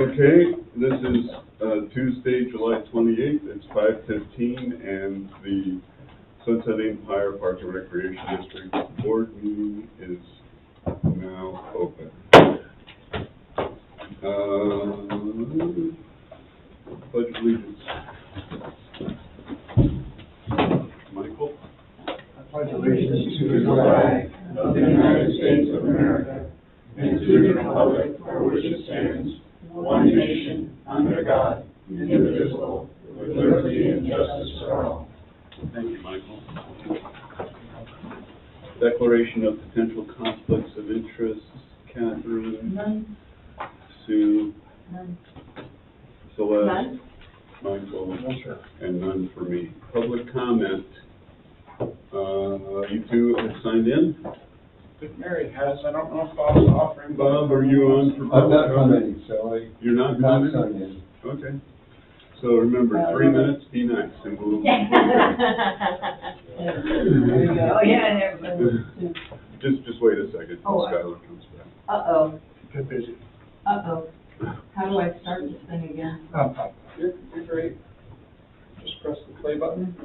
Okay, this is Tuesday, July 28th. It's 5:15, and the Sunset Empire Park and Recreation District Board meeting is now open. Pledge allegiance. Michael? I pledge allegiance to the flag of the United States of America and to the republic for which it stands, one nation, under God, indivisible, with liberty and justice for all. Thank you, Michael. Declaration of potential conflicts of interest. Catherine? None. Sue? None. Celeste? None. Michael? And none for me. Public comment. You two have signed in? Mary has, I don't know if Bob's offering. Bob, are you on for I'm public not comment? commenting, so You're not I'm not commenting? signed in. Okay. So remember, 3 minutes, be nice, and we'll... There you go. Oh, yeah, and everybody. Just wait a second Oh, until Skylar comes back. Uh-oh, Get busy. uh-oh. How do I start this thing again? You're great. Just press the play button.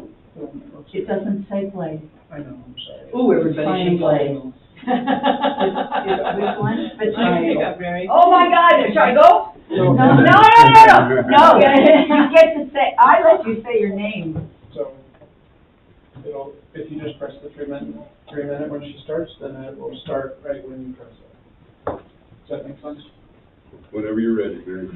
It doesn't say play. I know, I'm sorry. Ooh, everybody should play. Which one? The triangle. Mary. Oh, my God, should I go? No. No, no, you get to say, I let you say your name. So, if you just press the 3 minute when she starts, then it will start right when you press it. Does that make sense? Whenever you're ready, Mary.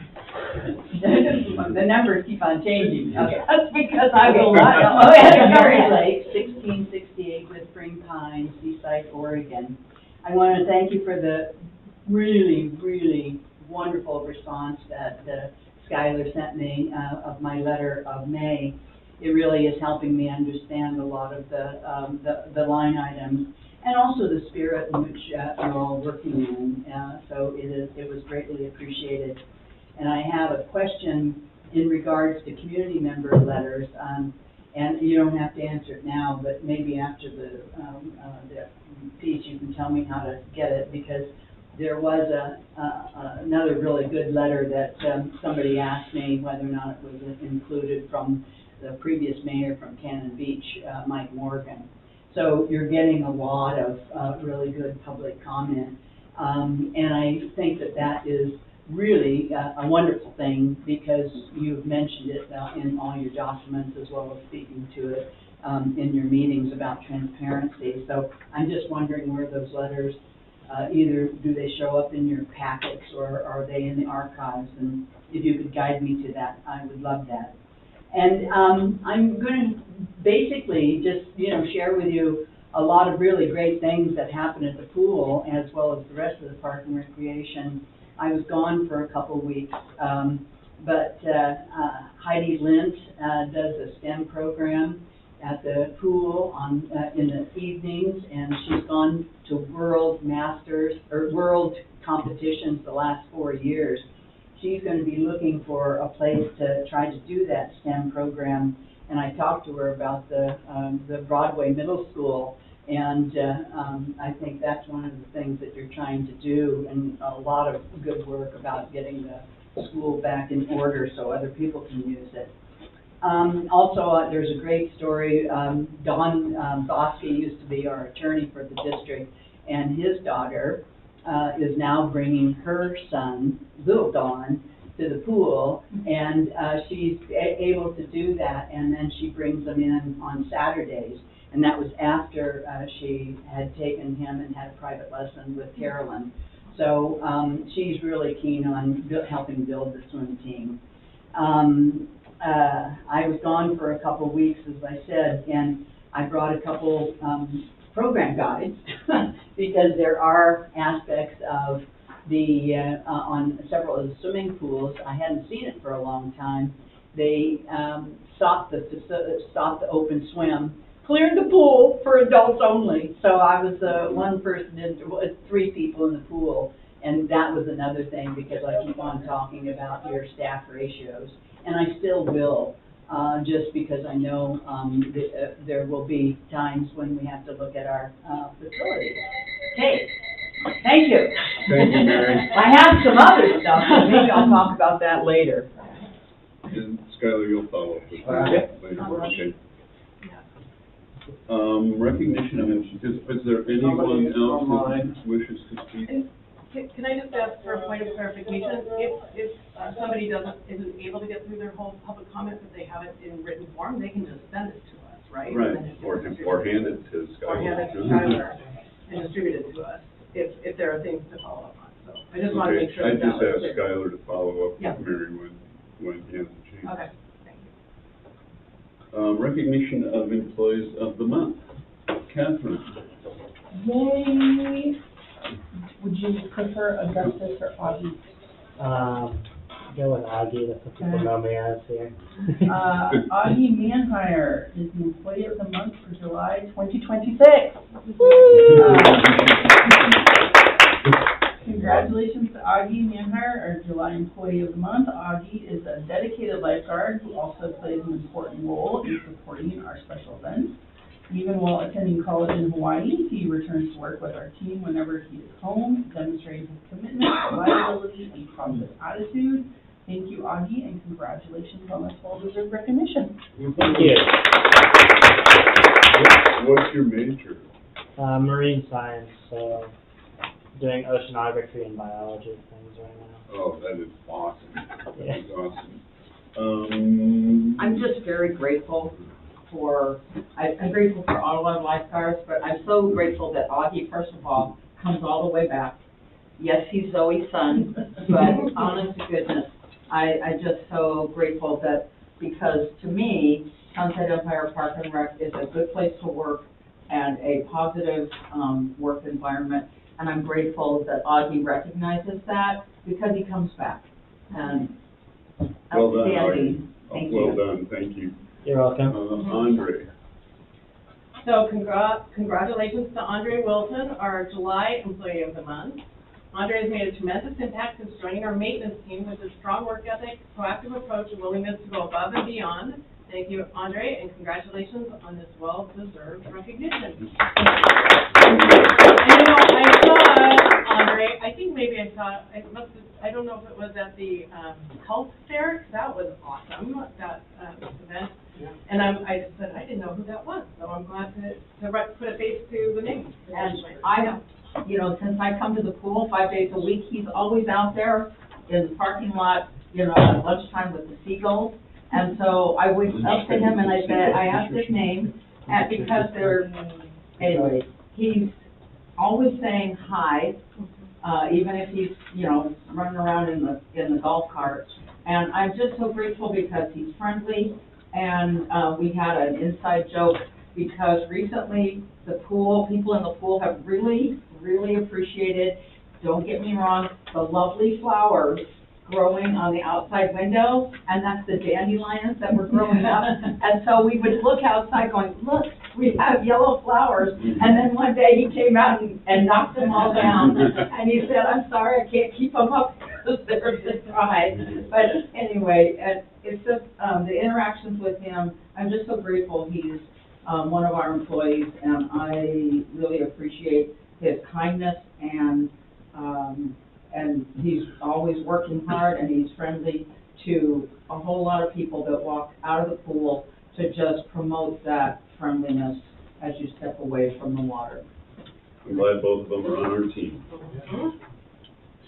The numbers keep on changing. Okay, that's because I will not. Oh, yeah, Mary Lake, 1668 with Spring Pines, Seaside, Oregon. I want to thank you for the really, really wonderful response that Skylar sent me of my letter of May. It really is helping me understand a lot of the line items and also the spirit in which you're all working in. So it was greatly appreciated. And I have a question in regards to community member letters, and you don't have to answer it now, but maybe after the piece you can tell me how to get it, because there was another really good letter that somebody asked me whether or not it was included from the previous mayor from Cannon Beach, Mike Morgan. So you're getting a lot of really good public comment, and I think that is really a wonderful thing, because you've mentioned it in all your documents as well as speaking to it in your meetings about transparency. So I'm just wondering where those letters, either do they show up in your packets or are they in the archives? And if you could guide me to that, I would love that. And I'm going to basically just, share with you a lot of really great things that happen at the pool as well as the rest of the park and recreation. I was gone for a couple of weeks, but Heidi Lint does a STEM program at the pool in the evenings, and she's gone to world competitions the last 4 years. She's going to be looking for a place to try to do that STEM program, and I talked to her about the Broadway Middle School, and I think that's one of the things that you're trying to do, and a lot of good work about getting the school back in order so other people can use it. Also, there's a great story. Don Bosky used to be our attorney for the district, and his daughter is now bringing her son, little Don, to the pool, and she's able to do that, and then she brings them in on Saturdays, and that was after she had taken him and had a private lesson with Carolyn. So she's really keen on helping build the swim team. I was gone for a couple of weeks, as I said, and I brought a couple program guides because there are aspects of the on several of the swimming pools. I hadn't seen it for a long time. They stopped the open swim, cleared the pool for adults only. So I was one person, 3 people in the pool, and that was another thing, because I keep on talking about your staff ratios, and I still will. Just because I know there will be times when we have to look at our facilities. Okay, Thank you. Thank you, Mary. I have some other stuff, but maybe I'll talk about that later. And Skylar, you'll follow up with Yep. that later, okay? Recognition of, is there anyone else who wishes to speak? Can I just ask for a point of clarification? If somebody isn't able to get through their whole public comment, but they have it in written form, they can just send it to us, right? Right, And then or hand it to Skylar. Or hand it to Skylar and distribute it to us, if there are things to follow up on. So I just want to make sure I that just was asked clear. Skylar to follow up Yeah. with Mary when he has a chance. Okay, thank you. Recognition of employees of the month. Catherine. Yay! Would you prefer Augustus or Augie? Go with Augie, that's what people know me as here. Augie Manhire is the Employee of the Month for July 2026. Congratulations to Augie Manhire, our July Employee of the Month. Augie is a dedicated lifeguard who also plays an important role in supporting our special events. Even while attending college in Hawaii, he returns to work with our team whenever he is home, demonstrating his commitment, reliability, and positive attitude. Thank you, Augie, and congratulations on this well-deserved recognition. Thank you. What's your major? Marine science, so doing oceanography and biology things right now. Oh, that is awesome. That Yeah. is awesome. I'm just very grateful I'm grateful for all of our lifeguards, but I'm so grateful that Augie, first of all, comes all the way back. Yes, he's Zoe's son, but honest to goodness, I'm just so grateful that, because to me, Sunset Empire Park and Rec is a good place to work and a positive, work environment. And I'm grateful that Augie recognizes that because he comes back. And Well done, outstanding. Augie. Thank Well you. done, thank you. You're welcome. Andre. So congratulations to Andre Wilson, our July Employee of the Month. Andre has made a tremendous impact since joining our maintenance team with his strong work ethic, proactive approach, and willingness to go above and beyond. Thank you, Andre, and congratulations on this well-deserved recognition. And I saw Andre, I think maybe I don't know if it was at the health fair, 'cause that was awesome, that event. And I just said, I didn't know who that was, so I'm glad to put a face to the name. And I have, since I come to the pool 5 days a week, he's always out there in the parking lot, at lunchtime with the seagulls. And so I went up to him and I asked his name, and because anyway, he's always saying hi, even if he's, running around in the golf cart. And I'm just so grateful because he's friendly. And we had an inside joke because recently people in the pool have really, really appreciated, don't get me wrong, the lovely flowers growing on the outside window, and that's the dandelions that were growing up. And so we would look outside going, look, we have yellow flowers. And then one day he came out and knocked them all down. And he said, I'm sorry, I can't keep them up because they're so dry. But anyway, it's just the interactions with him. I'm just so grateful he's one of our employees, and I really appreciate his kindness and he's always working hard, and he's friendly to a whole lot of people that walk out of the pool to just promote that friendliness as you step away from the water. I'm glad both of them are on our team.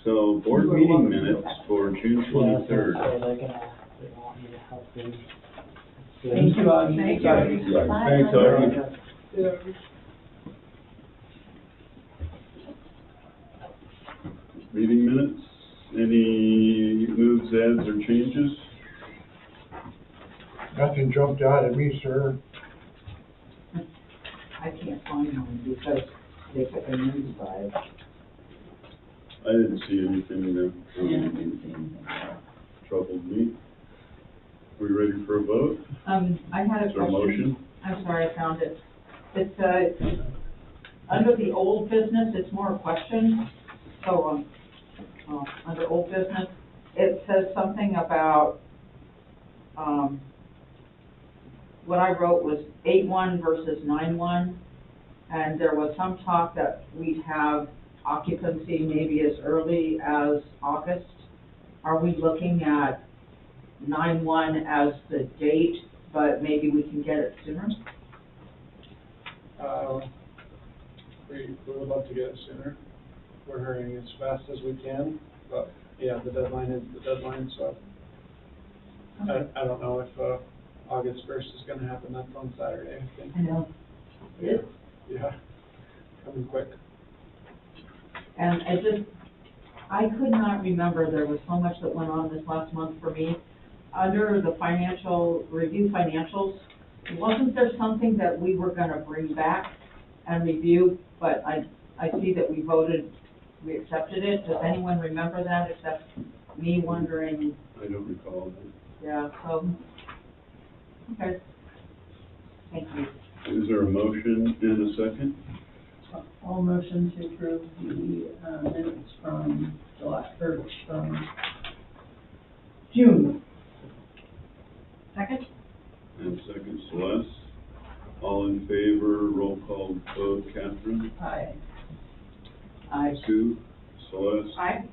So, board meeting minutes for June 23rd. They're they want me to help them. Thank you, Augie. Thank you. Thanks, Augie. Meeting minutes, any moves, adds, or changes? Nothing jumped out at me, sir. I can't find one because they put their news by. I didn't see anything that didn't see anything. troubled me. We ready for a vote? I had a Is there a question. motion? I'm sorry, I found it. It's, under the old business, it's more a question. So, under old business, it says something about, what I wrote was 8-1 versus 9-1. And there was some talk that we'd have occupancy maybe as early as August? Are we looking at 9/1 as the date, but maybe we can get it sooner? We would love to get it sooner. We're hurrying as fast as we can, but yeah, the deadline is the deadline, so. I don't know if, August 1st is gonna happen, that's on Saturday, I think. I know. It is. Yeah, coming quick. And I could not remember, there was so much that went on this last month for me. Under the review financials, wasn't there something that we were gonna bring back and review? But I see that we accepted it. Does anyone remember that except me wondering? I don't recall that. Yeah, so, okay. Thank you. Is there a motion and a second? All motion to approve the, minutes from July, or from June. Second? And second, Celeste. All in favor, roll call vote, Catherine? Aye. Sue? Celeste? Aye.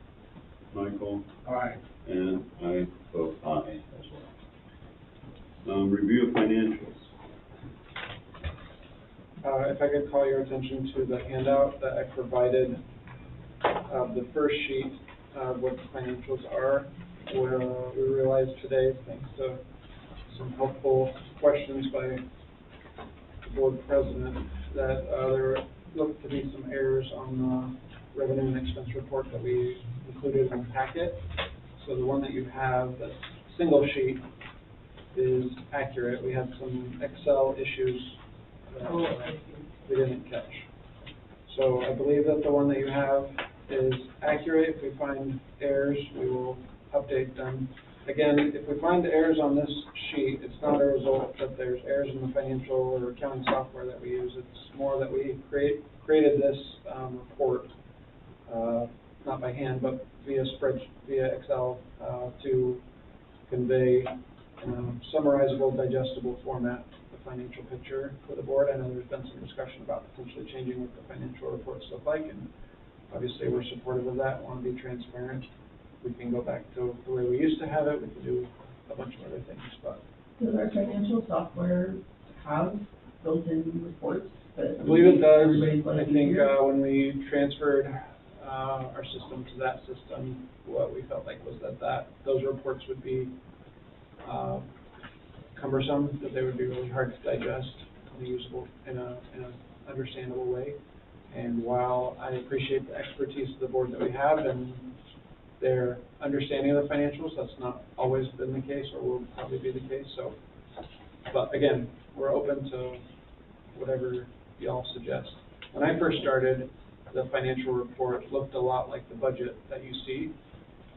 Michael? Aye. And I vote aye as well. Review of financials. If I could call your attention to the handout that I provided, the first sheet of what the financials are. We realized today, thanks to some helpful questions by the board president, that there looked to be some errors on the revenue and expense report that we included in the packet. So the one that you have, that single sheet, is accurate. We had some Excel issues that we didn't catch. So I believe that the one that you have is accurate. If we find errors, we will update them. Again, if we find errors on this sheet, it's not a result that there's errors in the financial or accounting software that we use. It's more that we created this report, not by hand, but via Excel, to convey summarizable, digestible format, the financial picture for the board. I know there's been some discussion about potentially changing what the financial reports look like, and obviously we're supportive of that, want to be transparent. We can go back to the way we used to have it, we can do a bunch of other things, but. Does our financial software have built-in reports that? I believe it does. Everybody's I like think, easier? when we transferred, our system to that system, what we felt like was that those reports would be, cumbersome, that they would be really hard to digest and usable in a understandable way. And while I appreciate the expertise of the board that we have and their understanding of the financials, that's not always been the case, or will probably be the case, so. But again, we're open to whatever y'all suggest. When I first started, the financial report looked a lot like the budget that you see,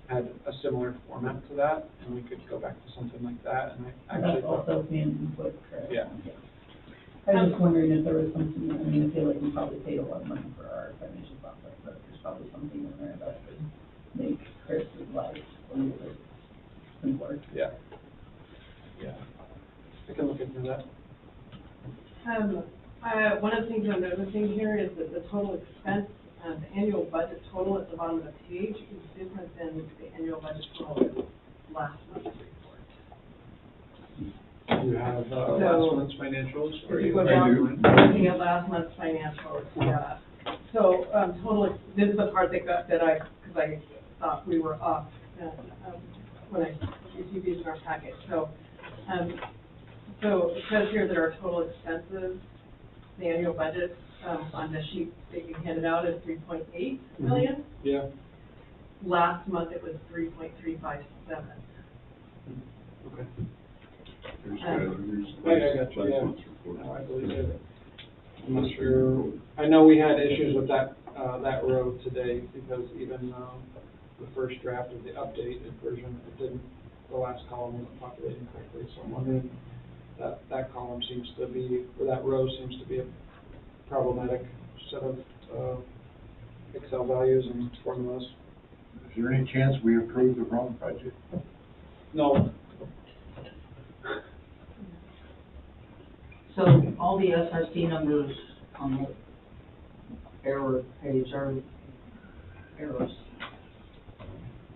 had a similar format to that, and we could go back to something like that, and I actually That's thought. also being input, correct? Yeah. I was just wondering if there was something, I mean, I feel like we probably paid a lot of money for our financial software, but there's probably something in there that could make Chris's life a little bit simpler. Yeah. Yeah. I can look into that. One of the things I'm noticing here is that the total expense, the annual budget total at the bottom of the page is different than the annual budget total in last month's report. You have, last month's financials, or If you you? go down, looking at last month's financials, yeah. So, this is the part because I thought we were off, when I received these in our packet. So it says here that our total expenses, the annual budget, on the sheet that you handed out is 3.8 million. Yeah. Last month it was 3.357. Okay. Here's I got you, last yeah. month's report. No, I believe it. I'm not sure, I know we had issues with that row today, because even, the first draft of the updated version, the last column wasn't populating correctly, so I'm wondering, that column seems to be, or that row seems to be a problematic set of, Excel values and formulas. Is there any chance we approved the wrong budget? No. So all the SRC numbers on the error page are errors.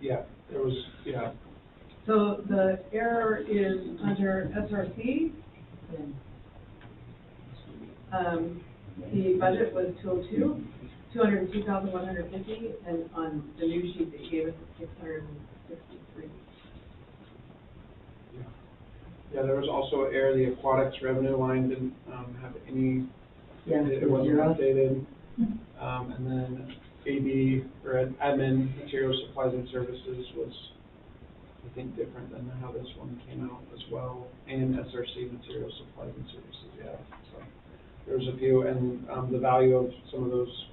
Yeah, there was, yeah, So the error is under SRC. The budget was 202,150, and on the new sheet they gave us 663. yeah, there was also an error, the aquatics revenue line didn't, have any, Yeah, it wasn't zero. updated. And then AD, or admin, materials, supplies and services was, I think, different than how this one came out as well. And SRC, materials, supplies and services, yeah, so. There was a few, and, the value of some of those,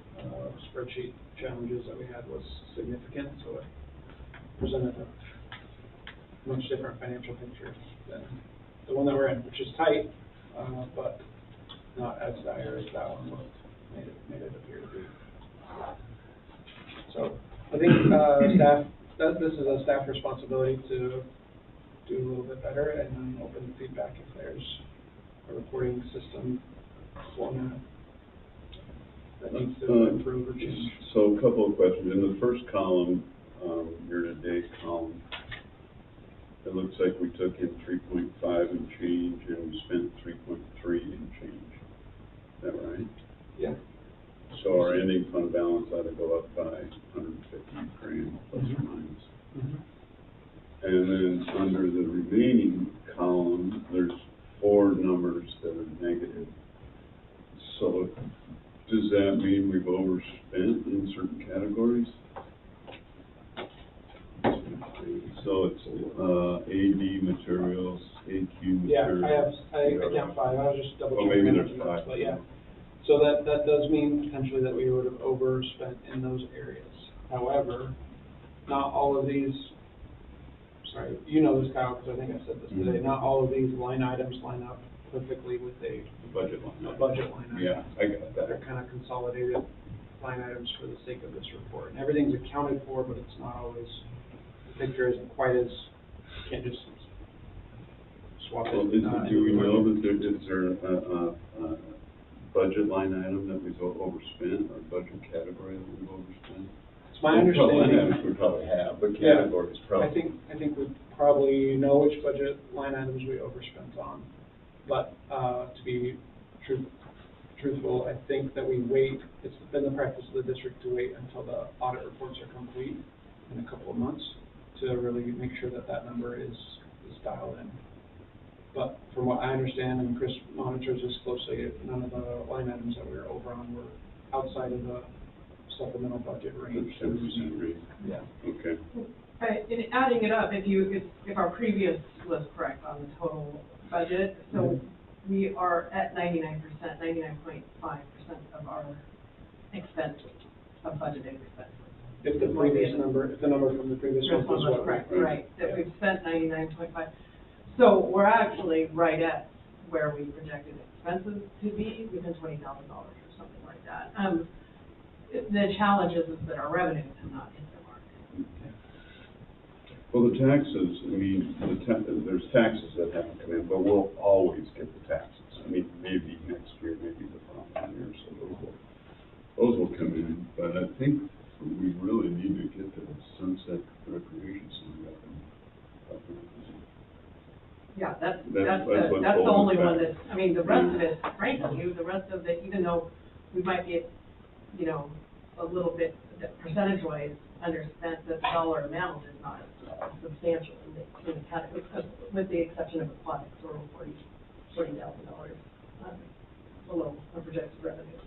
spreadsheet challenges that we had was significant, so it presented a much different financial picture than the one that we're in, which is tight, but not as dire as that one looked, made it appear to be. So, I think, staff, this is a staff responsibility to do a little bit better, and I'm open to feedback if there's a reporting system format that needs to improve or change. So a couple of questions. In the first column, year-to-date column, it looks like we took in 3.5 and change, and we spent 3.3 and change. Is that right? Yeah. So our ending fund balance ought to go up by 150 grand, plus or minus. And then under the remaining column, there's 4 numbers that are negative. So does that mean we've overspent in certain categories? So it's AD materials, AQ Yeah, materials. I count 5, I was just double Oh, checking. maybe there's 5. But yeah, so that does mean potentially that we would have overspent in those areas. However, not all of these, sorry, you know this, Kyle, because I think I said this today, not all of these line items line up perfectly with a Budget line. budget line item. Yeah, I got that. They're kind of consolidated line items for the sake of this report. And everything's accounted for, but it's not always, the picture isn't quite as, you can't just swap it. Well, do we know that is there a budget line item that we've overspent, or budget category that we've overspent? It's my Line understanding. items we probably have, but Yeah. categories probably. I think we probably know which budget line items we overspent on. But, to be truthful, I think that we wait, it's been the practice of the district to wait until the audit reports are complete in a couple of months to really make sure that that number is dialed in. But from what I understand, and Chris monitors this closely, none of the line items that we were over on were outside of the supplemental budget range. 10% rate. Yeah. Okay. In adding it up, if our previous was correct on the total budget, so we are at 99%, 99.5% of our expenses, of budgeted expenses. If the previous number, if the number from the previous This one one was was what? correct, right, that we've spent 99.5. So we're actually right at where we projected expenses to be, within $20,000 or something like that. The challenge is that our revenues have not hit their mark. Well, the taxes, I mean, there's taxes that haven't come in, but we'll always get the taxes. I mean, maybe next year, maybe the following year, so those will come in. But I think we really need to get the Sunset Recreation Center up and. Yeah, that's what's the holding only us one back. that's, I mean, the rest of it, frankly, the rest of it, even though we might get, you know, a little bit, percentage-wise underspent, the dollar amount is not substantial in the category, with the exception of aquatics, or $40,000 below our projected revenue.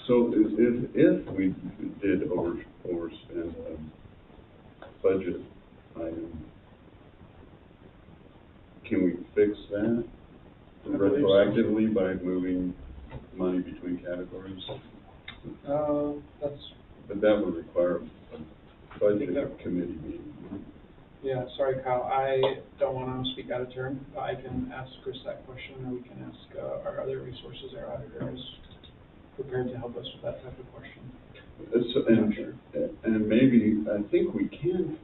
So if we did overspend a budget item, can we fix that retroactively by moving money between categories? But that would require a budget committee meeting. Yeah, sorry, Kyle, I don't want to speak out of turn, but I can ask Chris that question, or we can ask our other resources, our auditor is prepared to help us with that type of question. And maybe, I think we can,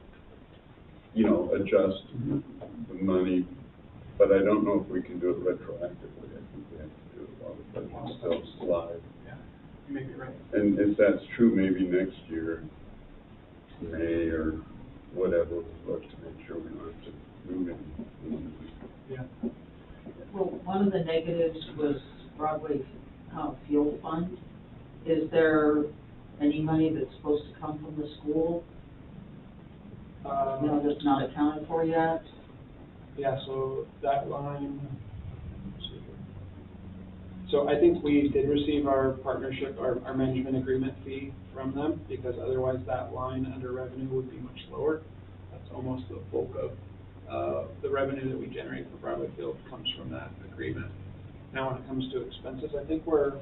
adjust the money, but I don't know if we can do it retroactively. I think we have to do it while the budget's still live. Yeah. You may be right. And if that's true, maybe next year, May or whatever, we'll look to make sure we don't have to move any. Yeah. Well, one of the negatives was Broadway, Field Fund. Is there any money that's supposed to come from the school, that's not accounted for yet? Yeah, so that line, let's see here. So I think we did receive our partnership, our management agreement fee from them, because otherwise that line under revenue would be much lower. That's almost the bulk of, the revenue that we generate for Broadway Field comes from that agreement. Now, when it comes to expenses, I think we're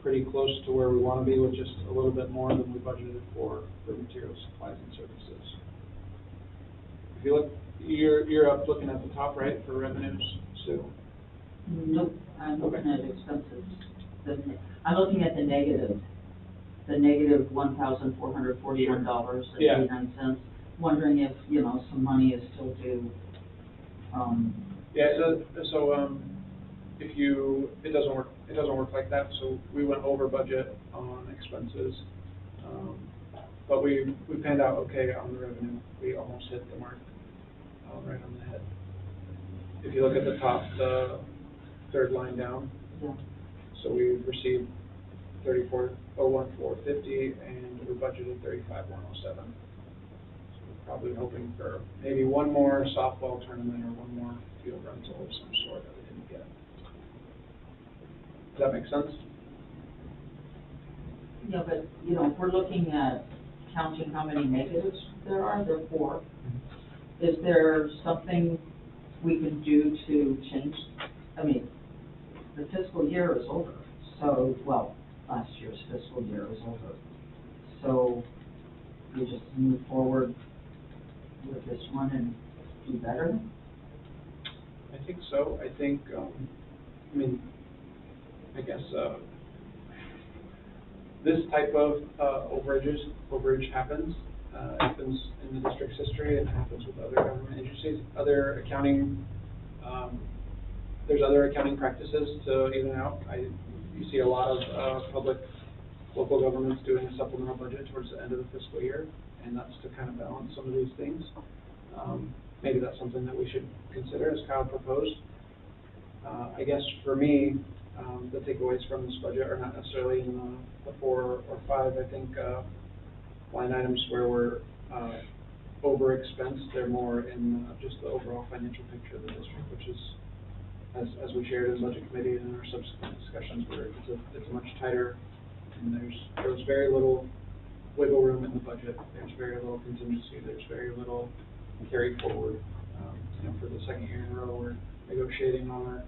pretty close to where we want to be, with just a little bit more than we budgeted for materials, supplies, and services. If you look, you're up looking at the top right for revenues, Sue. Nope, I'm looking at expenses. I'm looking at the negative $1,441.89. Wondering if, some money is still due. Yeah, it doesn't work like that, so we went over budget on expenses. But we panned out okay on the revenue. We almost hit the mark, right on the head. If you look at the top, the third line down, Yeah. so we received 34,014.50, and we budgeted 35,107. So we're probably hoping for maybe one more softball tournament or one more field rental of some sort that we didn't get. Does that make sense? Yeah, but, if we're looking at counting how many negatives there are 4. Is there something we can do to change? I mean, the fiscal year is over, so, last year's fiscal year is over. So, we just move forward with this one and do better? I think so. I think, this type of overage happens in the district's history, and happens with other government agencies, other accounting, there's other accounting practices to even out. You see a lot of local governments doing a supplemental budget towards the end of the fiscal year, and that's to kind of balance some of these things. Maybe that's something that we should consider, as Kyle proposed. I guess for me, the takeaways from this budget are not necessarily in the 4 or 5. I think line items where we're overexpensed, they're more in just the overall financial picture of the district, which is, as we shared in budget committee and in our subsequent discussions, where it's a much tighter, and there was very little wiggle room in the budget. There's very little contingency. There's very little carry forward. For the second year in a row, we're negotiating on our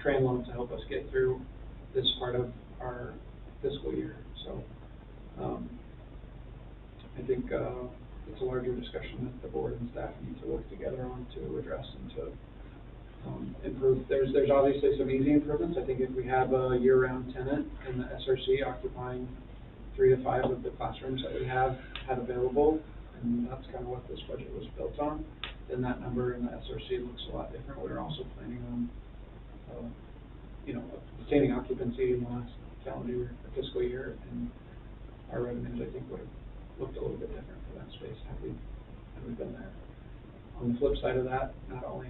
train loan to help us get through this part of our fiscal year. So I think it's a larger discussion that the board and staff need to work together on to address and to improve. There's obviously some easy improvements. I think if we have a year-round tenant in the SRC occupying 3 to 5 of the classrooms that we had available, and that's kind of what this budget was built on, then that number in the SRC looks a lot different. We're also planning on obtaining occupancy in the last calendar year, or fiscal year, and our revenues, I think, would have looked a little bit different for that space had we been there. On the flip side of that, not only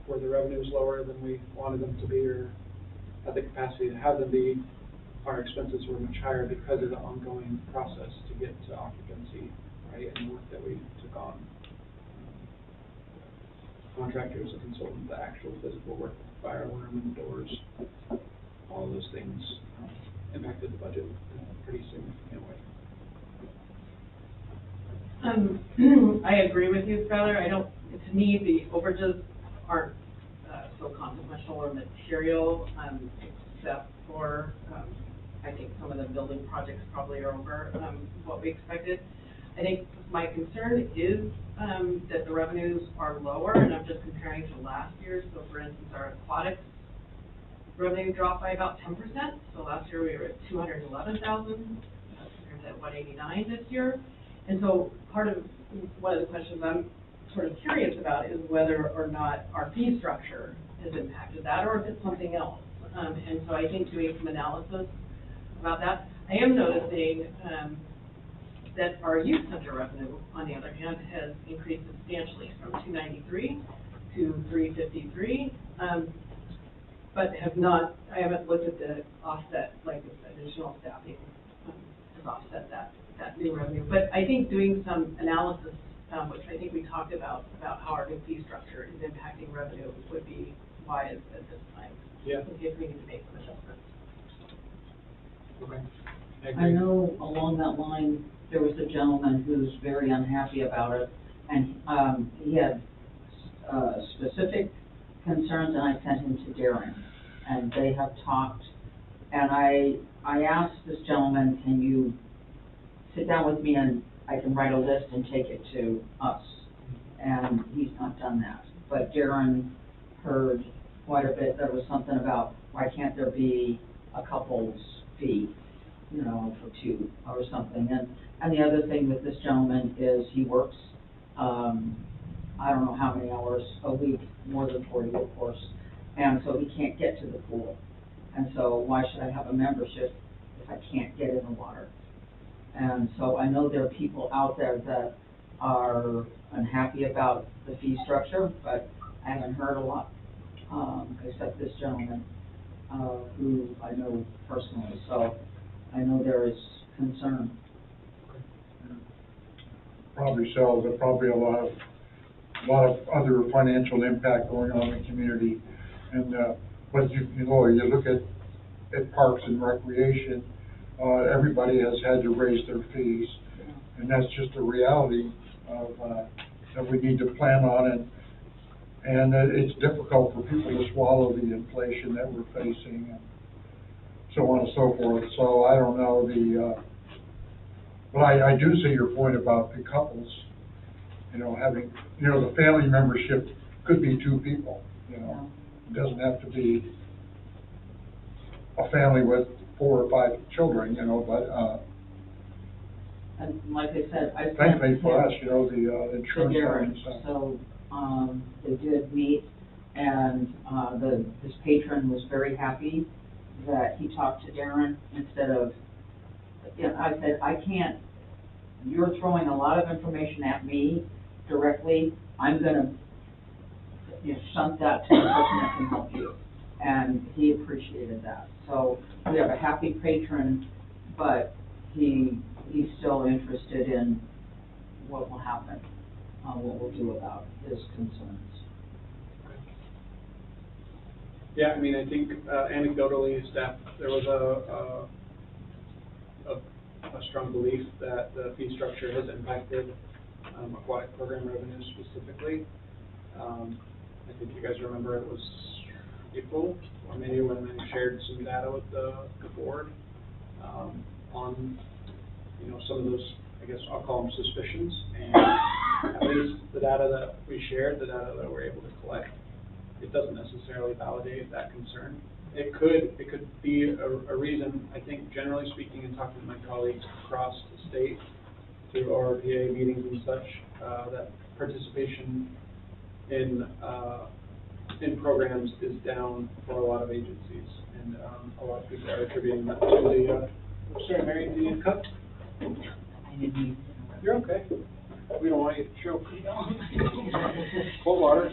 were the revenues lower than we wanted them to be, or had the capacity to have them be, our expenses were much higher because of the ongoing process to get to occupancy, right, and the work that we took on. Contractors, a consultant, the actual physical work, the fire alarm and the doors, all of those things impacted the budget in a pretty significant way. I agree with you, Skylar. To me, the overages aren't so consequential or material, except for, I think some of the building projects probably are over what we expected. I think my concern is that the revenues are lower, and I'm just comparing to last year. So, for instance, our aquatics revenue dropped by about 10%. So last year we were at 211,000 compared to 189 this year. And so one of the questions I'm sort of curious about is whether or not our fee structure has impacted that, or if it's something else. And so I think doing some analysis about that. I am noticing, that our youth center revenue, on the other hand, has increased substantially from 293 to 353. But I haven't looked at the offset, like additional staffing, has offset that new revenue. But I think doing some analysis, which I think we talked about how our new fee structure is impacting revenue would be wise at this time. Yeah. In case we need to make some adjustments. Okay. I know along that line, there was a gentleman who's very unhappy about it, and, he had, specific concerns, and I sent him to Darren, and they have talked, and I asked this gentleman, can you sit down with me and I can write a list and take it to us? And he's not done that, but Darren heard quite a bit, there was something about, why can't there be a couple's fee, you know, for two or something, and the other thing with this gentleman is he works, I don't know how many hours a week, more than 40, of course, and so he can't get to the pool. And so why should I have a membership if I can't get in the water? And so I know there are people out there that are unhappy about the fee structure, but I haven't heard a lot, except this gentleman, who I know personally, so I know there is concern. Probably so, there's probably a lot of other financial impact going on in the community. And, but you know, you look at parks and recreation, everybody has had to raise their fees. And that's just a reality of, that we need to plan on, and it's difficult for people to swallow the inflation that we're facing and so on and so forth. So I don't know but I do see your point about the couples, you know, having, you know, the family membership could be two people, you know. It doesn't have to be a family with 4 or 5 children, you know, but, And like I said, I. thankfully for us, you know, the To insurance Darren, company stuff. so, they did meet, and, this patron was very happy that he talked to Darren instead of, you know, I said, I can't, you're throwing a lot of information at me directly, I'm gonna, you know, shunt that to the person that can help you. And he appreciated that. So we have a happy patron, but he's still interested in what will happen, what we'll do about his concerns. Yeah, I mean, I think anecdotally, staff, there was a strong belief that the fee structure has impacted aquatic program revenue specifically. I think you guys remember it was April, or maybe when I shared some data with the board on, you know, some of those, I guess I'll call them suspicions, and at least the data that we shared, the data that we're able to collect, it doesn't necessarily validate that concern. It could be a reason, I think, generally speaking, and talking to my colleagues across the state through RPA meetings and such, that participation in programs is down for a lot of agencies, and a lot of people are attributing that to the. Sorry, Mary, do you need a cup? I didn't mean to. You're okay. We don't want you to choke. Cold water.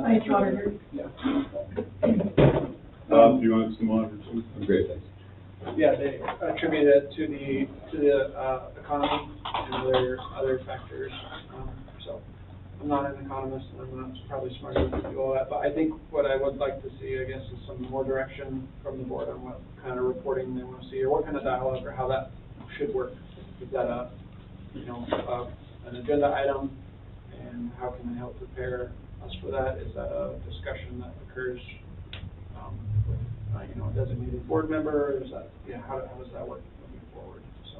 Ice water here. Yeah. Do you want some water too? Great, thanks. Yeah, they attribute it to the economy and other factors. So I'm not an economist, and I'm not probably smart enough to do all that, but I think what I would like to see, I guess, is some more direction from the board on what kind of reporting they want to see, or what kind of dialogue, or how that should work. Is that an agenda item, and how can I help prepare us for that? Is that a discussion that occurs with, a designated board member? Or is that, how does that work moving forward? So.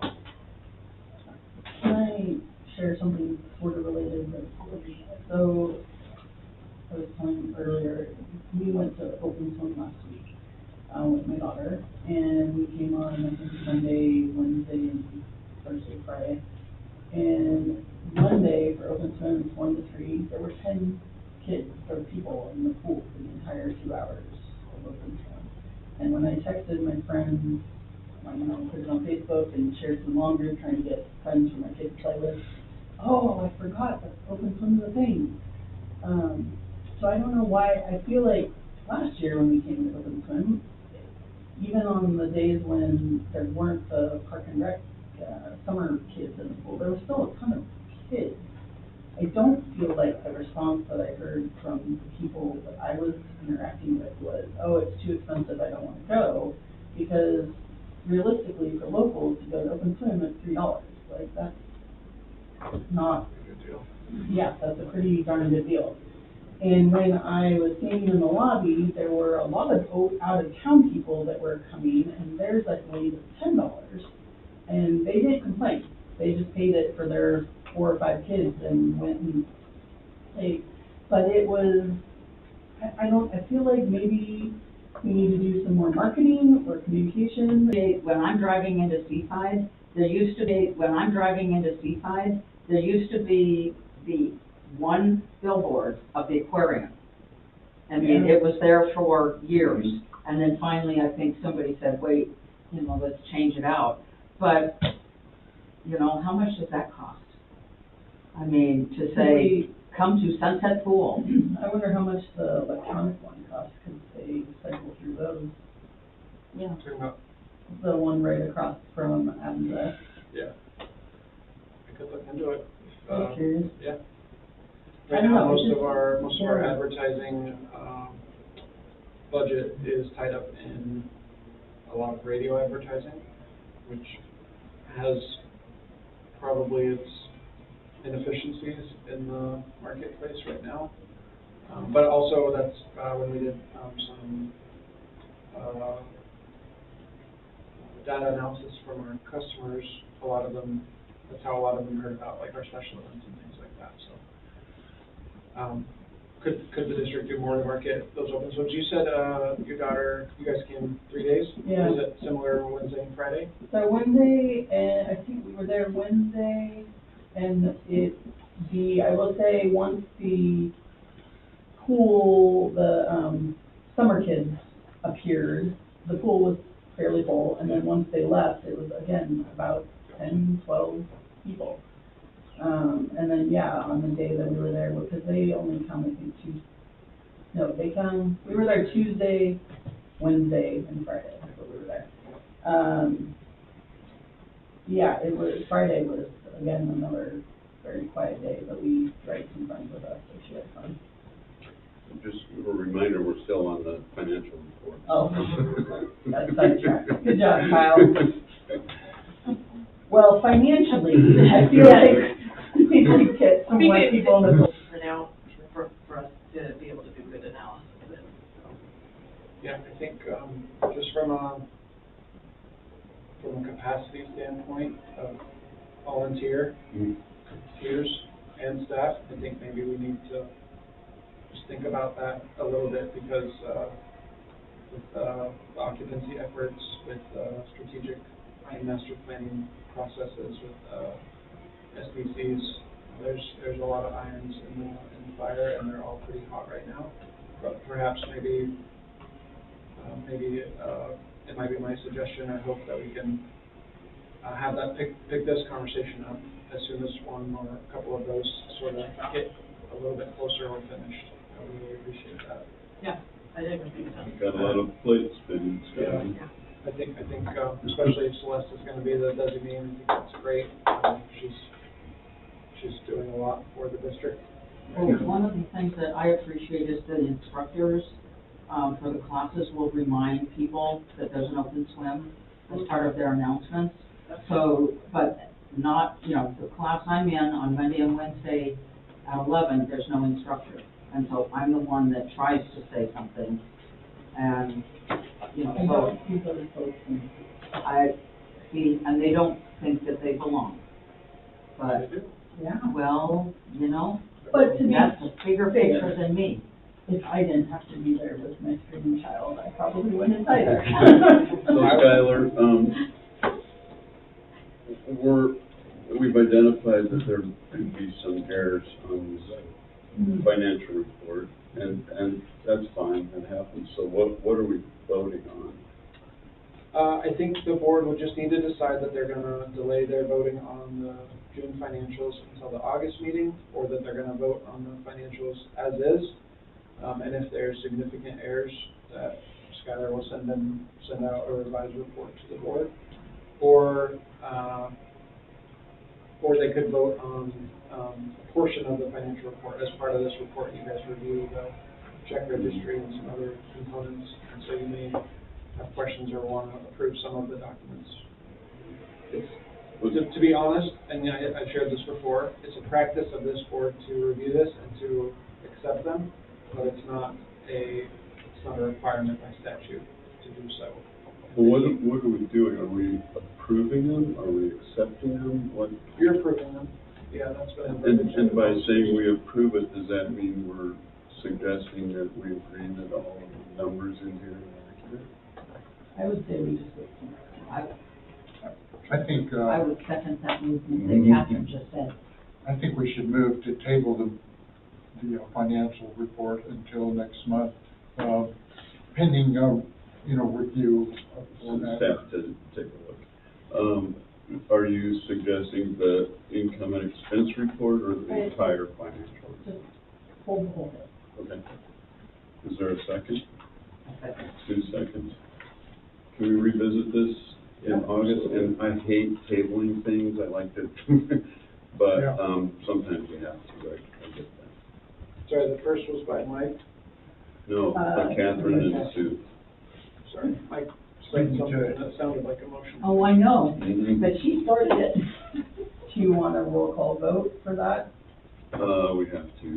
Can I share something sort of related? So, I was telling you earlier, we went to open swim last week with my daughter, and we came on, I think, Monday, Wednesday, and Thursday, Friday. And Monday for open swim, 1 to 3, there were 10 kids or people in the pool for the entire 2 hours of open swim. And when I texted my friend put it on Facebook and shared some long group trying to get friends for my kids to play with. Oh, I forgot that open swim is a thing. So I don't know why, I feel like last year when we came to open swim, even on the days when there weren't the park and rec, summer kids in the pool, there was still a ton of kids. I don't feel like the response that I heard from the people that I was interacting with was, oh, it's too expensive, I don't want to go, because realistically, for locals, to go to open swim, it's $3. Like, that's not, yeah, that's a pretty darn good deal. And when I was standing in the lobby, there were a lot of out-of-town people that were coming, and theirs, I believe, was $10. And they didn't complain. They just paid it for their 4 or 5 kids and went and played. But it was, I feel like maybe we need to do some more marketing or communication. When I'm driving into Seaside, there used to be the one billboard of the aquarium. I mean, it was there for years, and then finally, I think somebody said, wait, let's change it out. But, how much does that cost? I mean, to say, come to Sunset Pool. I wonder how much the electronic one costs, because they cycle through those. Yeah. The one right across from Adams. Yeah. I could look into it. I'm curious. Yeah. I Right don't now, know, most it's of our yeah. advertising, budget is tied up in a lot of radio advertising, which has probably its inefficiencies in the marketplace right now. But also that's, when we did, some, data analysis from our customers, that's how a lot of them heard about like our special events and things like that, so. Could the district do more to market those open swims? You said, you guys came 3 days? Yeah. Was it similar Wednesday and Friday? So Wednesday, and I think we were there Wednesday, and I will say, once the pool, the summer kids appeared, the pool was fairly full, and then once they left, it was again about 10, 12 people. And then, on the day that we were there, because they only come, I think, we were there Tuesday, Wednesday, and Friday, that's what we were there. Friday was, again, another very quiet day, but we dragged some friends with us, so she had fun. Just a reminder, we're still on the financial report. Oh, that's sidetracked. Good job, Kyle. Well, financially, I feel like we need to get some more people in the. For now, for us to be able to do good analysis of it. Yeah, I think, just from a capacity standpoint of volunteers and staff, I think maybe we need to just think about that a little bit, because, with, the occupancy efforts, with, strategic and master planning processes, with, SBCs, there's a lot of irons in the fire, and they're all pretty hot right now. But perhaps maybe it might be my suggestion. I hope that we can have that pick this conversation up as soon as one or a couple of those sort of get a little bit closer or finished. I would really appreciate that. Yeah, I definitely think so. Got a lot of plates spinning, Yeah. Scott. I think, especially if Celeste is going to be the designee, I think that's great. She's doing a lot for the district. Well, one of the things that I appreciate is the instructors, for the classes will remind people that there's an open swim as part of their announcements. So, but not, the class I'm in on Monday and Wednesday at 11, there's no instructor. And so I'm the one that tries to say something. And, so I see, and they don't think that they belong. But, well, But to me, that's a bigger picture than me. if I didn't have to be there with my screaming child, I probably wouldn't either. So Skylar, we've identified that there could be some errors on the financial report, and that's fine, that happens. So what are we voting I think the board would just need to decide that they're gonna delay their voting on the June financials until the August meeting, or that they're gonna vote on the financials as is. And if there's significant errors, that Skylar will send out a revised report to the board. Or they could vote on, a portion of the financial report. As part of this report, you guys review the check registry and some other components, and so you may have questions or want to approve some of the documents. To be honest, and I've shared this before, it's a practice of this board to review this and to accept them, but it's not a requirement by statute to do so. Well, what are we doing? Are we approving them? Are we accepting them? What? You're approving them. Yeah, that's been. And by saying we approve it, does that mean we're suggesting that we agree that all of the numbers in here are accurate? I would say we just wait. I think, I would second that movement that Catherine just said. I think we should move to table the financial report until next month, pending, review of that. Staff to take a look. Are you suggesting the income and expense report or the entire financial? Just hold the whole thing. Okay. Is there a second? A second. 2 seconds. Can we revisit this in August? And I hate tabling things. I like to, but Yeah. Sometimes we have to. I get that. Sorry, the first was by Mike. No, Catherine and Sue. Sorry, Mike said something that sounded like a motion. Oh, I know, Mhm. but she started it. Do you want a roll call vote for that? We have to,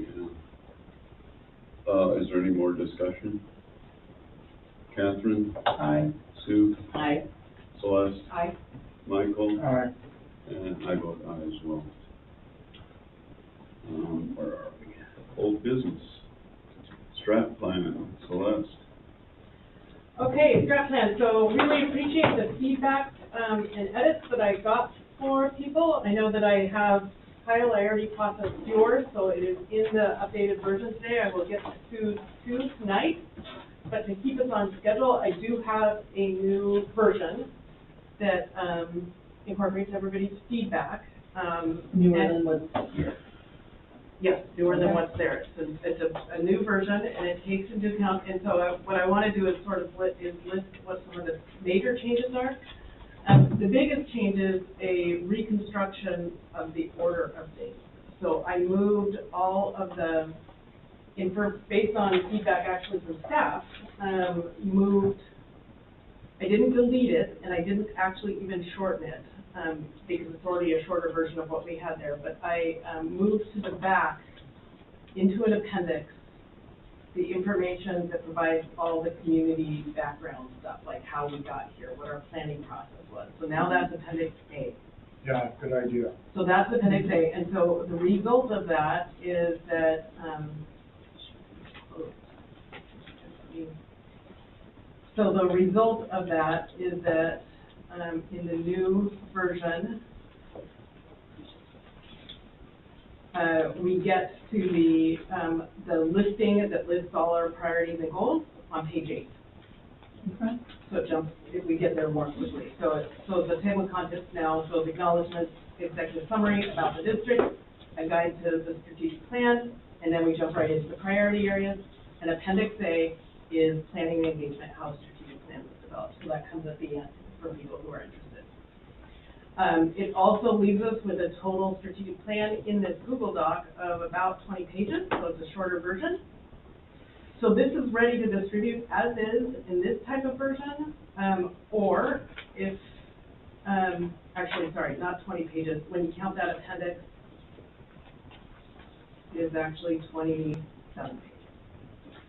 yeah. Is there any more discussion? Catherine, Aye. Sue, Aye. Celeste, Aye. Michael, All right. and I vote aye as well. Where are we? Old business. Strat plan, Celeste. Okay, strat plan, so really appreciate the feedback, and edits that I got for people. I know that I have, Kyle, I already processed yours, so it is in the updated version today. I will get to two tonight, but to keep us on schedule, I do have a new version that, incorporates everybody's feedback. Newer and- than what's here. Yes, newer than Okay. what's there. It's a new version, and it takes into account, and so what I want to do is sort of list what some of the major changes are. The biggest change is a reconstruction of the order of dates. So I moved all of the, based on feedback actually from staff, I didn't delete it, and I didn't actually even shorten it, because it's already a shorter version of what we had there, but I moved to the back into an appendix the information that provides all the community background stuff, like how we got here, what our planning process was. So now that's Appendix A. Yeah, good idea. So that's Appendix A, and so the result of that is that, so the result of that is that, in the new version, we get to the listing that lists all our priorities and goals on page 8. Okay. So it jumps, if we get there more quickly. So the table of contents now shows acknowledgements, executive summary about the district, a guide to the strategic plan, and then we jump right into the priority areas. And Appendix A is planning and engagement, how the strategic plan was developed. So that comes at the end for people who are interested. It also leaves us with a total strategic plan in this Google Doc of about 20 pages, so it's a shorter version. So this is ready to distribute as is in this type of version, or if, actually, sorry, not 20 pages. When you count that appendix, it is actually 27 pages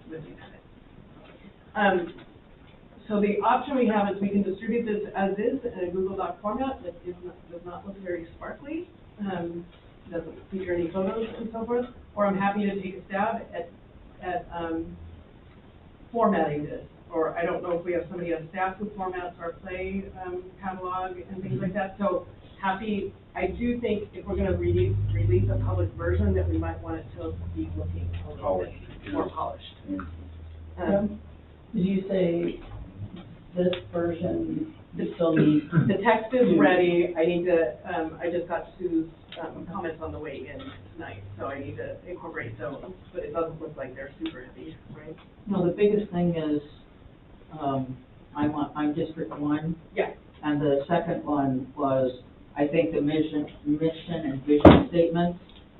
with the appendix. So the option we have is we can distribute this as is in a Google Doc format that does not look very sparkly, doesn't feature any photos and so forth, or I'm happy to take a stab at formatting this, or I don't know if we have somebody on staff who formats our play catalog and things like that. So happy, I do think if we're going to release a public version, that we might want it to be looking a little bit more polished. Did you say this version You still need, The text is ready, I need to, I just got Sue's, comments on the way in tonight, so I need to incorporate those, but it doesn't look like they're super heavy, right? No, the biggest thing is, I'm District One. Yeah. And the second one was, I think the mission and vision statements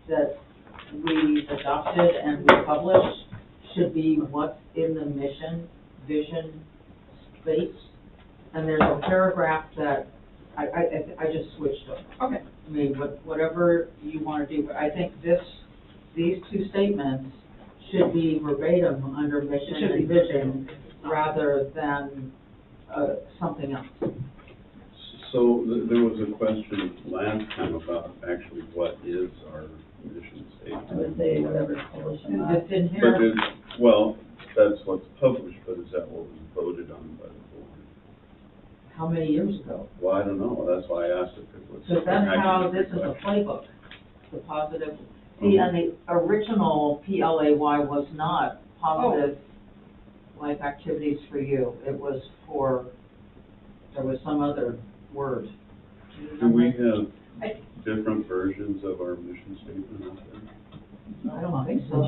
that we adopted and we published should be what's in the mission, vision space. And there's a paragraph that, I just switched them. Okay. I mean, whatever you want to do, but I think these two statements should be verbatim under mission Should be and vision rather than, something else. So there was a question last time about actually what is our mission I would statement? say whatever's published in that. It's in But here. is, well, that's what's published, but is that what was voted on by the board? How many years ago? Well, I don't know, that's why I asked if it was. So that's how, actually this is a reflected. playbook, the positive. See, and the original PLAY was not positive, like, activities for you. It was for, there was some other word. Do you Do we remember? have different versions of our mission statement out there? I don't think so.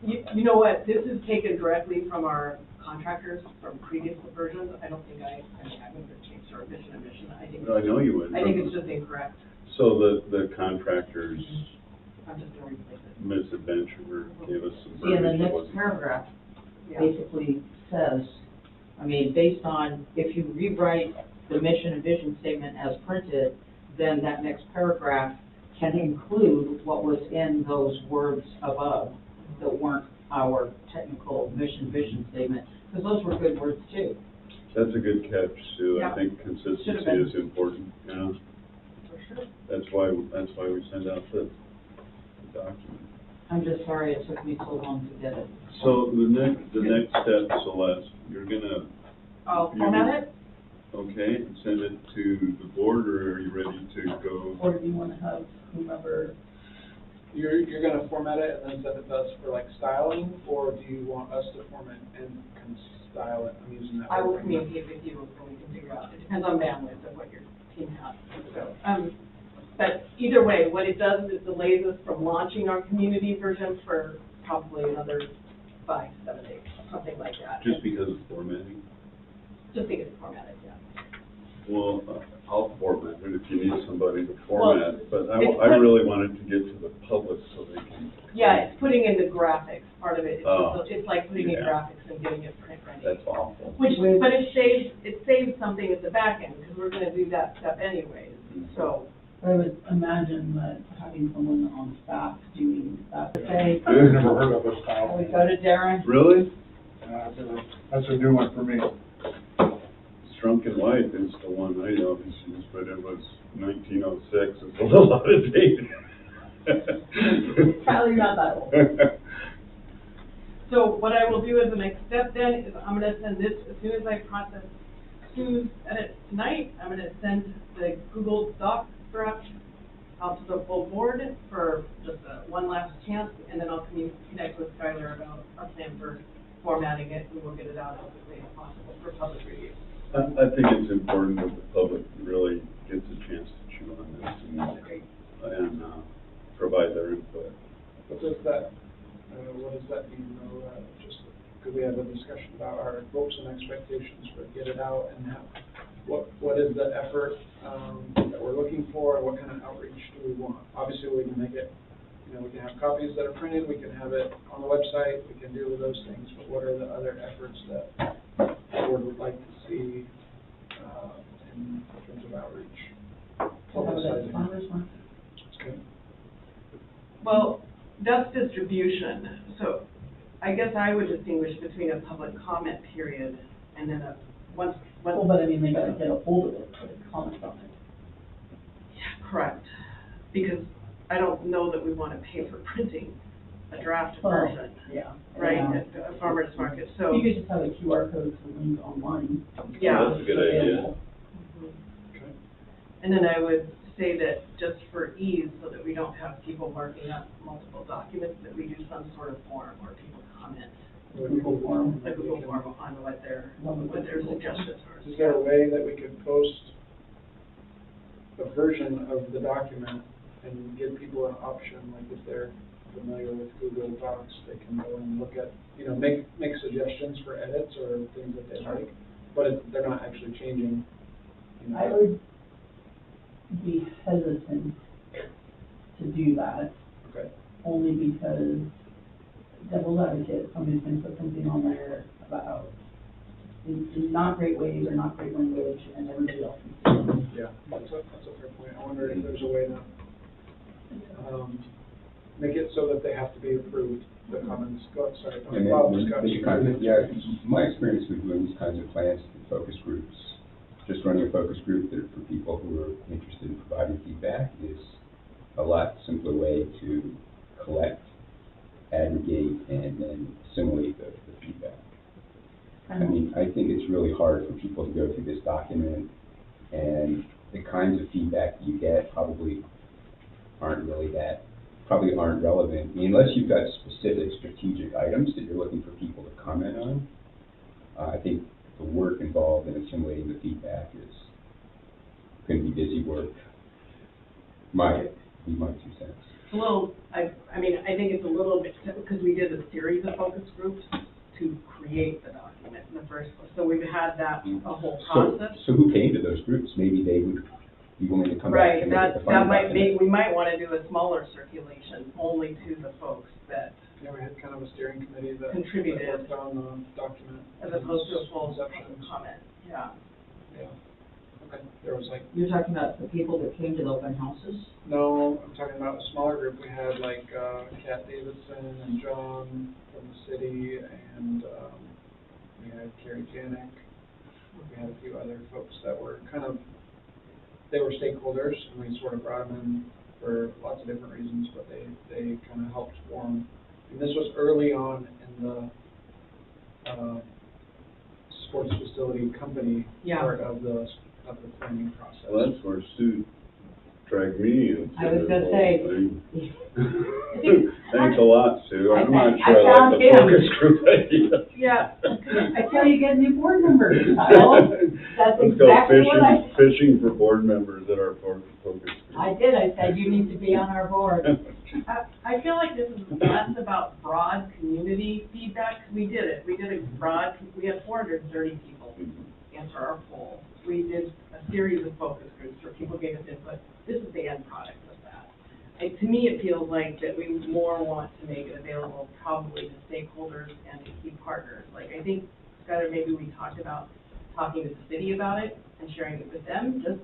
You know what, this is taken directly from our contractors from previous versions, I don't think I wouldn't have changed our mission and mission, I think, I know you would. I think it's just incorrect, So the contractors I'm just gonna replace it. misadventure gave us some See, and the verbiage that next wasn't. paragraph Yeah. basically says, I mean, based on, if you rewrite the mission and vision statement as printed, then that next paragraph can include what was in those words above that weren't our technical mission, vision statement, because those were good words too. That's a good catch, Sue. Yeah. I think Should've consistency been. is important, yeah. For sure. That's why we send out the document. I'm just sorry it took me so long to get it. So the next step, Celeste, you're gonna, I'll format it, okay, send it to the board, or are you ready to go? Or do you want to have whomever, You're gonna format it and then send it to us for like styling, or do you want us to format and style it? I'm using that. I will word. communicate with you and we can figure out, it depends on bandwidth of what your team has, so, but either way, what it does is it delays us from launching our community version for probably another 5 to 7 days, something like that. Just because of formatting? Just because it's formatted, yeah. Well, I'll format it if you need somebody to format, but I it's really wanted to get to the public so they can. Yeah, it's putting in the graphics, part of it, Oh. it's like putting in Yeah. graphics and getting it print ready. That's awful. Which, but it saves something at the back end, because we're gonna do that stuff anyways, so. I would imagine that having someone on staff doing that, Okay, I've never heard of a style. we go to Darren. Really? That's a new one for me. Shrunken White is the one I always use, but it was 1906, it's a little out of date. Probably not that old. So what I will do as the next step then is I'm gonna send this, as soon as I process Sue's edit tonight, I'm gonna send the Google Doc draft out to the full board for just one last chance, and then I'll connect with Skylar about our plan for formatting it, and we'll get it out as quickly as possible for public review. I think it's important that the public really gets a chance to chew on this and provide their input. What does that mean though, just, could we have a discussion about our hopes and expectations for get it out and how, what is the effort, that we're looking for, and what kind of outreach do we want? Obviously, we can make it, we can have copies that are printed, we can have it on the website, we can do those things, but what are the other efforts that the board would like to see, in terms of outreach? We'll have it at farmer's market. Okay. Well, that's distribution, so I guess I would distinguish between a public comment period and then once. Well, but I mean, they gotta get a hold of it, put a comment on it. Yeah, correct, because I don't know that we want to pay for printing a draft version, Yeah. right, Yeah. at a farmer's market, so. You could just have a QR code to link online. Yeah. That's a good idea. And then I would say that just for ease, so that we don't have people marking up multiple documents, that we do some sort of form where people comment, Google form. a Google form on what their suggestions are. Is there a way that we could post a version of the document and give people an option, like if they're familiar with Google Docs, they can go and look at, make suggestions for edits or things that they like, but they're not actually changing, I would be hesitant to do that, Okay. only because devil's advocate, somebody's gonna put something on there about in not great ways or not great language, and everybody else can see it. Yeah, that's a fair point. I wonder if there's a way to, make it so that they have to be approved, the comments. Go, sorry, And Bob, then, Scott. yeah, my experience with doing these kinds of plans and focus groups, just running a focus group that for people who are interested in providing feedback is a lot simpler way to collect, aggregate, and then assimilate the feedback. I mean, I think it's really hard for people to go through this document, and the kinds of feedback you get probably aren't relevant, I mean, unless you've got specific strategic items that you're looking for people to comment on. I think the work involved in assimilating the feedback is going to be busy work. My 2 cents. It's a little, I think it's a little bit, because we did a series of focus groups to create the document in the first place. So we've had that, a whole process. So who came to those groups? Maybe they would be willing to come back Right, and look at the that final might document. we might want to do a smaller circulation, only to the folks that, Yeah, we had kind of a steering committee that Contributed. that worked on the document. as opposed to a full Conceptions. comment, yeah. Yeah. Okay, there was like, You're talking about the people that came to the open houses? no, I'm talking about a smaller group. We had like, Kat Davidson and John from the city, and, we had Carrie Janik. We had a few other folks that were they were stakeholders, and we sort of brought them in for lots of different reasons, but they kind of helped form. And this was early on in the, sports facility company Yeah. part of the planning process. Well, that's where Sue dragged me into I was the gonna whole say. thing. Thanks a lot, Sue. I'm not I sure I found like the him. focus group idea. Yeah. I tell you, get new board members, Kyle. That's Let's go exactly what I. fishing for board members at our focus group. I did, I said, you need to be on our board. I feel like this is less about broad community feedback. We did it. We did a broad, we had 430 people answer our poll. We did a series of focus groups where people gave us input. This is the end product of that. To me, it feels like that we more want to make it available probably to stakeholders and to key partners. Like, I think, Scott, maybe we talked about talking to the city about it and sharing it with them, just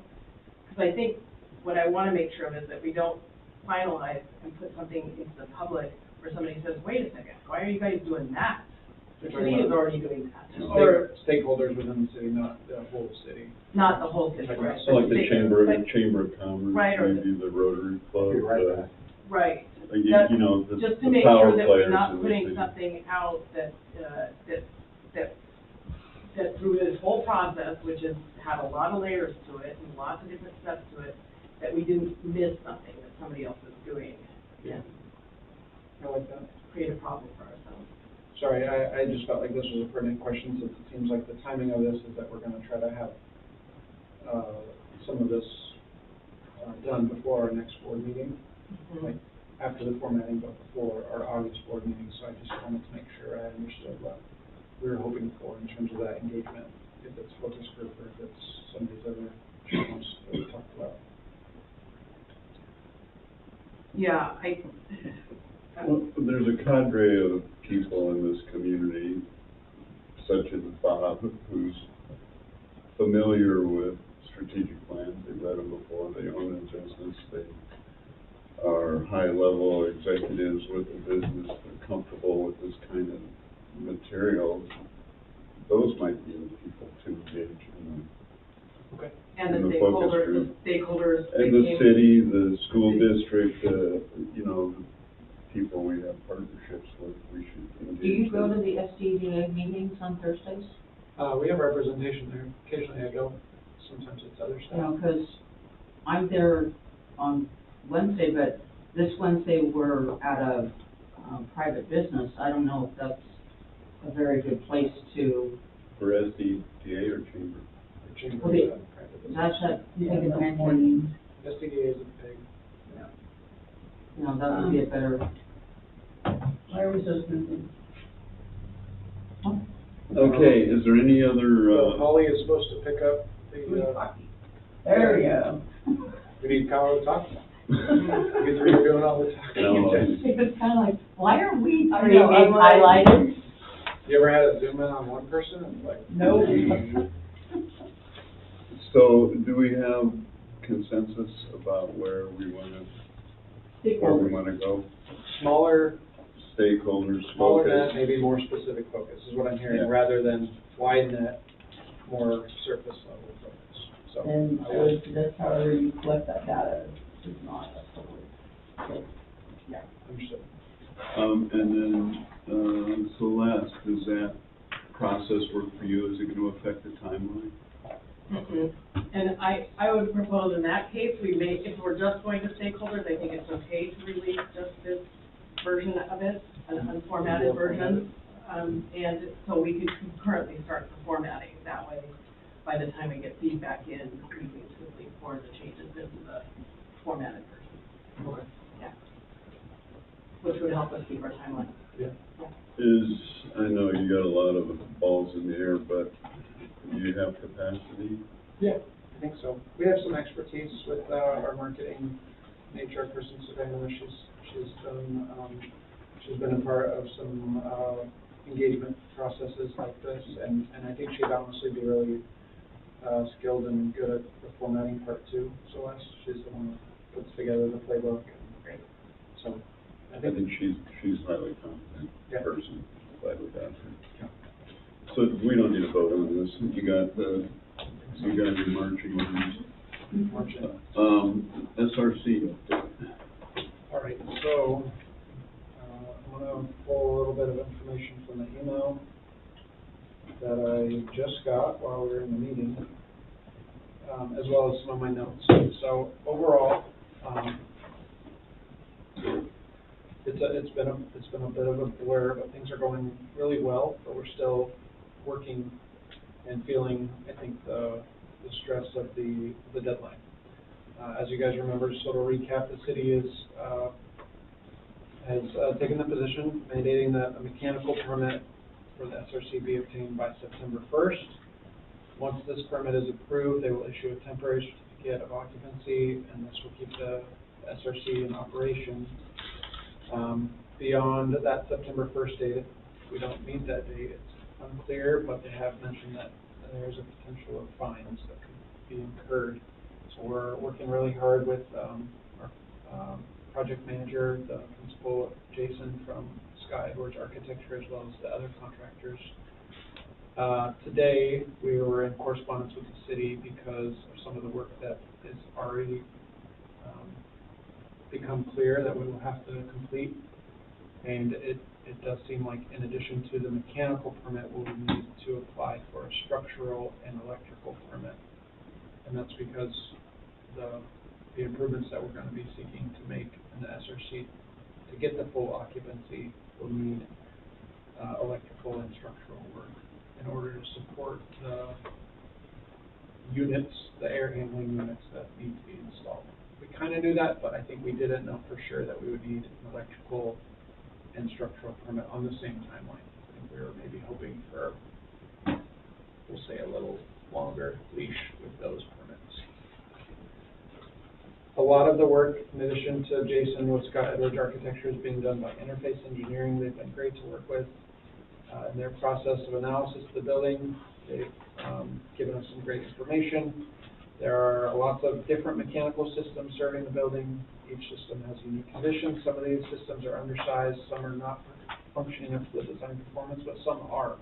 because I think what I want to make sure of is that we don't finalize and put something into the public where somebody says, wait a second, why are you guys doing that? The city is already doing that. Or Stakeholders within the city, not the whole city. not the whole city, right? So like the But Chamber of Right, Commerce, or maybe the Rotary Club, right. you know, the Just to the make power sure that players we're not in the putting city. something out that through this whole process, which has had a lot of layers to it and lots of different steps to it, that we didn't miss something that somebody else is doing and I like that. create a problem for ourselves. Sorry, I just felt like this was a pertinent question, since it seems like the timing of this is that we're gonna try to have, some of this, done before our next board meeting, like after the formatting, but before our August board meeting, so I just wanted to make sure I understood what we were hoping for in terms of that engagement, if it's focus group or if it's some of these other channels that we talked about. Yeah, Well, there's a cadre of people in this community, such as Bob, who's familiar with strategic plans. They've read them before. They own a business. They are high-level executives with the business. They're comfortable with this kind of material. Those might be the people to engage in. Okay. and the In the focus stakeholders, group. And the became- city, the school district, you know, the people we have partnerships with, we should engage. Do you go to with. the SDDA meetings on Thursdays? We have representation there. Occasionally I go, sometimes it's other You stuff. know, because I'm there on Wednesday, but this Wednesday we're at a, private business. I don't know if that's a very good place to, For SDTA or chamber? Chamber Okay. is a private business. that's a, Yeah, big in the event, morning. SDA is a big, you know, that would be a better, Why are we so expensive? Okay, is there any other, Holly is supposed to pick up the, There we go. we need Kyle to talk. You three are doing all the talking. No. it's kind of like, why are we I three know, I'm being like- highlighted? You ever had a zoom in on one person and like? No. so do we have consensus about where we wanna go? Smaller, Stakeholders, smaller net, focus. maybe more specific focus is what I'm hearing, Yeah. rather than wide net, more surface level focus. So. And I I would suggest however you collect that data is not public. Understood. And then, Celeste, does that process work for you? Is it gonna affect the timeline? And I would propose in that case, if we're just going to stakeholders, I think it's okay to release just this version of it, an unformatted version. And so we could concurrently start the formatting. That way, by the time we get feedback in, we can simply form the changes into the formatted version. Okay. Yeah. Which would help us keep our timeline. Yeah. I know you got a lot of balls in the air, but do you have capacity? Yeah, I think so. We have some expertise with, our marketing and HR person, Savannah. She's been a part of some, engagement processes like this, and I think she'd honestly be really, skilled and good at the formatting part too. Celeste, she's the one that puts together the playbook. Great. So, I think she's highly competent Yeah. person. Glad we got her. So we don't need to vote on this. You got your marching orders. SRC. all right, so, I'm gonna pull a little bit of information from the email that I just got while we were in the meeting, as well as some of my notes. So overall, it's been a bit of a blur, but things are going really well, but we're still working and feeling, I think, the stress of the deadline. As you guys remember, just sort of recap, the city has taken the position mandating that a mechanical permit for the SRC be obtained by September 1st. Once this permit is approved, they will issue a temporary certificate of occupancy, and this will keep the SRC in operation. Beyond that September 1st date, if we don't meet that date, it's unclear, but they have mentioned that there's a potential of fines that could be incurred. So we're working really hard with our project manager, the principal, Jason from Sky Edwards Architecture, as well as the other contractors. Today, we were in correspondence with the city because of some of the work that is already become clear that we will have to complete. And it does seem like in addition to the mechanical permit, we'll need to apply for a structural and electrical permit. And that's because the improvements that we're going to be seeking to make in the SRC to get the full occupancy will need electrical and structural work in order to support the units, the air handling units that need to be installed. We kind of knew that, but I think we didn't know for sure that we would need an electrical and structural permit on the same timeline. I think we were maybe hoping for, we'll say, a little longer leash with those permits. A lot of the work, in addition to Jason with Scott Edwards Architecture, is being done by Interface Engineering. They've been great to work with in their process of analysis of the building. They've given us some great information. There are lots of different mechanical systems serving the building. Each system has unique conditions. Some of these systems are undersized, some are not functioning up to the design performance, but some are.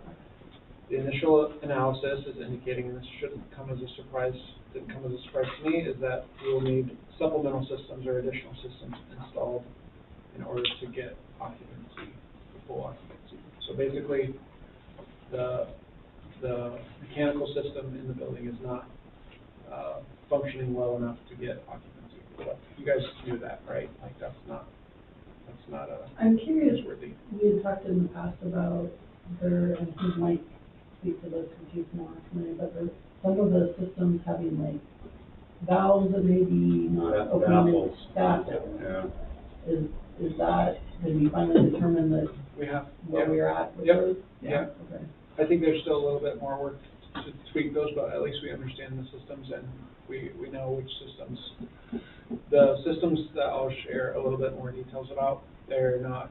The initial analysis is indicating, and this shouldn't come as a surprise, didn't come as a surprise to me, is that we will need supplemental systems or additional systems installed in order to get occupancy, the full occupancy. So basically, the mechanical system in the building is not functioning well enough to get occupancy. You guys do that, right? Like, that's not I'm curious, newsworthy. we had talked in the past about there, and he might speak to this because he's more familiar, but there, some of the systems having like valves that may be not opening. Baffles. Yeah. Is that, did we finally determine that We have, where we're at with Yep. those? Yeah. Okay. I think there's still a little bit more work to tweak those, but at least we understand the systems and we know which systems. The systems that I'll share a little bit more details about, they're not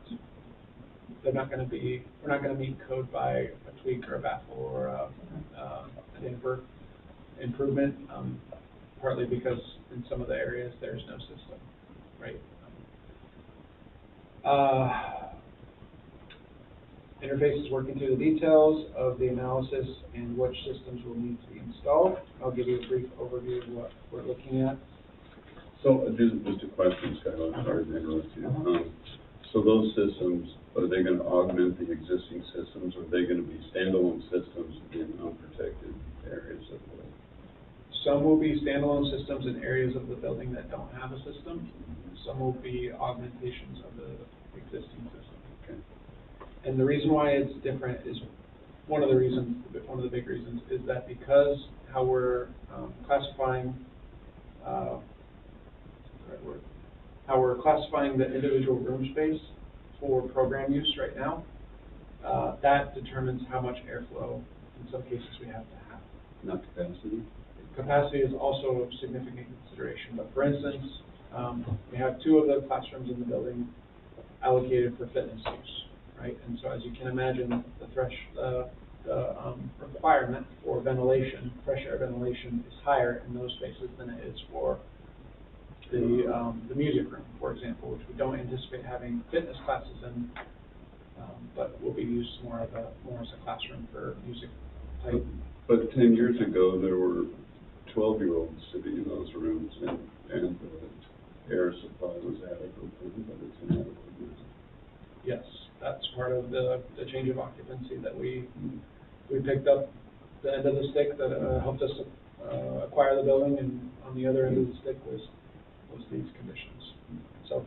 gonna be, we're not gonna meet code by a tweak or a baffle or an improvement, partly because in some of the areas there's no system, right? Interface is working through the details of the analysis and which systems will need to be installed. I'll give you a brief overview of what we're looking at. So, just a question, Skylar, I'm sorry to interrupt you. So those systems, are they gonna augment the existing systems, or are they gonna be standalone systems in unprotected areas of the building? Some will be standalone systems in areas of the building that don't have a system. Some will be augmentations of the existing system. Okay. And the reason why it's different is, one of the big reasons is that because how we're classifying the individual room space for program use right now, that determines how much airflow in some cases we have to have. Not capacity? Capacity is also a significant consideration, but for instance, we have 2 of the classrooms in the building allocated for fitness use, right? And so as you can imagine, the requirement for ventilation, fresh air ventilation, is higher in those spaces than it is for the music room, for example, which we don't anticipate having fitness classes in, but will be used more as a classroom for music type. But 10 years ago, there were 12-year-olds sitting in those rooms, and the air supply was adequate, but it's inadequate. Yes, that's part of the change of occupancy that we picked up the end of the stick that helped us acquire the building, and on the other end of the stick was these conditions. So,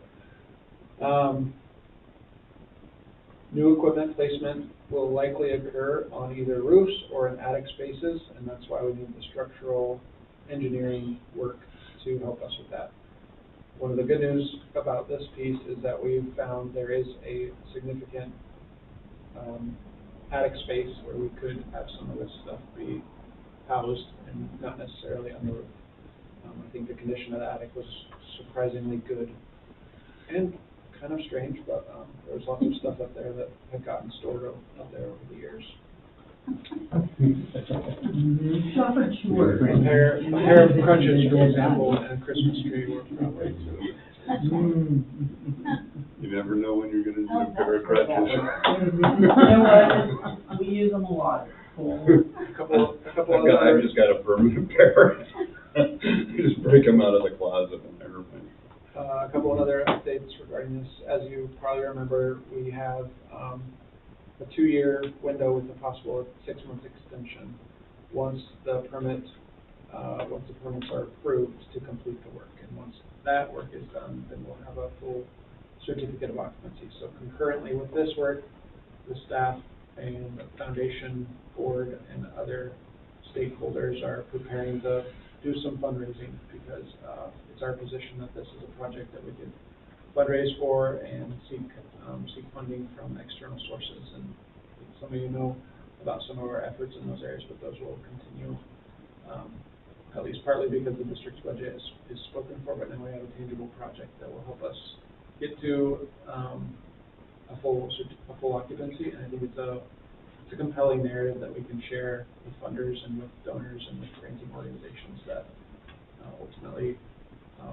new equipment placement will likely occur on either roofs or in attic spaces, and that's why we need the structural engineering work to help us with that. One of the good news about this piece is that we've found there is a significant attic space where we could have some of this stuff be housed and not necessarily on the roof. I think the condition of the attic was surprisingly good and kind of strange, but there was lots of stuff up there that had gotten stored up there over the years. Shop or tour. A pair of crutches, for example, and a Christmas tree were probably too. You never know when you're gonna need a pair of crutches. You know what, we use them a lot. A couple I've just got a permanent pair. Just break them out of the closet and everything. A couple of other updates regarding this. As you probably remember, we have a 2-year window with a possible 6-month extension once the permits are approved to complete the work. And once that work is done, then we'll have a full certificate of occupancy. So concurrently with this work, the staff and the foundation board and other stakeholders are preparing to do some fundraising, because it's our position that this is a project that we could fundraise for and seek funding from external sources. And some of you know about some of our efforts in those areas, but those will continue, at least partly because the district's budget is spoken for, but now we have a tangible project that will help us get to a full occupancy. And I think it's a compelling narrative that we can share with funders and with donors and with granting organizations that ultimately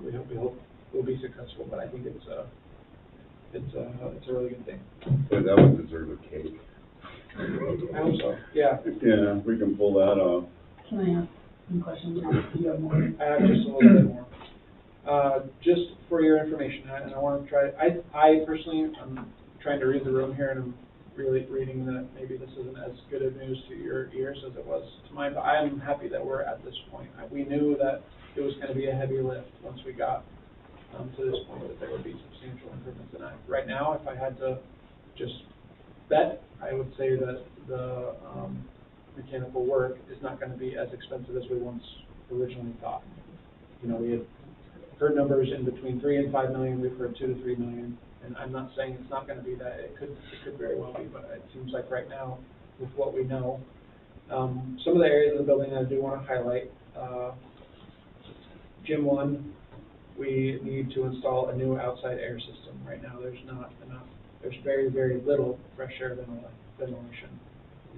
we hope will be successful. But I think it's a really good thing. Boy, that would deserve a cake. I hope so. Yeah. Yeah, we can pull that off. Can I ask some questions? Do you have more? I have just a little bit more. Just for your information, and I want to try. I personally, I'm trying to read the room here, and I'm really reading that maybe this isn't as good of news to your ears as it was to mine, but I'm happy that we're at this point. We knew that it was going to be a heavy lift once we got to this point, that there would be substantial improvements. And right now, if I had to just bet, I would say that the, mechanical work is not gonna be as expensive as we once originally thought. You know, we had heard numbers in between 3 and 5 million, we've heard 2 to 3 million, and I'm not saying it's not gonna be that, it could very well be, but it seems like right now, with what we know, some of the areas of the building I do wanna highlight, Gym 1, we need to install a new outside air system. Right now, there's not enough, there's very, very little fresh air ventilation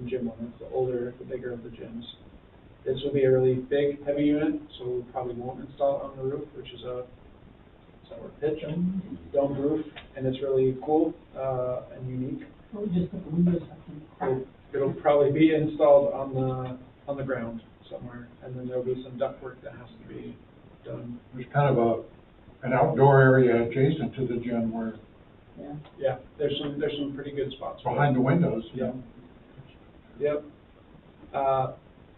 in Gym 1. It's the older, the bigger of the gyms. This will be a really big, heavy unit, so we probably won't install it on the roof, which is a, pitch, domed roof, and it's really cool, and unique. Or just put the windows up and crack. It'll probably be installed on the ground somewhere, and then there'll be some ductwork that has to be done. There's kind of an outdoor area adjacent to the gym where, Yeah. Yeah, there's some pretty good spots. behind the windows. Yeah. Yep.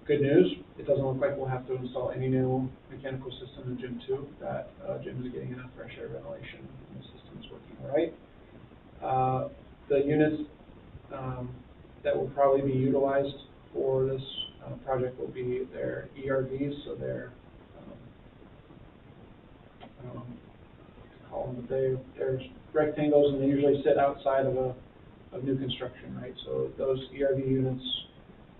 Good news, it doesn't look like we'll have to install any new mechanical system in Gym 2. That, gym is getting enough fresh air ventilation, and the system's working all right. The units, that will probably be utilized for this, project will be their ERVs, so they're, I don't know what to call them, but they're rectangles, and they usually sit outside of new construction, right? So those ERV units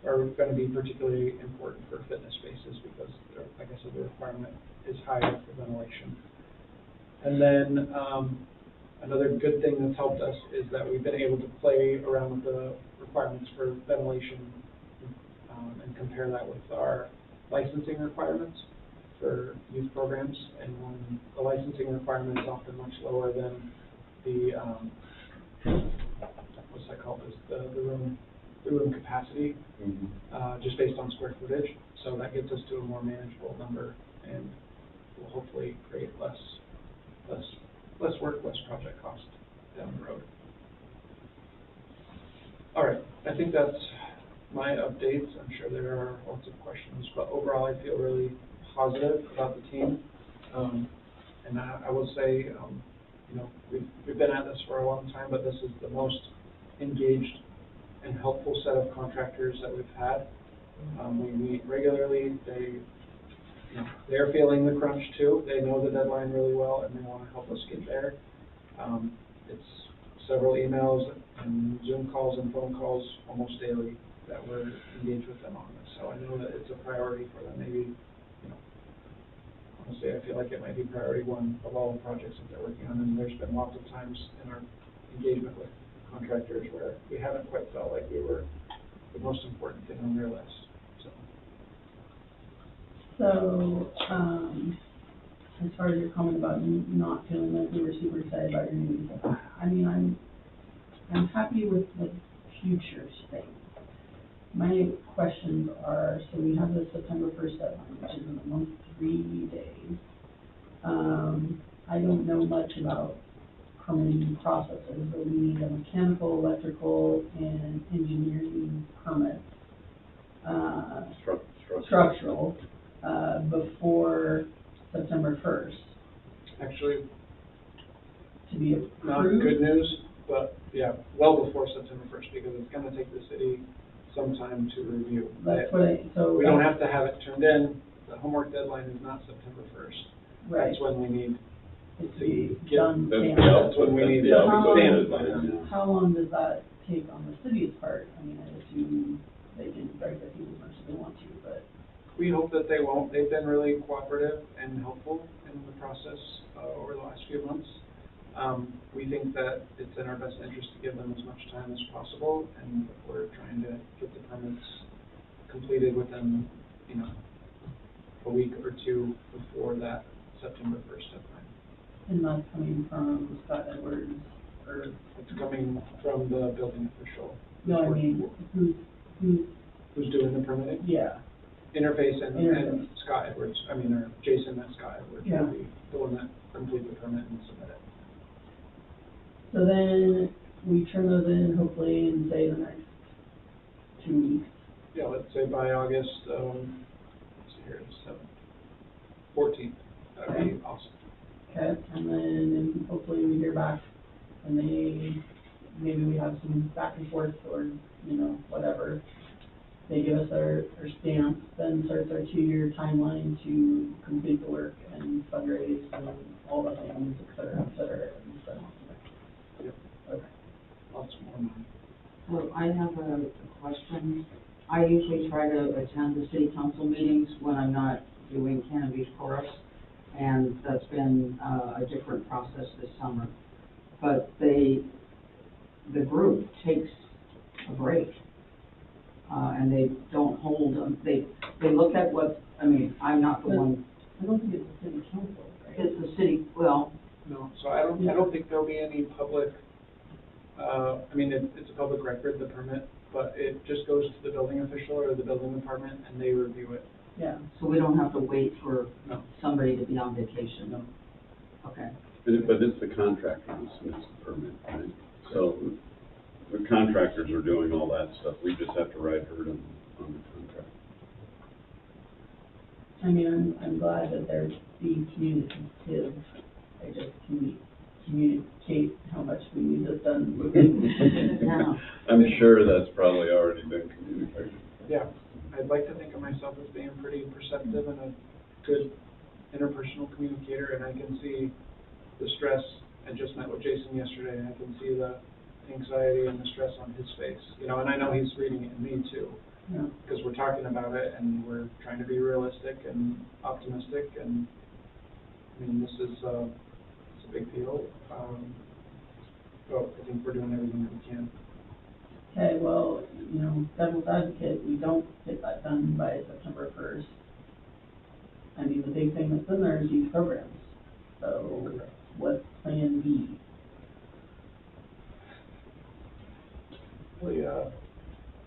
are going to be particularly important for fitness spaces because, like I said, the requirement is higher for ventilation. And then another good thing that's helped us is that we've been able to play around with the requirements for ventilation and compare that with our licensing requirements for youth programs. And when the licensing requirement is often much lower than the what's that called? The room capacity, just based on square footage. So that gets us to a more manageable number, and will hopefully create less work, less project cost down the road. All right, I think that's my updates. I'm sure there are lots of questions, but overall I feel really positive about the team. And I will say, you know, we've been at this for a long time, but this is the most engaged and helpful set of contractors that we've had. We meet regularly. They're feeling the crunch too. They know the deadline really well, and they want to help us get there. It's several emails and Zoom calls and phone calls almost daily that we're engaged with them on this. So I know that it's a priority for them. Maybe, you know, honestly, I feel like it might be priority one of all the projects that they're working on. And there's been lots of times in our engagement with contractors where we haven't quite felt like we were the most important thing on their list. So, as far as your comment about not feeling like we were super excited about your new stuff, I mean, I'm happy with the future state. My questions are, so we have the September 1st deadline, which is in a month, 3 days. I don't know much about permitting processes, but we need a mechanical, electrical, and engineering permit. Structural, before September 1st. Actually, To be approved. not good news, but yeah, well before September 1st, because it's going to take the city some time to review. That's what so. We don't have to have it turned in. The homework deadline is not September 1st. Right. That's when we need It to be get- done. That's stamped. the That's when we need output, How that's long- the deadline. How long does that take on the city's part? I mean, I assume they can drag their feet as much as they want to, but. We hope that they won't. They've been really cooperative and helpful in the process over the last few months. We think that it's in our best interest to give them as much time as possible, and we're trying to get the permits completed within, you know, a week or two before that September 1st deadline. And that's coming from Scott Edwards, or, It's coming from the building official. no, I mean, Who's doing the permitting? yeah. Interface and Interface. Scott Edwards, or Jason at Scott Edwards Yeah. will be the one that complete the permit and submit it. So then we turn those in hopefully in, say, the next 2 weeks. Yeah, let's say by August, let's see here, 7th, 14th, that'd be awesome. Okay, and then hopefully we hear back and maybe we have some back and forth or, whatever. They give us our stamp, then starts our 2-year timeline to complete the work and fundraise and all the things, et cetera, and so. Yep. Okay. Lots more money. So I have a question. I usually try to attend the city council meetings when I'm not doing Cannon Chorus, and that's been a different process this summer. But the group takes a break, and they don't hold them. They look at what, I'm not the one, I don't think it's the city council, right? it's the city, well, No, so I don't think there'll be any public, it's a public record, the permit, but it just goes to the building official or the building department and they review it. Yeah. so we don't have to wait for No. somebody to be on vacation. No. Okay. But it's the contractor who submits the permit, right? So the contractors are doing all that stuff, we just have to write her on the contract. I'm glad that they're being communicative. I just communicate how much we need this done. Yeah. I'm sure that's probably already been communicated. Yeah, I'd like to think of myself as being pretty perceptive and a good interpersonal communicator, and I can see the stress. I just met with Jason yesterday, and I can see the anxiety and the stress on his face, and I know he's reading it in me too, Yeah. because we're talking about it, and we're trying to be realistic and optimistic, and, this is, it's a big deal, but I think we're doing everything that we can. Okay, well, devil's advocate, we don't get that done by September 1st. The big thing that's in there is youth programs. So what's plan B? Really,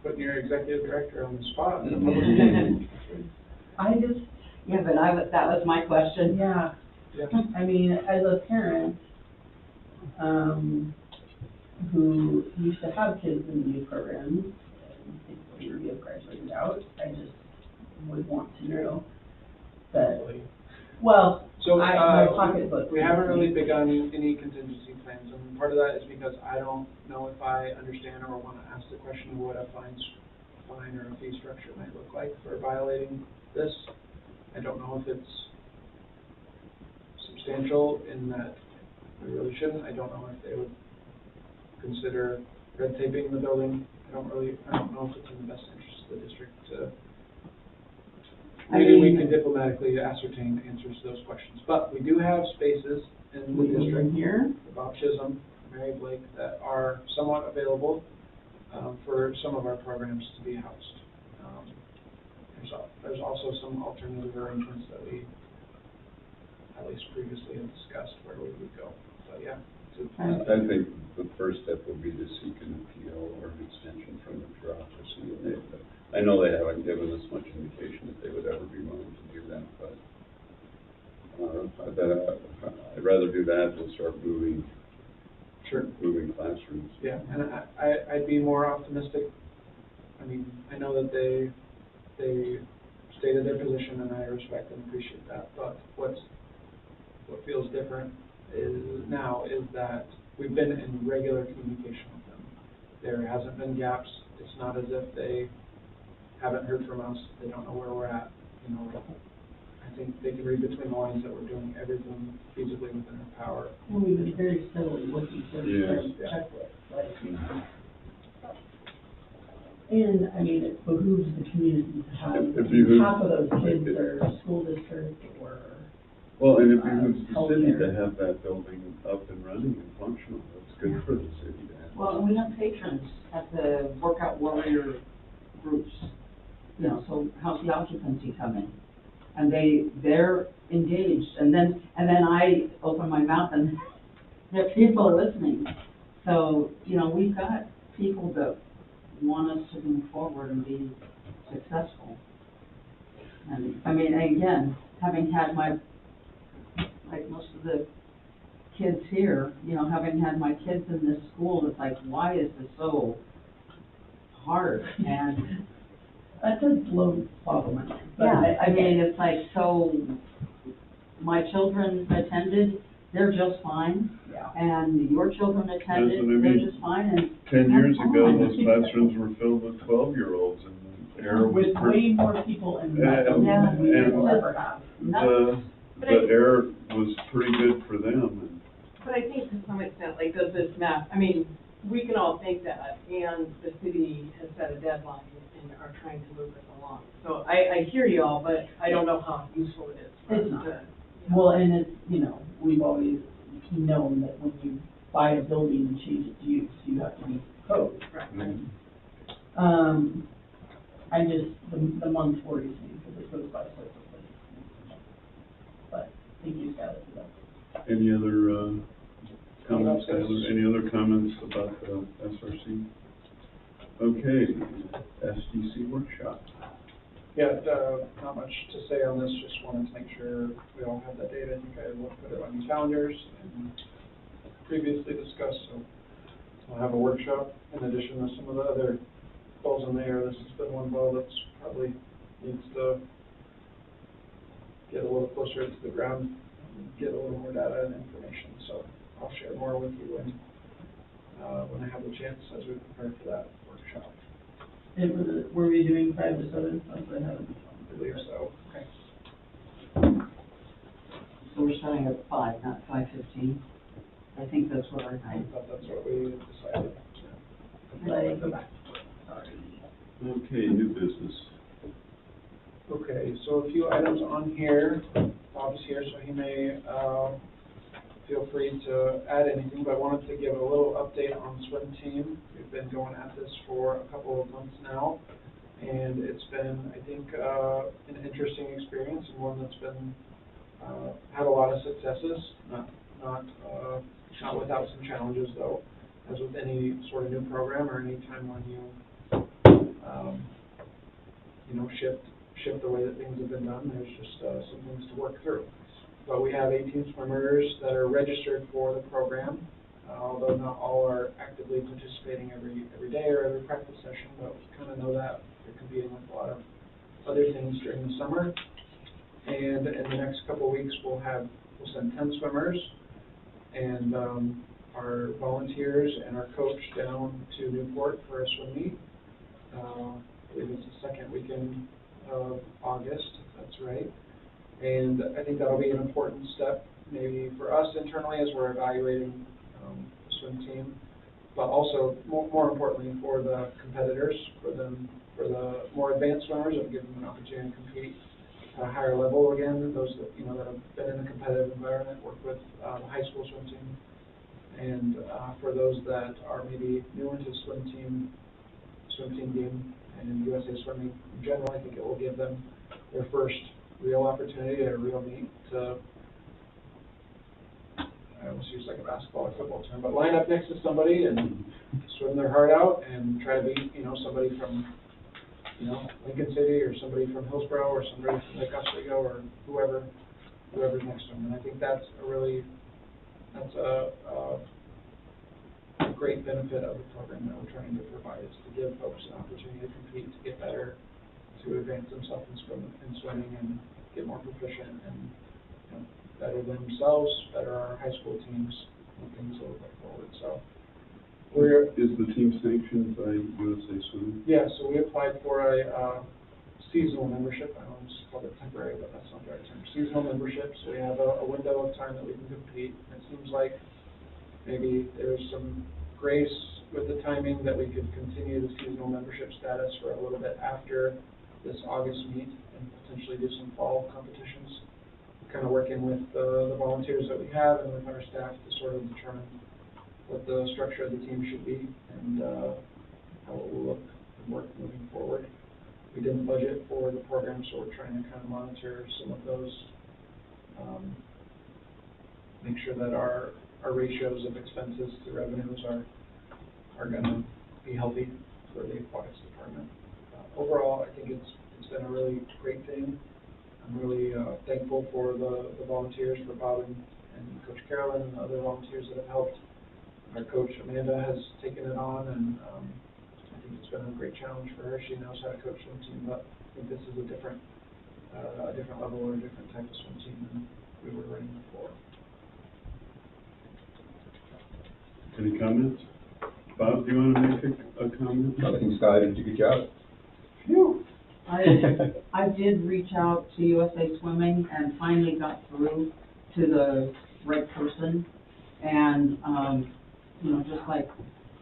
putting your executive director on the spot in a public meeting. I just, Yeah, but that was my question. yeah, Yeah. as a parent, who used to have kids in the youth programs, and thankfully we have graduated out, I just would want to know that, well, So, my pocketbook. we haven't really begun any contingency plans, and part of that is because I don't know if I understand or want to ask the question of what a fine or a fee structure might look like for violating this. I don't know if it's substantial in that we really shouldn't. I don't know if they would consider red taping the building. I don't know if it's in the best interest of the district to. Maybe we can diplomatically ascertain answers to those questions, but we do have spaces in the district Here, Bob Chisholm, Mary Blake, that are somewhat available for some of our programs to be housed. There's also some alternative arrangements that we, at least previously, have discussed where we would go. But yeah, I think the first step would be to seek an appeal or an extension from the bureaucracy. I know they haven't given us much indication that they would ever be willing to do that, but I'd rather do that than start moving classrooms. yeah, and I'd be more optimistic. I know that they stated their position, and I respect and appreciate that. But what feels different is that we've been in regular communication with them. There hasn't been gaps. It's not as if they haven't heard from us. They don't know where we're at. I think they can read between the lines that we're doing everything feasibly within our power. well, we've been very steadily looking for the Yes. checklist, like, and, it behooves the community to have It behooves- half of those kids are school district or, Well, and it behooves the city healthcare. to have that building up and running and functional. It's good for the city to have. Well, and we have patrons at the workout warrior groups, so how's the occupancy coming? And they're engaged, and then I open my mouth and there people are listening. So, we've got people that want us to move forward and be successful. And, again, having had like most of the kids here, having had my kids in this school, it's like, why is this so hard? And that does boggle my mind. But yeah, it's like, so my children attended, they're just fine. Yeah. And your children attended, That's what I they're mean. just fine, and 10 years have ago, fun. those classrooms were filled with 12-year-olds, and air was With way more people in Yeah, them yeah. than we And- will ever have. the air was pretty good for them. But I think to some extent, like, does this map, I mean, we can all think that, and the city has set a deadline and are trying to move it along. So I hear you all, but I don't know how useful it is for us It's not. to. Well, and it's, you know, we've always known that when you buy a building and change its use, you have to meet the code. Right. I just, the month worries me because it goes by so quickly. But thank you, Skylar, for that. Any other comments, Tyler? Any other comments about the SRC? Okay, SDC workshop. Yeah, not much to say on this, just wanted to make sure we all have that data. I think I will put it on your calendars and previously discussed, so we'll have a workshop in addition to some of the other balls in the air. This has been one ball that's probably needs to get a little closer to the ground and get a little more data and information. So I'll share more with you when I have the chance as we prepare for that workshop. And were we doing 5 to 7? That's what I have. I believe so. Okay. So we're starting at 5, not 5:15. I think that's what our I time. thought that's what we decided. Like, go back. Sorry. Okay, new business. Okay, so a few items on here. Bob's here, so he may feel free to add anything, but I wanted to give a little update on swim team. We've been going at this for a couple of months now, and it's been, I think, an interesting experience and one that's been had a lot of successes. Not without some challenges, though, as with any sort of new program or any time when you shift the way that things have been done. There's just some things to work through. But we have 18 swimmers that are registered for the program, although not all are actively participating every day or every practice session, but we kind of know that they're competing with a lot of other things during the summer. And in the next couple of weeks, we'll send 10 swimmers and our volunteers and our coach down to Newport for a swim meet. I believe it's the second weekend of August, if that's right. And I think that'll be an important step, maybe for us internally as we're evaluating the swim team, but also more importantly for the competitors, for the more advanced swimmers, it'll give them an opportunity to compete at a higher level again. Those that that have been in a competitive environment, work with the high school swim team, and for those that are maybe new into swim team game and USA Swimming in general, I think it will give them their first real opportunity at a real meet to, I almost use like a basketball or football term, but line up next to somebody and swim their heart out and try to beat, somebody from, Lincoln City or somebody from Hillsborough or somebody from Lake Oswego or whoever's next to them. And I think that's a great benefit of the program that we're trying to provide, is to give folks an opportunity to compete, to get better, to advance themselves in swimming and get more proficient and better themselves, better our high school teams, and things a little bit forward. So Is the team sanctioned by USA Swimming? Yeah, so we applied for a seasonal membership. I almost called it temporary, but that's not the right term. Seasonal membership, so we have a window of time that we can compete. And it seems like maybe there's some grace with the timing that we could continue the seasonal membership status for a little bit after this August meet and potentially do some fall competitions. We're kind of working with the volunteers that we have and with our staff to sort of determine what the structure of the team should be and how it will look and work moving forward. We didn't budget for the program, so we're trying to kind of monitor some of those, make sure that our ratios of expenses to revenues are going to be healthy for the aquatics department. Overall, I think it's been a really great thing. I'm really thankful for the volunteers, for Bob and Coach Carolyn and the other volunteers that have helped. Our coach Amanda has taken it on, and I think it's been a great challenge for her. She knows how to coach swim team, but I think this is a different level or a different type of swim team than we were running before. Any comments? Bob, do you want to make a comment? I think Scott did a good job. I did reach out to USA Swimming and finally got through to the right person. And, you know, just like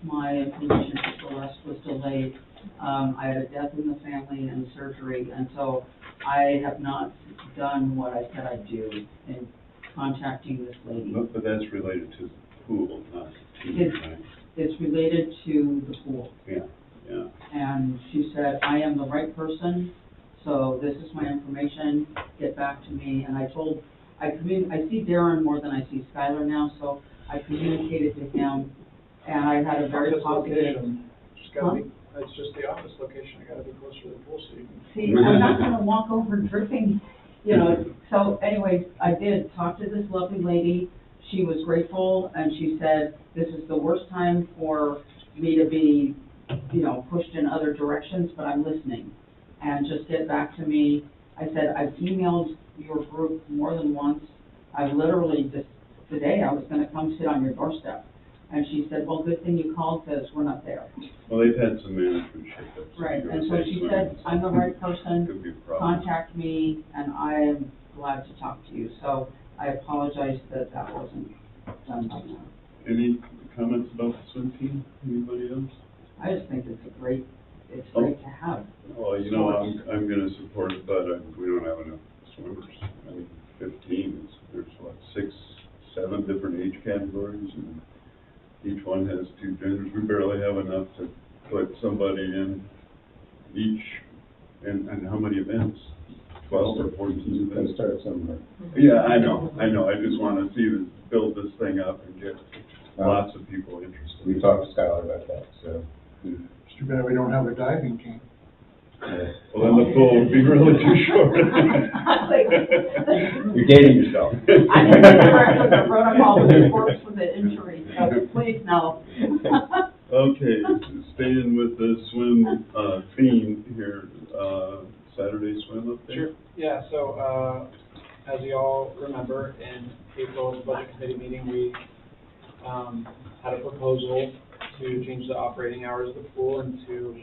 my information to Celeste was delayed, I had a death in the family and surgery, and so I have not done what I said I'd do in contacting this lady. But that's related to the pool, not to the It's- time. It's related to the pool. Yeah. And she said, I am the right person, so this is my information, get back to me. And I see Darren more than I see Skylar now, so I communicated to him, and I had a very Office positive. location, just gotta be, it's just the office location, I gotta be closer to the pool so you can. See, I'm not gonna walk over dripping, you know, so anyway, I did talk to this lovely lady. She was grateful, and she said, this is the worst time for me to be, you know, pushed in other directions, but I'm listening. And just get back to me. I said, I've emailed your group more than once. I literally just, today, I was gonna come sit on your doorstep. And she said, well, good thing you called, because we're not there. Well, they've had some management shakeups. Right, and so she said, I'm the right person, Could be a problem. contact me, and I am glad to talk to you. So I apologize that that wasn't done by now. Any comments about the swim team? Anybody else? I just think it's great to have. Well, you know, I'm gonna support it, but we don't have enough swimmers. I mean, 15, there's what, 6, 7 different age categories, and each one has 2 genders. We barely have enough to put somebody in each, and how many events? 12 or 14 Gotta events? start somewhere. Yeah, I know. I just wanna see this, build this thing up and get lots of people interested. We talked to Skylar about that, so. It's too bad we don't have a diving team. Well, then the pool would be really too short. You're dating yourself. I didn't think the rest of the protocol was works with the injury, so please no. Okay, staying with the swim, theme here, Saturday swim update? Sure, yeah, so, as you all remember, in April's budget committee meeting, we, had a proposal to change the operating hours of the pool and to,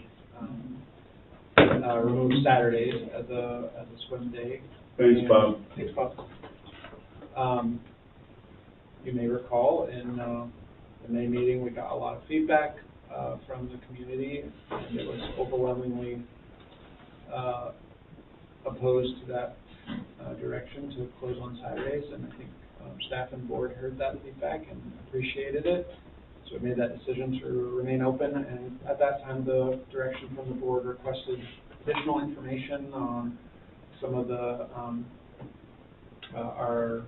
remove Saturdays as a swim day. Thanks, Bob. Thanks, Bob. You may recall in, the May meeting, we got a lot of feedback, from the community, and it was overwhelmingly, opposed to that, direction to close on Saturdays, and I think, staff and board heard that feedback and appreciated it. So we made that decision to remain open, and at that time, the direction from the board requested additional information on some of the, our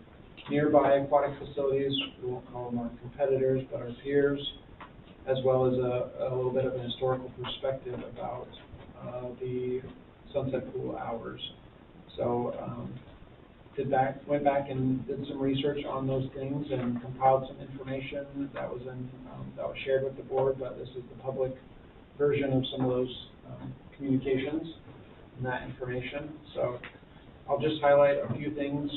nearby aquatic facilities. We won't call them our competitors, but our peers, as well as a little bit of an historical perspective about, the Sunset Pool hours. So, went back and did some research on those things and compiled some information that was shared with the board, but this is the public version of some of those, communications and that information. So I'll just highlight a few things.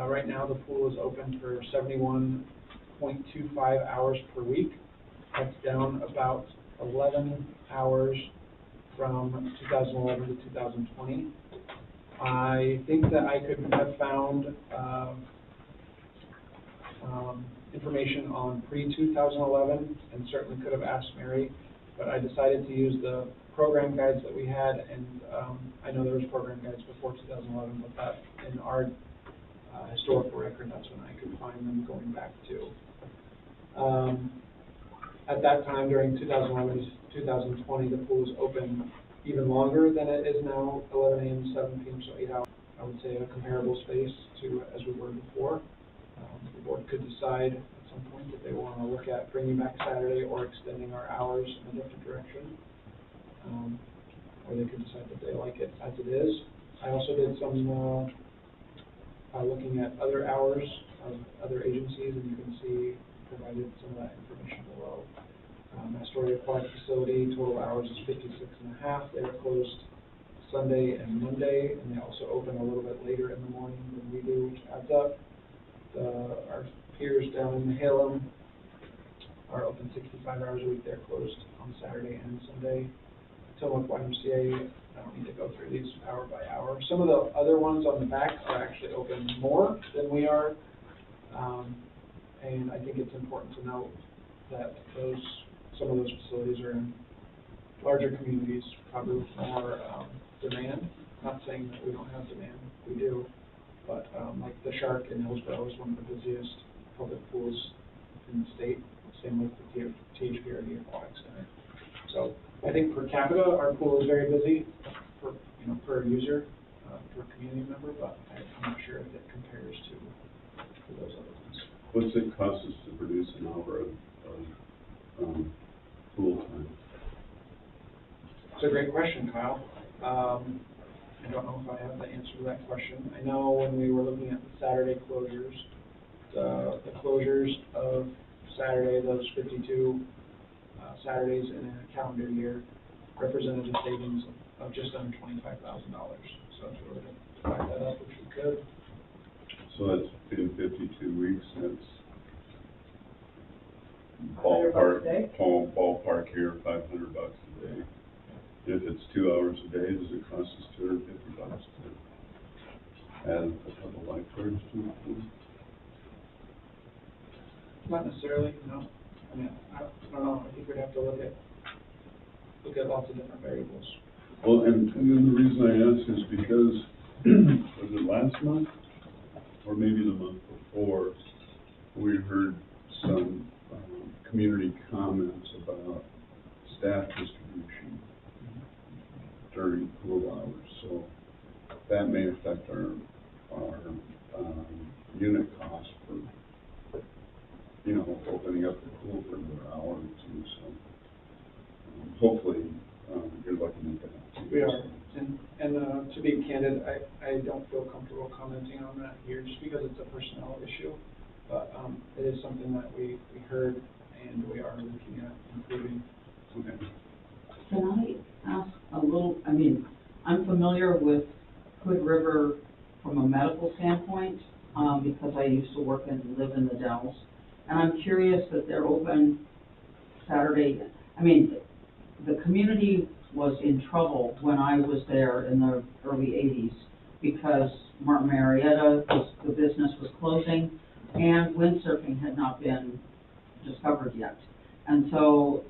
Right now, the pool is open for 71.25 hours per week. That's down about 11 hours from 2011 to 2020. I think that I could have found information on pre-2011 and certainly could have asked Mary, but I decided to use the program guides that we had, and I know there was program guides before 2011, but that in our historical record, that's when I could find them going back to. At that time, during 2011 to 2020, the pool was open even longer than it is now, 11 a.m. to 7 p.m., so 8 hours. I would say a comparable space to as we were before. The board could decide at some point that they want to look at bringing back Saturday or extending our hours in a different direction. Or they could decide that they like it as it is. I also did some looking at other hours of other agencies, and you can see provided some of that information below. Astoria Aquatic Facility, total hours is 56.5. They are closed Sunday and Monday, and they also open a little bit later in the morning than we do, which adds up. Our peers down in Halem are open 65 hours a week. They're closed on Saturday and Sunday. Tillamook YMCA, I don't need to go through these hour by hour. Some of the other ones on the back are actually open more than we are. And I think it's important to note that some of those facilities are in larger communities, probably with more demand. Not saying that we don't have demand, we do. But like the Shark in Hillsborough is one of the busiest public pools in the state. Same with the THPRD Aquatic Center. So I think per capita, our pool is very busy per user, per community member, but I'm not sure if it compares to those other ones. What's it cost us to produce an hour of pool time? It's a great question, Kyle. I don't know if I have the answer to that question. I know when we were looking at the Saturday closures, the closures of Saturday, those 52 Saturdays in a calendar year, represented a savings of just under $25,000. So if we were to divide that up, which we could. So that's in 52 weeks, that's $100 a day? ballpark here, $500 a day. If it's 2 hours a day, does it cost us $250 to add a couple lifeguards to the pool? Not necessarily, no. I mean, I don't know. I think we'd have to look at lots of different variables. Well, and then the reason I ask is because, was it last month, or maybe the month before, we heard some community comments about staff distribution during pool hours, so that may affect our unit cost for, opening up the pool for another hour or two, so hopefully you're looking at that. We are, and to be candid, I don't feel comfortable commenting on that here, just because it's a personnel issue, but it is something that we heard and we are looking at improving. Okay. Can I ask a little, I'm familiar with Hood River from a medical standpoint, because I used to work and live in the Dells. And I'm curious that they're open Saturday. The community was in trouble when I was there in the early 80s because Martin Marietta, the business was closing and windsurfing had not been discovered yet. And so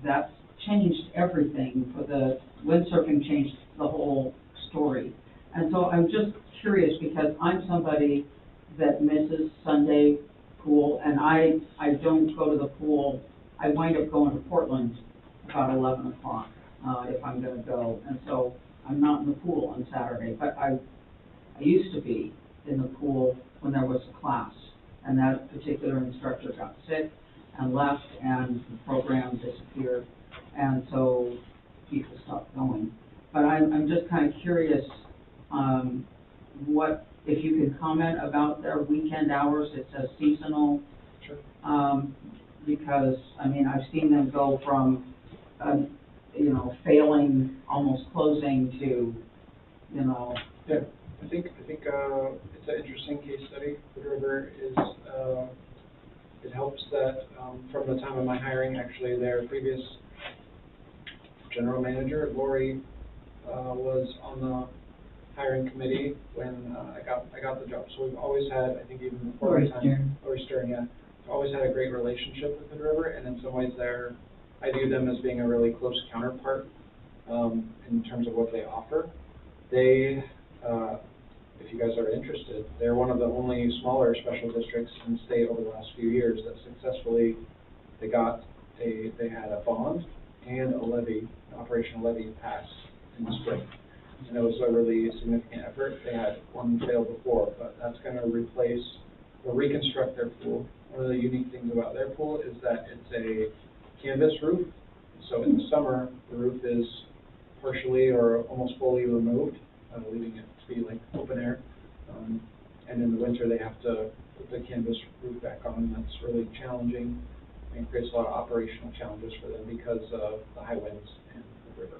that's changed everything. For the windsurfing changed the whole story. And so I'm just curious because I'm somebody that misses Sunday pool, and I don't go to the pool. I wind up going to Portland about 11 o'clock if I'm going to go, and so I'm not in the pool on Saturday. But I used to be in the pool when there was a class, and that particular instructor got sick and left, and the program disappeared, and so people stopped going. But I'm just kind of curious what, if you can comment about their weekend hours. It says seasonal. Sure. Because, I've seen them go from, failing, almost closing to, Yeah, I think it's an interesting case study. The river is, it helps that from the time of my hiring, actually, their previous general manager, Lori, was on the hiring committee when I got the job. So we've always had, I think even before my time, Lori Stern, yeah, always had a great relationship with the river, and in some ways I view them as being a really close counterpart in terms of what they offer. They, if you guys are interested, they're one of the only smaller special districts in the state over the last few years that successfully, they had a bond and a levy, an operational levy passed in the spring. And it was a really significant effort. They had one fail before, but that's going to replace or reconstruct their pool. One of the unique things about their pool is that it's a canvas roof. So in the summer, the roof is partially or almost fully removed, leaving it to be like open air. And in the winter, they have to put the canvas roof back on. That's really challenging and creates a lot of operational challenges for them because of the high winds and the river.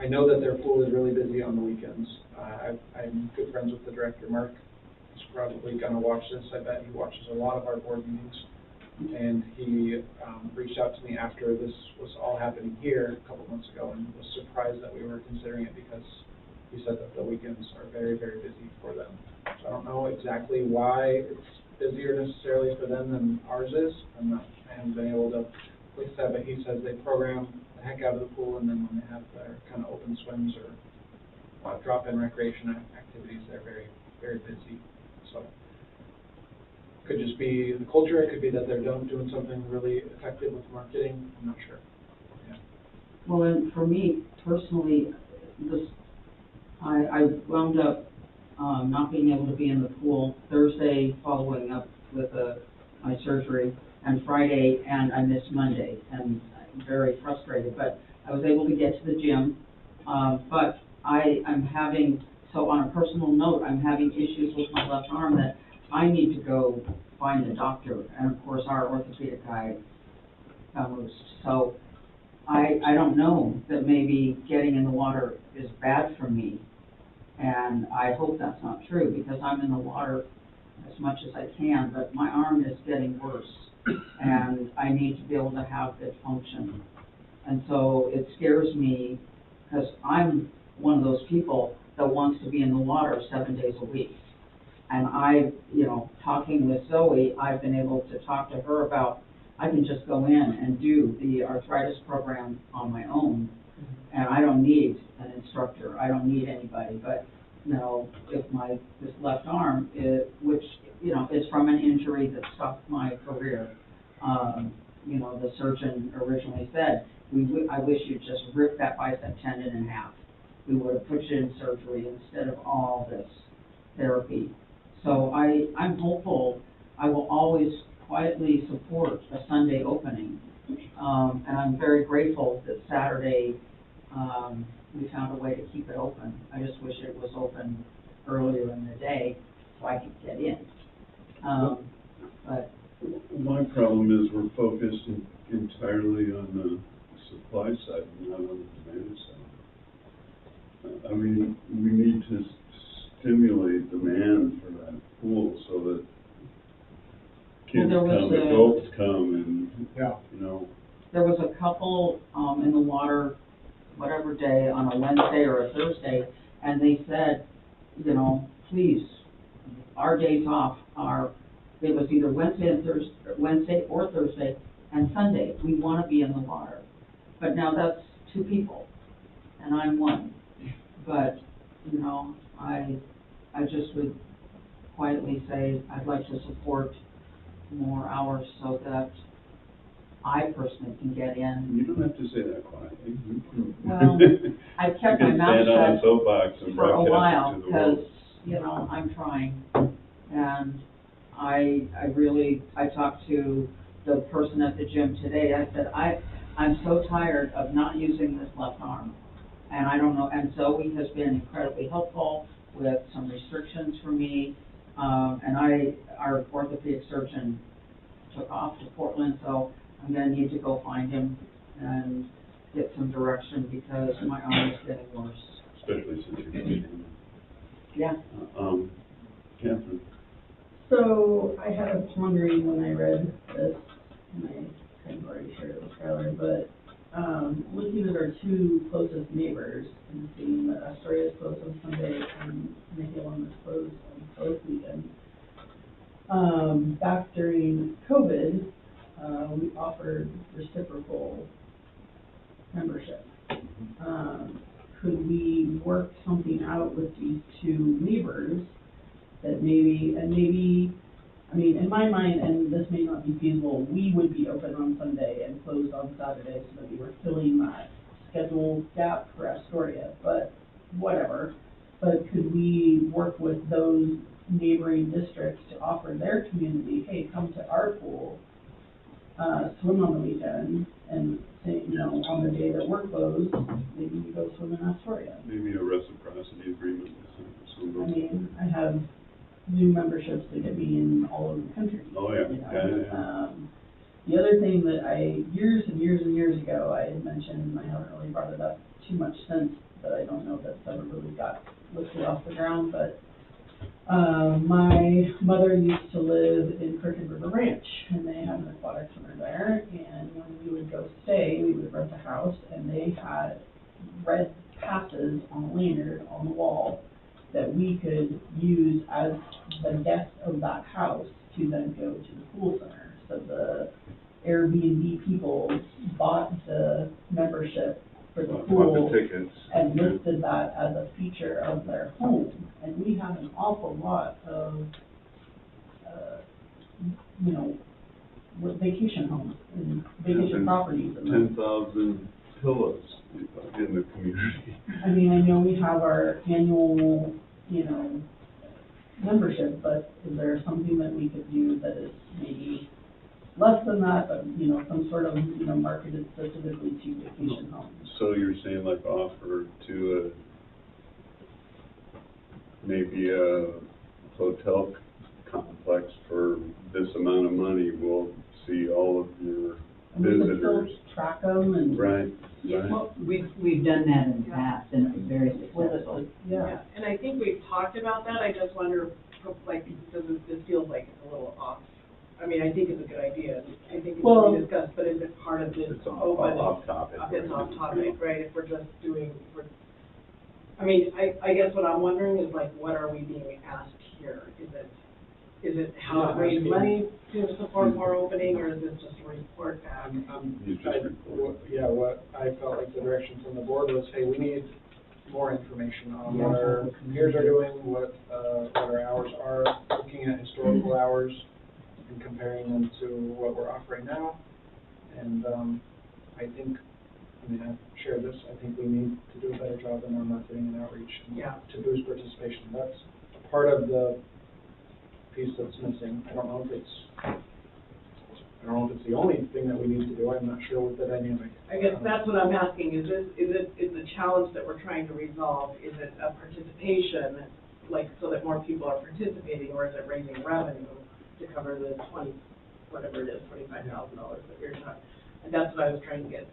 I know that their pool is really busy on the weekends. I'm good friends with the director, Mark. He's probably going to watch this. I bet he watches a lot of our board meetings. And he, reached out to me after this was all happening here a couple months ago and was surprised that we were considering it because he said that the weekends are very, very busy for them. So I don't know exactly why it's busier necessarily for them than ours is. I haven't been able to look at that, but he says they program the heck out of the pool, and then when they have their kind of open swims or drop-in recreation activities, they're very, very busy. So could just be the culture, it could be that they're doing something really effective with marketing, I'm not sure. Yeah. Well, and for me personally, I wound up, not being able to be in the pool Thursday following up with, my surgery, and Friday, and I missed Monday, and I'm very frustrated, but I was able to get to the gym, but I'm having, so on a personal note, I'm having issues with my left arm that I need to go find a doctor, and of course, our orthopedic guy loose. So I don't know that maybe getting in the water is bad for me, and I hope that's not true, because I'm in the water as much as I can, but my arm is getting worse, and I need to be able to have good function. And so it scares me, because I'm one of those people that wants to be in the water 7 days a week. And talking with Zoe, I've been able to talk to her about, I can just go in and do the arthritis program on my own, and I don't need an instructor, I don't need anybody, but, if this left arm, which, is from an injury that stopped my career, the surgeon originally said, I wish you'd just rip that bicep tendon in half. We would have put you in surgery instead of all this therapy. So I'm hopeful. I will always quietly support a Sunday opening. And I'm very grateful that Saturday, we found a way to keep it open. I just wish it was open earlier in the day so I could get in. But my problem is we're focused entirely on the supply side, not on the demand side. I mean, we need to stimulate demand for that pool so that kids come, adults come, and, there was a couple, in the water, whatever day, on a Wednesday or a Thursday, and they said, please, our days off are, it was either Wednesday or Thursday and Sunday. We want to be in the water. But now that's 2 people, and I'm one. But, I just would quietly say I'd like to support more hours so that I personally can get in. You don't have to say that quietly. Well, I've kept my mouth shut for a while, because, I'm trying. And I talked to the person at the gym today. I said, I'm so tired of not using this left arm. And I don't know, and Zoe has been incredibly helpful with some restrictions for me. And our orthopedic surgeon took off to Portland, so I'm gonna need to go find him and get some direction, because my arm is getting worse. Especially since you're getting. Yeah. Catherine. So I had a pondering when I read this, and I kind of already shared it with Skylar, but looking at our 2 closest neighbors and seeing that Astoria is closed on Sunday and Nihalem is closed on both weekends. Back during COVID, we offered reciprocal membership. Could we work something out with these 2 neighbors that maybe, I mean, in my mind, and this may not be feasible, we would be open on Sunday and closed on Saturday, so that we were filling that schedule gap for Astoria, but whatever. But could we work with those neighboring districts to offer their community, hey, come to our pool, swim on the weekend, and say, on the day that we're closed, maybe we go swim in Astoria. Maybe a reciprocity agreement with some of those. I mean, I have new memberships that get me in all over the country. Oh, yeah. Yeah. The other thing that years and years and years ago, I had mentioned, and I haven't really brought it up too much since, but I don't know if that's ever really got lifted off the ground, but My mother used to live in Crooked River Ranch, and they had an aquatic center there, and when we would go stay, we would rent a house, and they had red passes on a lanyard on the wall that we could use as the guest of that house to then go to the pool center. So the Airbnb people bought the membership for the Want pool the tickets. and listed that as a feature of their home. And we have an awful lot of, you know, with vacation homes and vacation properties. And 10,000 pillows in the community. I mean, I know we have our annual, you know, membership, but is there something that we could do that is maybe less than that, but, you know, some sort of, you know, marketed specifically to vacation homes? So you're saying like offer to maybe a hotel complex for this amount of money, we'll see all of your And we could visitors. still track them and. Right, Yeah, right. well, we've done that in the past, and it was very successful. Yeah. And I think we've talked about that, I just wonder, like, this feels like it's a little off. I mean, I think it's a good idea, I think it Well- should be discussed, but is it part of this It's open? off topic. It's off topic, right, if we're just doing, I mean, I guess what I'm wondering is like, what are we being asked here? Is it how to raise money to support more opening, or is this just a report back? You just report. What I felt like the direction from the board was, hey, we need more information on what our peers are doing, what our hours are, looking at historical hours and comparing them to what we're offering now. And, I think, I mean, I've shared this, I think we need to do a better job in our marketing and outreach to boost participation. That's part of the piece that's missing. I don't know if it's the only thing that we need to do. I'm not sure what the dynamic. I guess that's what I'm asking, is the challenge that we're trying to resolve, is it a participation, like, so that more people are participating, or is it raising revenue to cover the whatever it is, $25,000 that we're talking? And that's what I was trying to get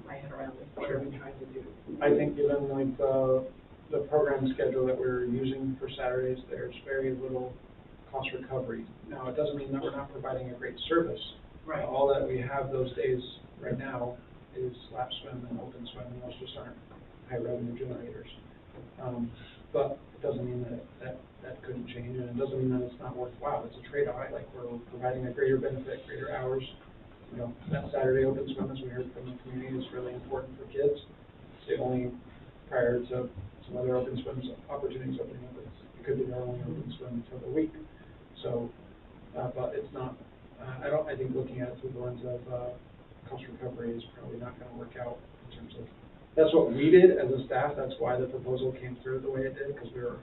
my head around, is what are we trying to do? I think given like the program schedule that we're using for Saturdays, there's very little cost recovery. Now, it doesn't mean that we're not providing a great service. Right. All that we have those days right now is lap swim and open swim, and those just aren't high revenue generators. But it doesn't mean that couldn't change, and it doesn't mean that it's not worthwhile. It's a trade-off. Like, we're providing a greater benefit, greater hours. You know, that Saturday open swim, as we heard from the community, is really important for kids. It's the only, prior to some other open swims opportunities opening up, it could be their only open swim for the week. So, but it's not, I think looking at it through the lens of cost recovery is probably not going to work out in terms of, that's what we did as a staff. That's why the proposal came through the way it did, because we were,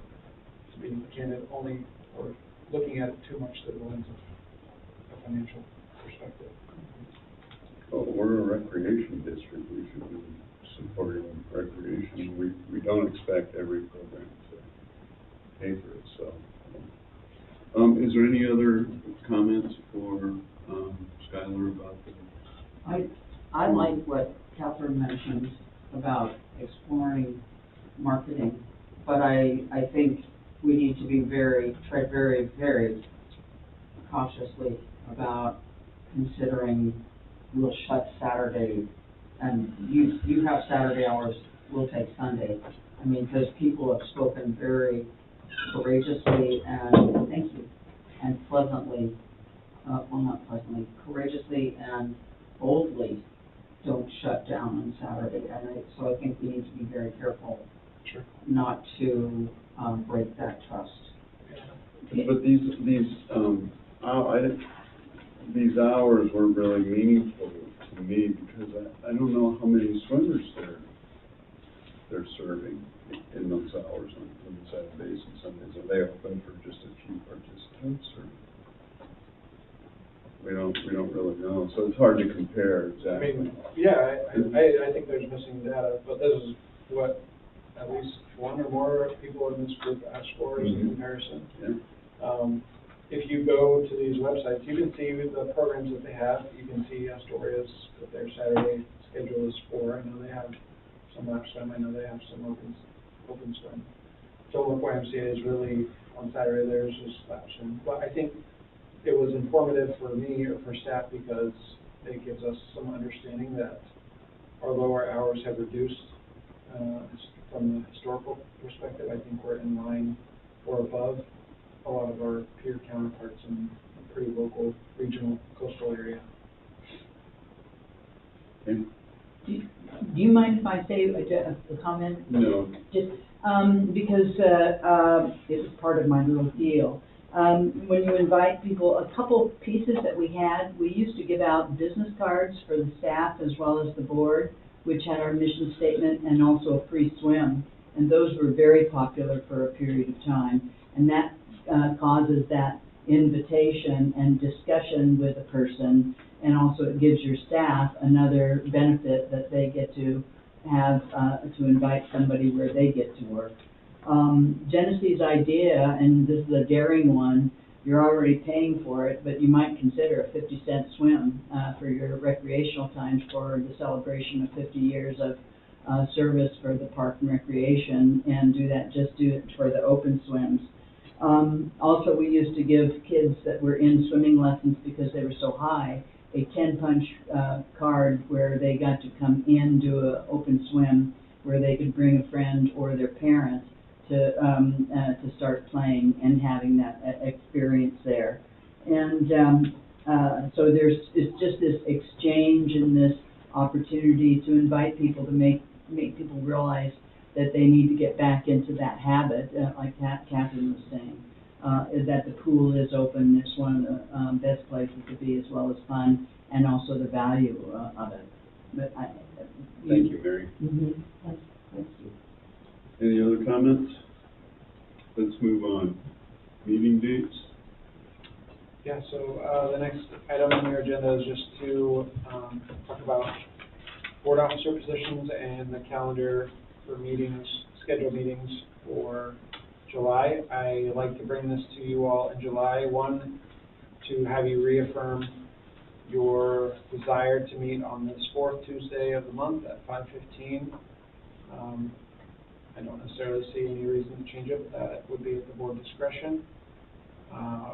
to be candid, only, or looking at it too much through the lens of a financial perspective. Well, we're a recreation district, we should be supporting recreation. We don't expect every program to pay for itself. Is there any other comments for Skylar about the? I like what Catherine mentioned about exploring marketing, but I think we need to be tread very, very cautiously about considering we'll shut Saturday, and you have Saturday hours, we'll take Sunday. I mean, because people have spoken very courageously and, thank you, and pleasantly, well, not pleasantly, courageously and boldly, don't shut down on Saturday. And so I think we need to be very careful not to break that trust. But these hours weren't really meaningful to me, because I don't know how many swimmers they're serving in those hours on Saturdays and Sundays. Are they open for just a few participants, or? We don't really know, so it's hard to compare exactly. I mean, yeah, I think there's missing data, but this is what at least one or more people in this group asked for as a comparison. Yeah. If you go to these websites, you can see the programs that they have. You can see Astoria's, what their Saturday schedule is for. I know they have some lap swim. I know they have some open swim. Tillamook YMCA is really, on Saturday, theirs is that soon. But I think it was informative for me or for staff because it gives us some understanding that although our hours have reduced, from the historical perspective, I think we're in line or above a lot of our peer counterparts in a pretty local, regional, coastal area. Okay. Do you mind if I say a comment? No. Just, because, it was part of my little deal. When you invite people, a couple pieces that we had, we used to give out business cards for the staff as well as the board, which had our mission statement and also a free swim. And those were very popular for a period of time. And that, causes that invitation and discussion with a person, and also it gives your staff another benefit that they get to have, to invite somebody where they get to work. Genesee's idea, and this is a daring one, you're already paying for it, but you might consider a 50-cent swim for your recreational times for the celebration of 50 years of service for the park and recreation, and do it for the open swims. Also, we used to give kids that were in swimming lessons because they were so high a 10-punch card where they got to come in, do an open swim, where they could bring a friend or their parent to start playing and having that experience there. And so it's just this exchange and this opportunity to invite people, to make people realize that they need to get back into that habit, like Catherine was saying, that the pool is open. It's one of the best places to be, as well as fun, and also the value of it. But Thank you, Mary. Mm-hmm. Thank you. Any other comments? Let's move on. Meeting dates? Yeah, so the next item on your agenda is just to talk about board officer positions and the calendar for meetings, scheduled meetings for July. I like to bring this to you all in July. One, to have you reaffirm your desire to meet on this fourth Tuesday of the month at 5:15. I don't necessarily see any reason to change it, but that would be at the board discretion.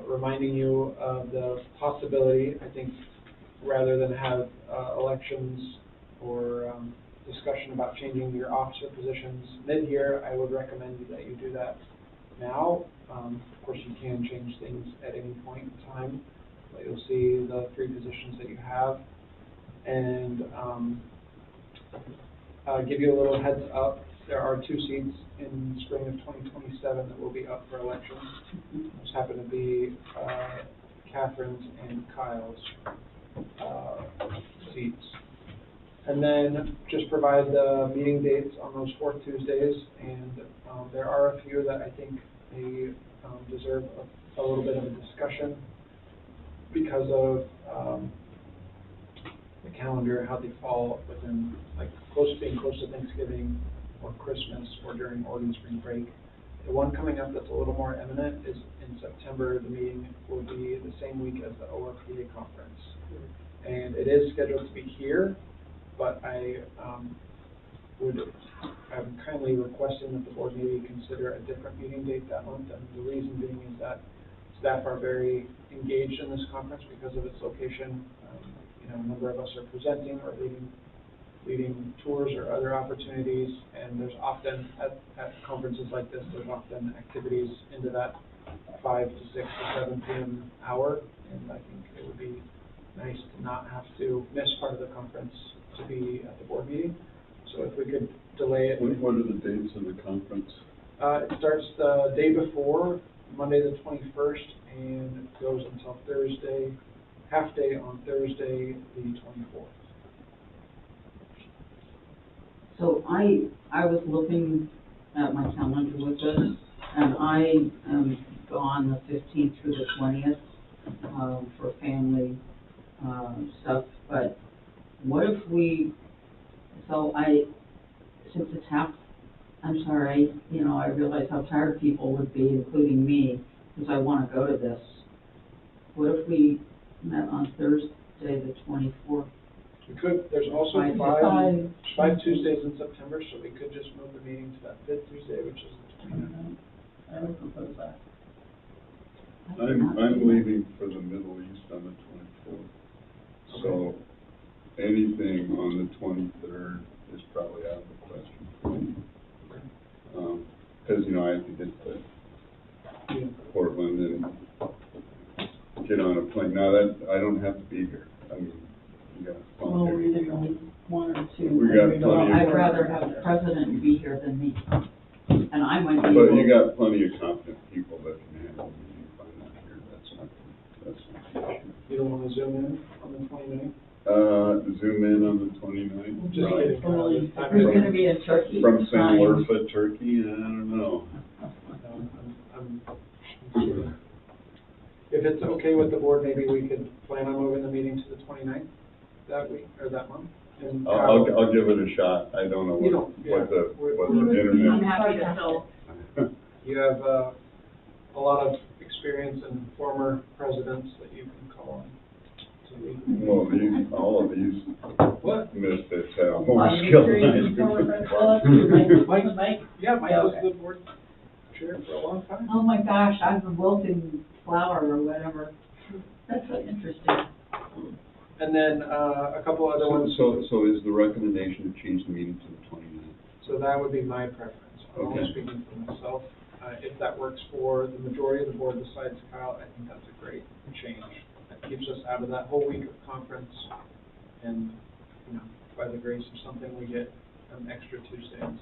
Reminding you of the possibility, I think, rather than have elections or discussion about changing your officer positions mid-year, I would recommend that you do that now. Of course, you can change things at any point in time, but you'll see the three positions that you have. And give you a little heads up, there are 2 seats in spring of 2027 that will be up for election. Those happen to be Catherine's and Kyle's seats. And then just provide the meeting dates on those 4th Tuesdays, and there are a few that I think they deserve a little bit of a discussion because of the calendar, how they fall within, like, being close to Thanksgiving or Christmas or during Oregon spring break. The one coming up that's a little more imminent is in September. The meeting will be the same week as the ORPA conference. And it is scheduled to be here, but I'm kindly requesting that the board maybe consider a different meeting date that month. And the reason being is that staff are very engaged in this conference because of its location. A number of us are presenting or leading tours or other opportunities, and there's often, at conferences like this, there's often activities into that 5 to 6 to 7 p.m. hour, and I think it would be nice to not have to miss part of the conference to be at the board meeting. So if we could delay it. What are the dates of the conference? It starts the day before, Monday the 21st, and goes until Thursday, half day on Thursday the 24th. So I was looking at my calendar with this, and I am gone the 15th through the 20th for family stuff. But what if we? So since it's I'm sorry. I realize how tired people would be, including me, because I want to go to this. What if we met on Thursday the 24th? We could, there's also 5 Tuesdays in September, so we could just move the meeting to that 5th Tuesday, which is the 29th. I would propose that. I'm leaving for the Middle East on the 24th. So anything on the 23rd is probably out of the question for me. Cause I have to get to Portland and get on a plane. Now that, I don't have to be here. I mean, you got Well, we're plenty. either going one or two. We got don't plenty of- I'd rather have the president be here than me. And I might be. But able- you got plenty of competent people that can handle it. You can find that here. That's not the issue. You don't wanna zoom in on the 29th? Zoom in on the 29th. Just Right. kidding. Totally. Who's gonna be in Turkey? From St. Fine. Lurfa, Turkey, I don't know. I'm kidding. If it's okay with the board, maybe we could plan on moving the meeting to the 29th that week, or that month? And I'll give it a shot. I don't know You what don't, the I'm internet. happy to fill. You have, a lot of experience and former presidents that you can call on. to lead. Well, all of these What? misfits have I'm more sure skill you than can form a I friend- do. well, that's true. Mike, Yeah, Mike Yeah, was okay. the board chair for a long time. Oh my gosh, I'm the wilting flower or whatever. That's so interesting. And then, a couple other ones. So is the recommendation to change the meeting to the 29th? So that would be my preference. I'm only Okay. speaking for myself. If that works for the majority of the board besides Kyle, I think that's a great change. That keeps us out of that whole week of conference. And, by the grace of something, we get an extra Tuesday in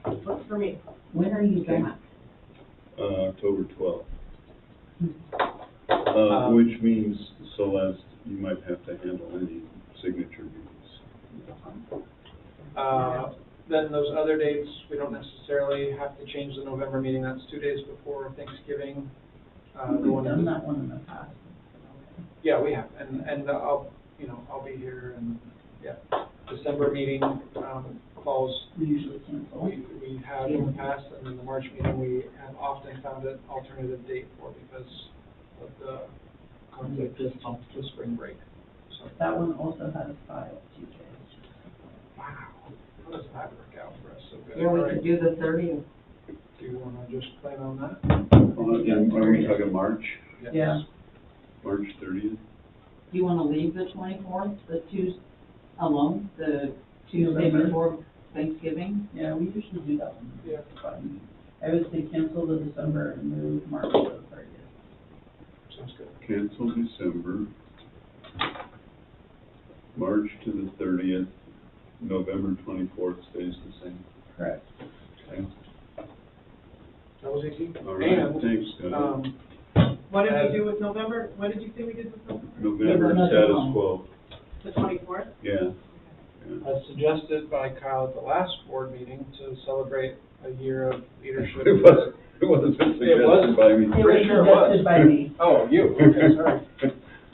September. Works for me. When are you back? October 12th. Um, Which means, Celeste, you might have to handle any signature meetings. Then those other dates, we don't necessarily have to change the November meeting. That's 2 days before Thanksgiving. The we've one in done that one in the past. Yeah, we have, and I'll be here, and, yeah. December meeting, falls, We usually cancel. we have in the past, and then the March meeting, we have often found an alternative date for because of the conflict with spring break. So, That one also has 5 Tuesdays. wow, how does that work out for us so good? Yeah, we All right. could do the 30th. Do you wanna just plan on that? Are we talking March? Yes. Yeah. March 30th? Do you wanna leave the 24th, the Tuesday, alone, the Tuesday November. before Thanksgiving? Yeah, we usually do that one. Yeah. Fine. I would say cancel the December and move March to the 30th. Sounds good. Cancel December. March to the 30th. November 24th stays the same. Correct. Okay. That was easy. All right, And, thanks, Scott. What did we do with November? What did you say we did with November? November another status one. quo. The 24th? Yeah. Yeah. as suggested by Kyle at the last board meeting, to celebrate a year of leadership. It wasn't suggested by me. It Pretty was sure it was. suggested by me. Oh, you, okay, sorry.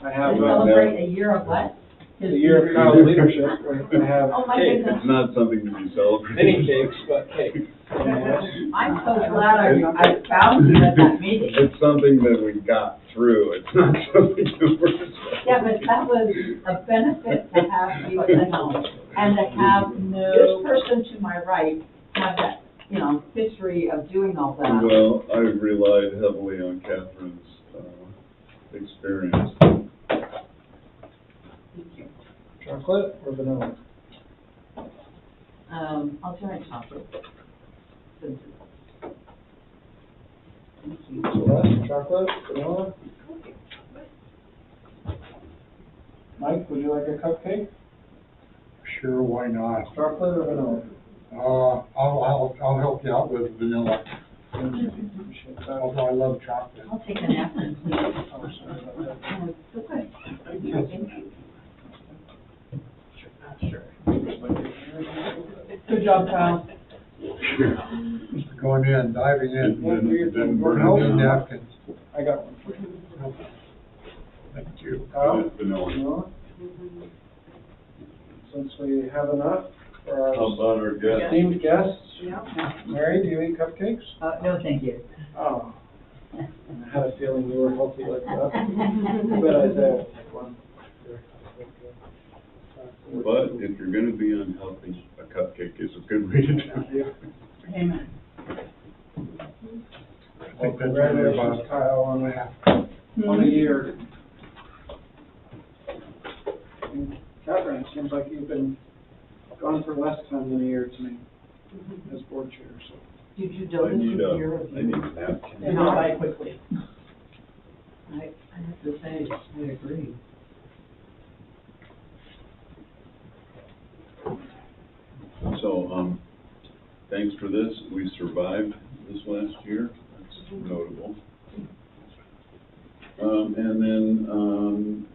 I have, To Well, celebrate a year of what? the year of Kyle's leadership, I have Oh, my cake, goodness. It's not something to be celebrated. mini cakes, but cake. I'm so glad I found you at that meeting. It's something that we got through, it's not something that we're celebrating. Yeah, but that was a benefit to have you at home and to have this person to my right have that, history of doing all that. Well, I've relied heavily on Catherine's, experience. Chocolate or vanilla? I'll try chocolate. Thank you. Celeste, chocolate, vanilla? Mike, would you like a cupcake? Sure, why not? Chocolate or vanilla? I'll help you out with vanilla, Appreciate that. although I love chocolate. I'll take a napkin, please. Oh, sorry about that. Oh, it's so good. Thank you. Good job, Kyle. Going in, diving in. Then Burn burn Need it down. napkins. I got one for you. Thank you. Kyle? Vanilla. Vanilla? Since we have enough for How our about our guest? esteemed guests, Yeah. Mary, do you eat cupcakes? No, thank you. Oh, I had a feeling you were healthy like that. But Isaiah will take one. But if you're gonna be unhealthy, a cupcake is a good way to do it. Amen. Congratulations, Kyle, on a year. And Catherine, it seems like you've been gone for less time than a year to me as board chair, so. Did you I notice need the a, year I of need a napkin. It went by quickly. I have to say, I agree. So, thanks for this. We survived this last year. That's notable. And then,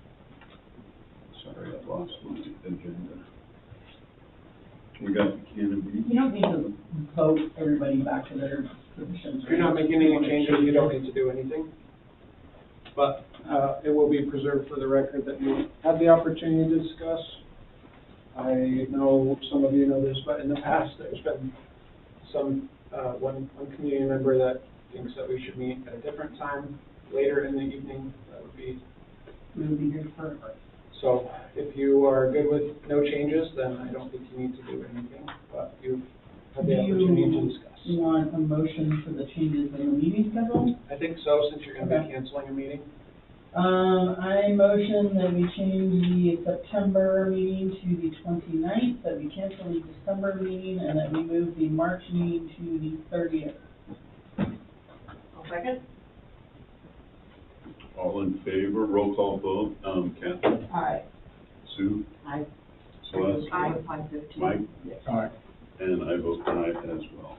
sorry, I lost my agenda. We got Canopy. You don't need to vote everybody back to their positions. If you're not making any changes, you don't need to do anything. But, it will be preserved for the record that you had the opportunity to discuss. I know some of you know this, but in the past, there's been some, one community member that thinks that we should meet at a different time, later in the evening. That would be, We will be here for, so if you are good with no changes, then I don't think you need to do anything, but you've had the opportunity to discuss. you want a motion for the changes in the meeting schedule? I think so, since you're gonna Okay. be canceling a meeting. I motion that we change the September meeting to the 29th, that we cancel the December meeting, and that we move the March meeting to the 30th. I'll second. All in favor, roll call vote. Catherine, Aye. Sue, Aye. Celeste, Aye. 5:15. Mike, All right. and I vote aye as well.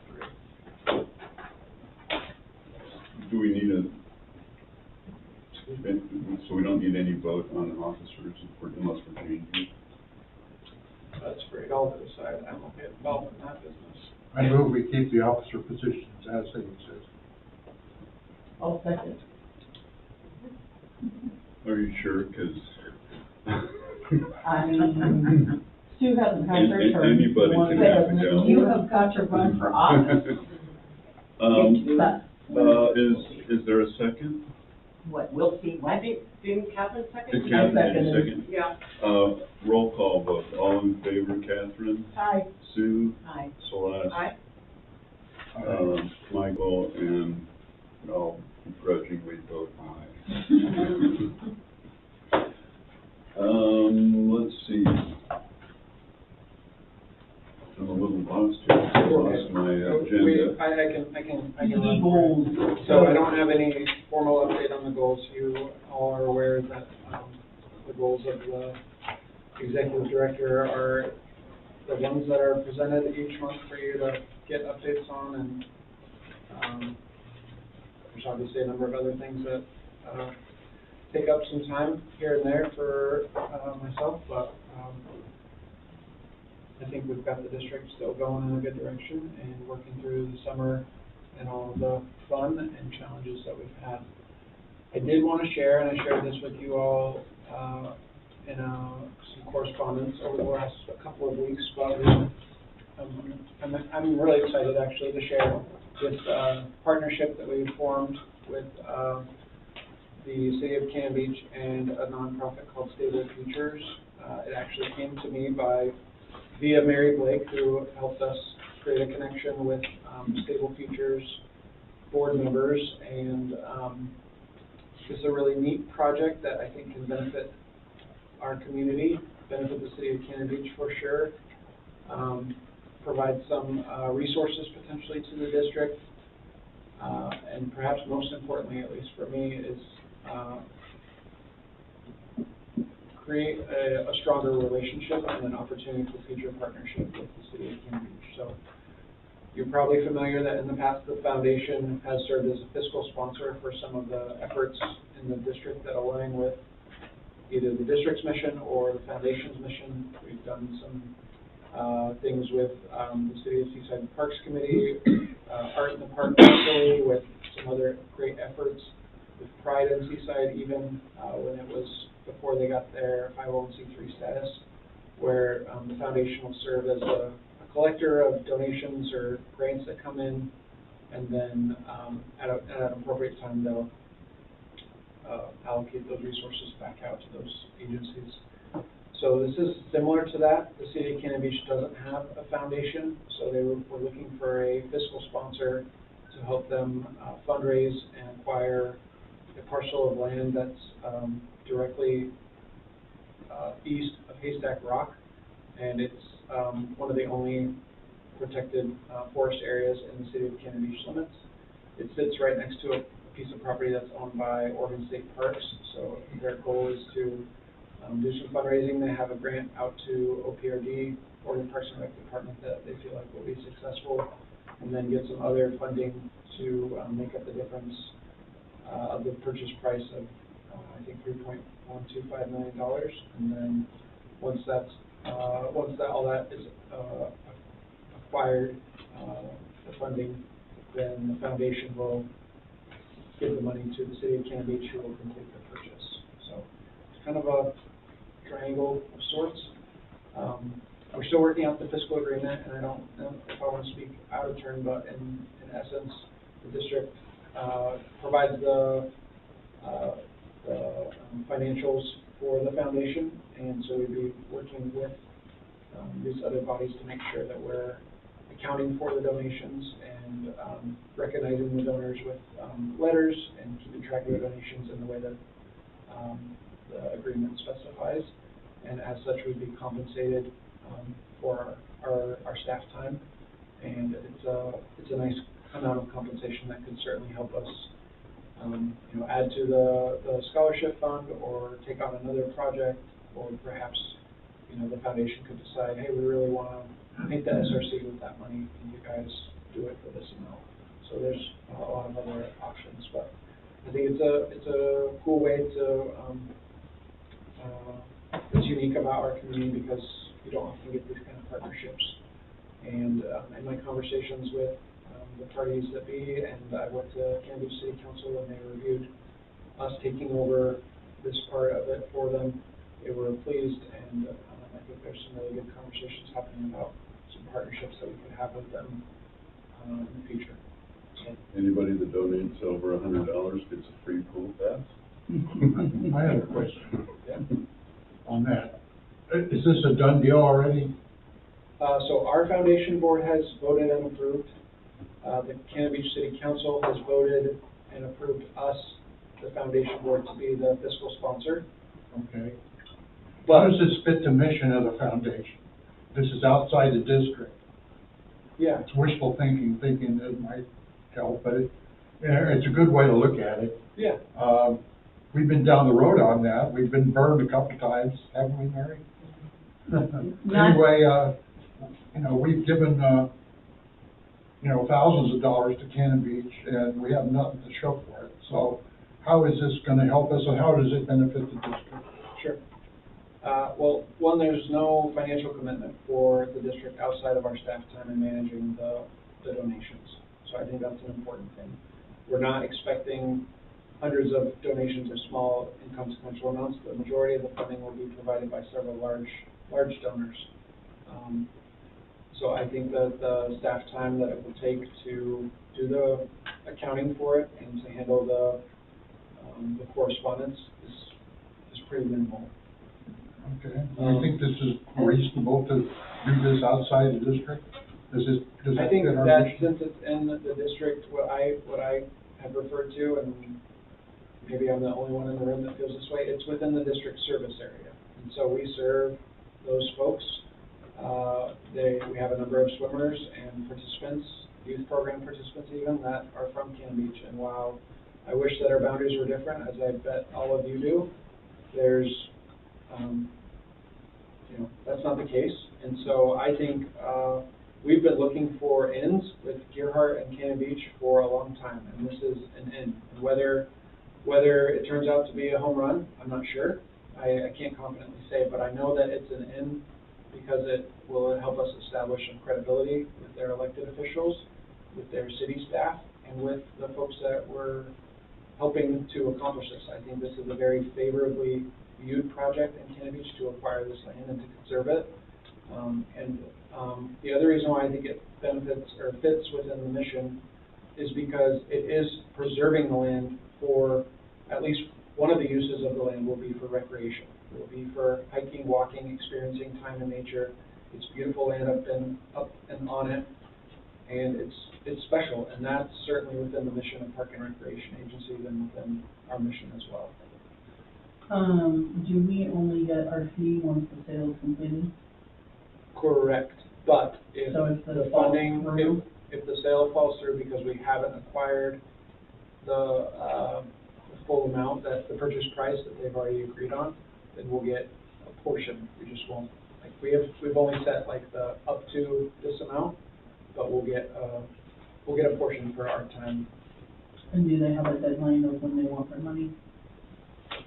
Do we need a, so we don't need any vote on officers unless we're changing? That's for y'all to decide. I won't get involved in that business. I move we keep the officer positions as they exist. I'll second. Are you sure? Because I mean, Sue hasn't had her turn. Anybody One can day have to doesn't- go. You have got to run for office. Is there a second? What, we'll see, I what? think, didn't Catherine second? Did Catherine seconded. second? Yeah. Roll call vote. All in favor, Catherine, Aye. Sue, Aye. Celeste, Aye. Michael, and I'll begrudgingly vote aye. Let's see. I'm a little lost here. I lost my agenda. I can ED run goals. through it. So I don't have any formal update on the goals. You all are aware that, the goals of the executive director are the ones that are presented each month for you to get updates on, and, there's obviously a number of other things that, take up some time here and there for, myself, but, I think we've got the district still going in a good direction and working through the summer and all of the fun and challenges that we've had. I did want to share, and I shared this with you all, in, some correspondence over the last couple of weeks, but I'm really excited actually to share this, partnership that we've formed with, the city of Cannon Beach and a nonprofit called Stable Futures. It actually came to me via Mary Blake, who helped us create a connection with, Stable Futures board members, and, it's a really neat project that I think can benefit our community, benefit the city of Cannon Beach for sure, provide some, resources potentially to the district, and perhaps most importantly, at least for me, is, create a stronger relationship and an opportunity for future partnership with the city of Cannon Beach. So you're probably familiar that in the past, the foundation has served as a fiscal sponsor for some of the efforts in the district that align with either the district's mission or the foundation's mission. We've done some things with the City of Seaside Parks Committee, Art in the Park facility, with some other great efforts with Pride in Seaside, even when it was before they got their 501c3 status, where the foundation will serve as a collector of donations or grants that come in, and then at an appropriate time they'll allocate those resources back out to those agencies. So this is similar to that. The city of Cannon Beach doesn't have a foundation, so they were looking for a fiscal sponsor to help them fundraise and acquire a parcel of land that's directly east of Haystack Rock, and it's one of the only protected forest areas in the city of Cannon Beach limits. It sits right next to a piece of property that's owned by Oregon State Parks, so their goal is to do some fundraising. They have a grant out to OPRD, Oregon Parks and Rec Department, that they feel like will be successful, and then get some other funding to make up the difference of the purchase price of, I think, $3.125 million. And then once all that is acquired, the funding, then the foundation will give the money to the city of Cannon Beach, who will complete the purchase. So it's kind of a triangle of sorts. We're still working out the fiscal agreement, and I don't know if I want to speak out of turn, but in essence, the district provides the financials for the foundation, and so we'd be working with these other bodies to make sure that we're accounting for the donations and recognizing the donors with letters and keeping track of the donations in the way that the agreement specifies. And as such, we'd be compensated for our staff time, and it's a nice amount of compensation that could certainly help us add to the scholarship fund, or take on another project, or perhaps the foundation could decide, hey, we really want to paint the SRC with that money, and you guys do it for this amount. So there's a lot of other options, but I think it's a cool way to it's unique about our community, because you don't often get these kind of partnerships. And in my conversations with the parties that be, and I went to Cannon Beach City Council and they reviewed us taking over this part of it for them, they were pleased, and I think there's some really good conversations happening about some partnerships that we could have with them in the future. So. Anybody that donates over $100 gets a free pool pass? I have a question Yeah. on that. Is this a done deal already? So our foundation board has voted and approved. The Cannon Beach City Council has voted and approved us, the foundation board, to be the fiscal sponsor. Okay. But How does this fit the mission of the foundation? This is outside the district. yeah, It's wishful thinking that it might help, but it's a good way to look at it. yeah. We've been down the road on that. We've been burned a couple times, haven't we, Mary? Anyway, we've given, thousands of dollars to Cannon Beach, and we have nothing to show for it. So how is this going to help us, and how does it benefit the district? Sure. Well, one, there's no financial commitment for the district outside of our staff time in managing the donations. So I think that's an important thing. We're not expecting hundreds of donations or small inconsequential amounts. The majority of the funding will be provided by several large donors. So I think that the staff time that it will take to do the accounting for it and to handle the correspondence is pretty minimal. Okay. Do you think this is reasonable to do this outside the district? Does I that think fit our that mission? since it's in the district, what I have referred to, and maybe I'm the only one in the room that feels this way, it's within the district service area. And so we serve those folks. We have a number of swimmers and participants, youth program participants even, that are from Cannon Beach. And while I wish that our boundaries were different, as I bet all of you do, there's, that's not the case. And so I think we've been looking for ends with Gearhart and Cannon Beach for a long time, and this is an end. And whether it turns out to be a home run, I'm not sure. I can't confidently say, but I know that it's an end because it will help us establish some credibility with their elected officials, with their city staff, and with the folks that were helping to accomplish this. I think this is a very favorably viewed project in Cannon Beach to acquire this land and to conserve it. The other reason why I think it benefits or fits within the mission is because it is preserving the land for at least one of the uses of the land will be for recreation. It will be for hiking, walking, experiencing time in nature. It's beautiful land up and on it. And it's special, and that's certainly within the mission of Park and Recreation Agency and within our mission as well. Do we only get our fee once the sale is completed? Correct, but if So if the the falls funding, through? if the sale falls through because we haven't acquired the full amount, that the purchase price that they've already agreed on, then we'll get a portion. We just won't, like, we've only set like the up to this amount, but we'll get a portion for our time. And do they have a deadline of when they want their money?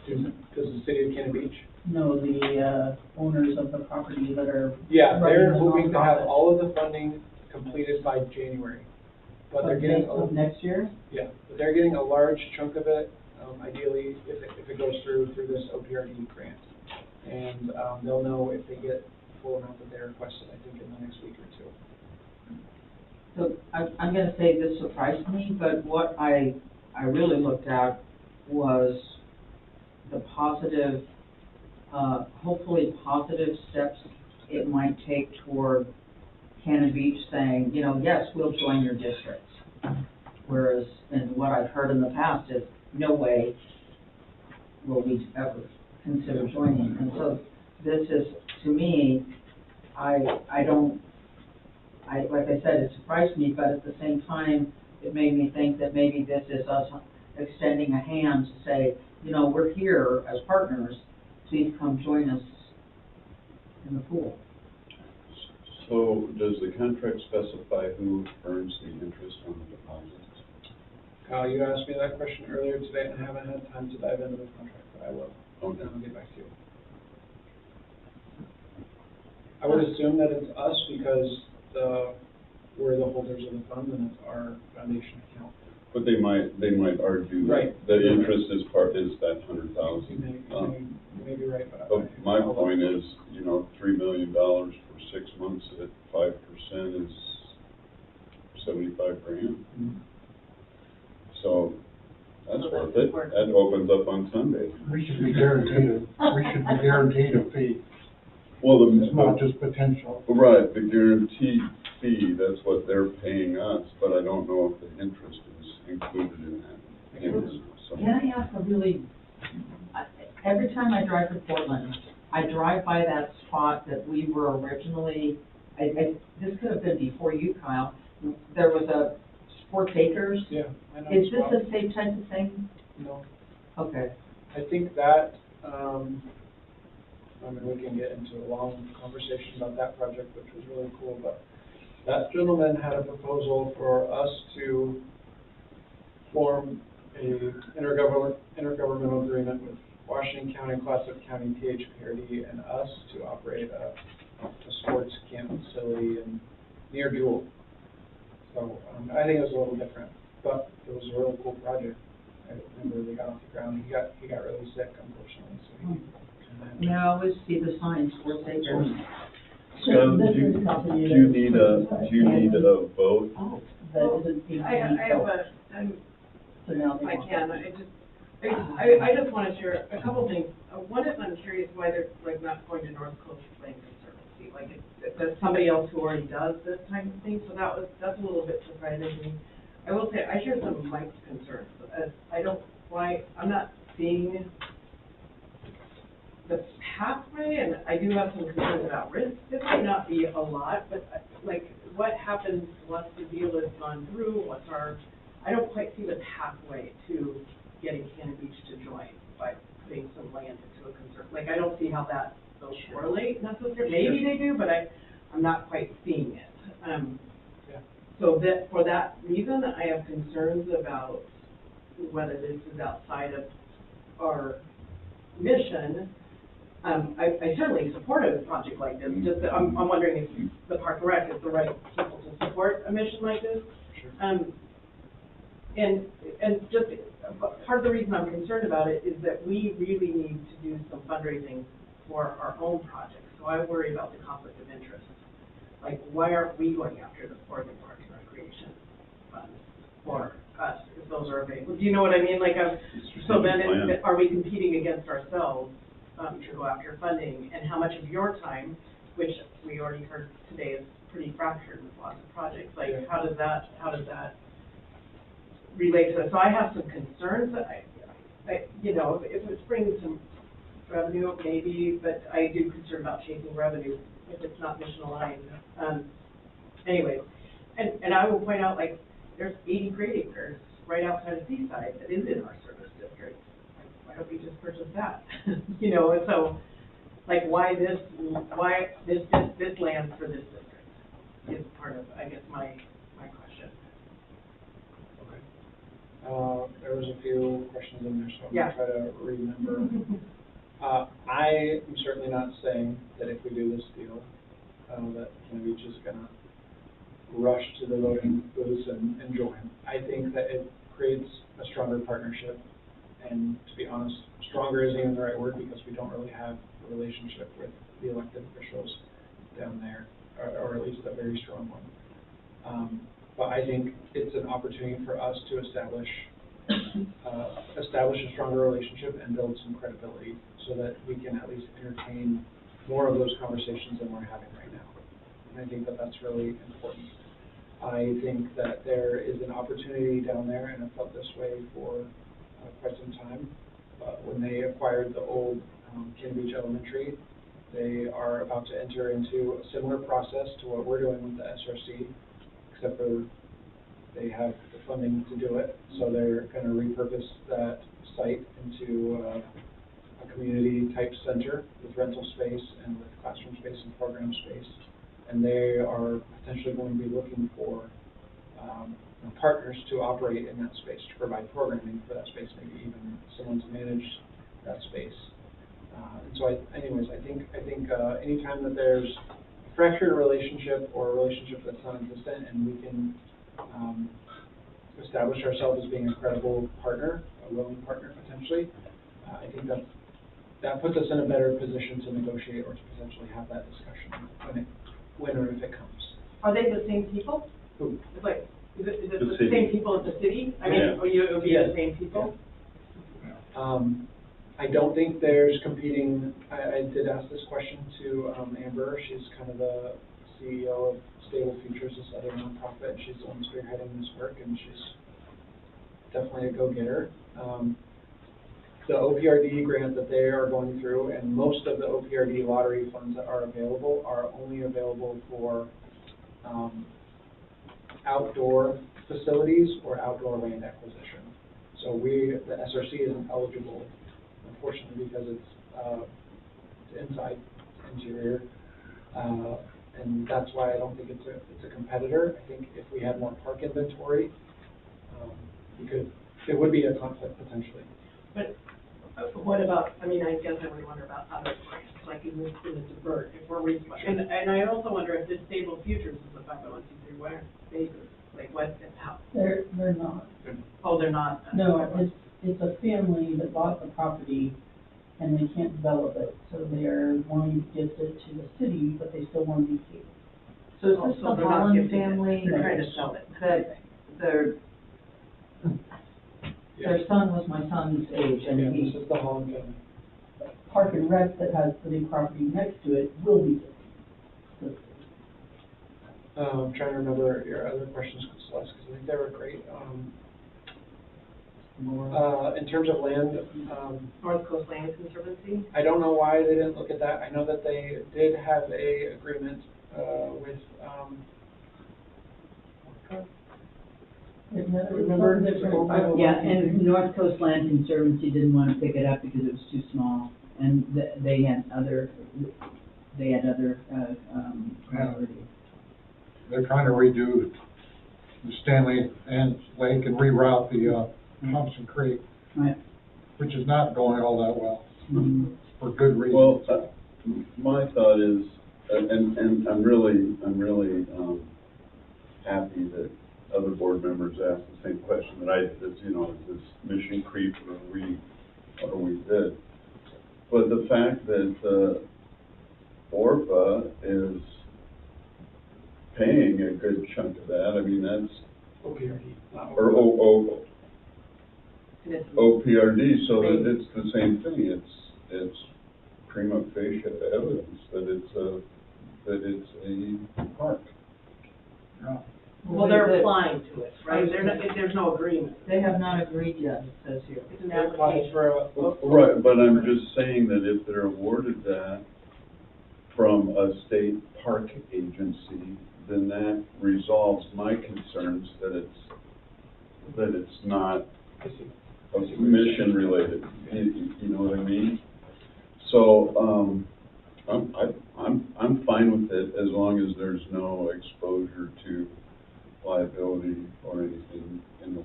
Does the city of Cannon Beach? No, the, owners of the property that are. Yeah, they're running the hoping to have nonprofit. all of the funding completed by January. But they're getting, Of next year? yeah, but they're getting a large chunk of it, ideally, if it goes through this OPRD grant. And, they'll know if they get the full amount that they requested, I think, in the next week or two. So I'm gonna say this surprised me, but what I really looked at was the positive, hopefully positive steps it might take toward Cannon Beach saying, you know, yes, we'll join your district. Whereas, and what I've heard in the past is, no way will we ever consider joining. And so this is, to me, like I said, it surprised me, but at the same time, it made me think that maybe this is us extending a hand to say, you know, we're here as partners, please come join us in the pool. So does the contract specify who earns the interest on the deposits? Kyle, you asked me that question earlier today, and I haven't had time to dive into the contract, but I will. Okay. And I'll get back to you. I would assume that it's us because we're the holders of the fund and it's our foundation account. But they might argue Right. that the interest is that $100,000. You may be right, but But my point is, you know, $3 million for 6 months at 5% is $75,000. Mhm. So that's So worth that's it. worth it. That opens up on Sunday. We should be guaranteed a fee. Well, It's not just potential. right, the guaranteed fee, that's what they're paying us, but I don't know if the interest is included in that. Can I ask a really, every time I drive to Portland, I drive by that spot that we were originally, this could have been before you, Kyle, there was a Sports Acres. Yeah, I know. Is as this well. the same type of thing? No. Okay. I think that, I mean, we can get into a long conversation about that project, which was really cool, but that gentleman had a proposal for us to form a intergovernmental agreement with Washington County, Clatsop County, SEPRD, and us to operate a sports camp facility in near Jewel. So, I think it was a little different, but it was a really cool project. I never really got off the ground. He got really sick, unfortunately, so he. Yeah, I always see the sign, Sports Acres. Scott, This do is a copy of you it. need a vote? Oh, That isn't being. I have So now they I want. can, I just want to share a couple things. One is I'm curious why they're like not going to North Coast Land Conservancy, like that's somebody else who already does this type of thing, so that's a little bit surprising to me. I will say, I share some of Mike's concerns, I'm not seeing the pathway, and I do have some concerns about risk. This might not be a lot, but like, what happens once the deal has gone through, I don't quite see the pathway to getting Cannon Beach to join by putting some land into a conserv. Like, I don't see how those correlate necessarily. Maybe they do, but I'm not quite seeing it. So for that reason, I have concerns about whether this is outside of our mission. I certainly support a project like this, just that I'm wondering if the Park and Rec is the right people to support a mission like this. Sure. And just, part of the reason I'm concerned about it is that we really need to do some fundraising for our own projects. So I worry about the conflict of interest. Like, why aren't we going after the Oregon Park and Recreation funds for us, if those are available? Do you know what I mean? Like, so then, are we competing against ourselves to go after funding? And how much of your time, which we already heard today is pretty fractured with lots of projects, like, how does that relate to it? So I have some concerns that you know, if it's bringing some revenue, maybe, but I do concern about chasing revenue if it's not mission aligned. Anyway, and I will point out, like, there's 80 great acres right outside of Seaside that is in our service district. Why don't we just purchase that? You know, and so, like, why this land for this district is part of, I guess, my question. Okay. There was a few questions in there, so I'm Yeah. gonna try to remember. I am certainly not saying that if we do this deal, that Kennedy is just gonna rush to the voting booths and join. I think that it creates a stronger partnership, and to be honest, stronger isn't even the right word, because we don't really have a relationship with the elected officials down there, or at least a very strong one. But I think it's an opportunity for us to establish a stronger relationship and build some credibility, so that we can at least entertain more of those conversations than we're having right now. And I think that that's really important. I think that there is an opportunity down there, and I've felt this way for quite some time. When they acquired the old Ken Beach Elementary, they are about to enter into a similar process to what we're doing with the SRC, except for they have the funding to do it. So they're going to repurpose that site into a community-type center with rental space and with classroom space and program space. And they are potentially going to be looking for partners to operate in that space, to provide programming for that space, maybe even someone to manage that space. And so, anyways, I think anytime that there's a fractured relationship or a relationship that's non-existent, and we can establish ourselves as being a credible partner, a willing partner potentially, I think that puts us in a better position to negotiate or to potentially have that discussion when or if it comes. Are they the same people? Who? It's like, is it The the city. same people as the city? I mean, Yeah. it would be the same people? I don't think there's competing. I did ask this question to Amber. She's kind of the CEO of Stable Futures, this other nonprofit, and she's the one spearheading this work, and she's definitely a go-getter. The OPRD grant that they are going through, and most of the OPRD lottery funds that are available are only available for outdoor facilities or outdoor land acquisition. So the SRC isn't eligible, unfortunately, because it's inside, interior, and that's why I don't think it's a competitor. I think if we had more park inventory, it would be a conflict potentially. But what about, I mean, I guess I would wonder about other grants, like in the divert, if we're and I also wonder if this Stable Futures is a 501c3, where they, like, what, how? They're not. Oh, they're not? No, it's a family that bought the property and they can't develop it, so they are wanting to gift it to the city, but they still want to be paid. So is this So the they're not Holland gifting it, family they're trying to sell it. that their son was my son's age, and Yeah, he, this is the Holland family. Park and Rec that has the big property next to it will be gifted. I'm trying to remember your other questions, Celeste, because I think they were great. In terms of land, North Coast Land Conservancy? I don't know why they didn't look at that. I know that they did have a agreement with, remember? Yeah, and North Coast Land Conservancy didn't want to pick it up because it was too small, and they had other priorities. They're trying to redo the Stanley and Lake and reroute the Thompson Creek, Right. which is not going all that well, Mhm. for good reason. Well, my thought is, and I'm really happy that other board members asked the same question that I did, is this mission creep, or we did. But the fact that ORPA is paying a good chunk of that, I mean, that's, OPRD. or OPRD, so that it's the same thing. It's prima facie evidence that it's a park. Yeah. Well, they're applying to it, right? They're not, there's no agreement. They have not agreed yet, it says here. It's an They're applying application. for a. Right, but I'm just saying that if they're awarded that from a state park agency, then that resolves my concerns that it's not I see. mission related, you know what I mean? So, I'm fine with it as long as there's no exposure to liability or anything in the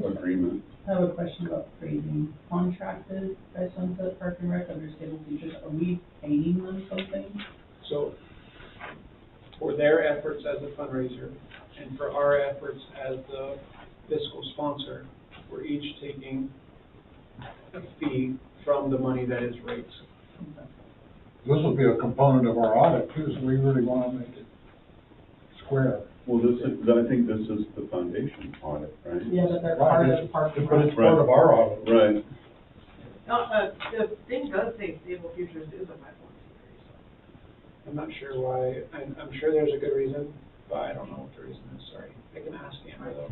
agreement. I have a question about phrasing. Contracted by Sunset Park and Rec under stable features, are we paying them something? So, for their efforts as a fundraiser, and for our efforts as the fiscal sponsor, we're each taking a fee from the money that is raised. This will be a component of our audit too, so we really want to make it square. Well, I think this is the foundation audit, right? Yeah, but they're Right, part it's- of Park and But Rec. it's part of our audit. Right. The thing does say Stable Futures is a 501c3, so. I'm not sure why, I'm sure there's a good reason, but I don't know what the reason is, sorry. I can ask Amber though.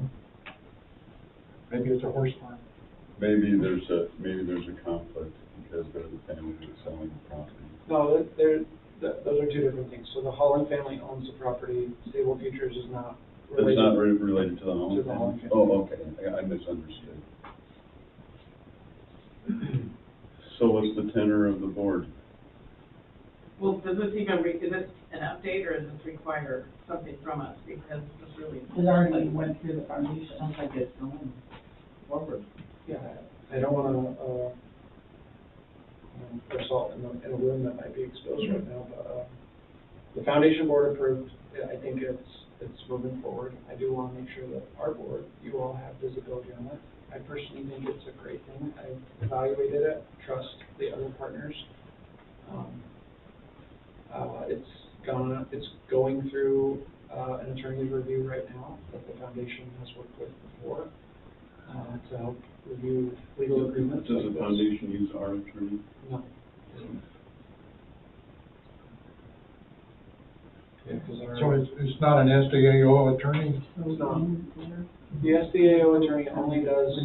Maybe it's a horse farm. Maybe there's a conflict because they're the family that's selling the property. No, those are two different things. So the Holland family owns the property, Stable Futures is not related. It's not related to the home? To the Holland family. Oh, okay, I misunderstood. So what's the tenor of the board? Well, does this even, is this an update, or does this require something from us, because this really. It already went through the foundation. Sounds like it's going forward. Yeah, I don't wanna, pour salt in a wound that might be exposed right now, but, the foundation board approved, I think it's moving forward. I do wanna make sure that our board, you all have visibility on it. I personally think it's a great thing. I evaluated it, trust the other partners. It's going through, an attorney's review right now that the foundation has worked with before, to help review legal agreements. Does like the this. foundation use our attorney? No. Yeah, 'cause So our, it's not an SDAO attorney? it's not. The SDAO attorney only does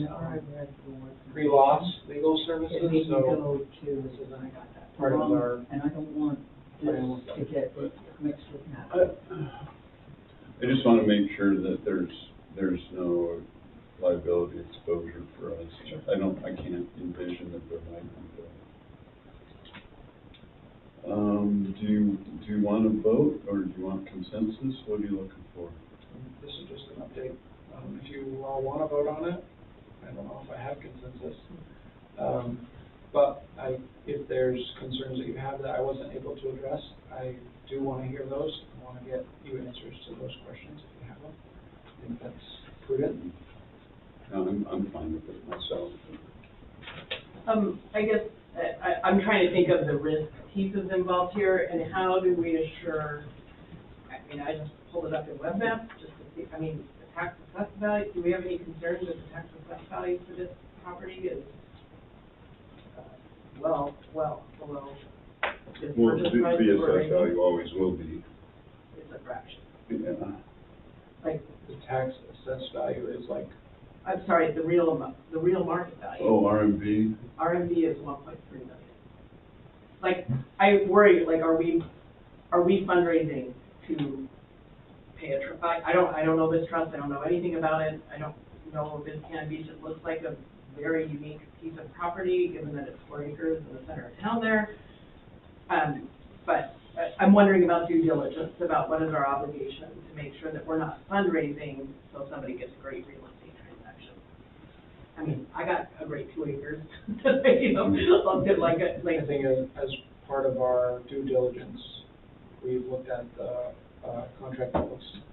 pre-loss legal services, so this isn't part of our. And I don't want this to get mixed with that. I just want to make sure that there's no liability exposure for us. I can't envision that there might be. Do you want to vote, or do you want consensus? What are you looking for? This is just an update. If you all want to vote on it, I don't know if I have consensus. But if there's concerns that you have that I wasn't able to address, I do want to hear those. I want to get you answers to those questions if you have them. I think that's prudent. No, I'm fine with it myself. I guess, I'm trying to think of the risk pieces involved here, and how do we assure, I mean, I just pulled it up in WebMap, just to see, I mean, the tax assessed value, do we have any concerns that the tax assessed value for this property is, well, below this Well, purchase the price? or assessed value always will be. It's a fraction. Yeah. Like, The tax assessed value is like, I'm sorry, the real market value. Oh, RMV? RMB is 1.3 million. Like, I worry, like, are we fundraising to pay a trust? I don't know this trust, I don't know anything about it, I don't know if it's Cannon Beach. It looks like a very unique piece of property, given that it's 4 acres in the center of town there. But I'm wondering about due diligence, about what is our obligation to make sure that we're not fundraising so somebody gets a great real estate transaction. I mean, I got a great 2 acres, you know, I'll get like I think as part of our due diligence, we've looked at the contract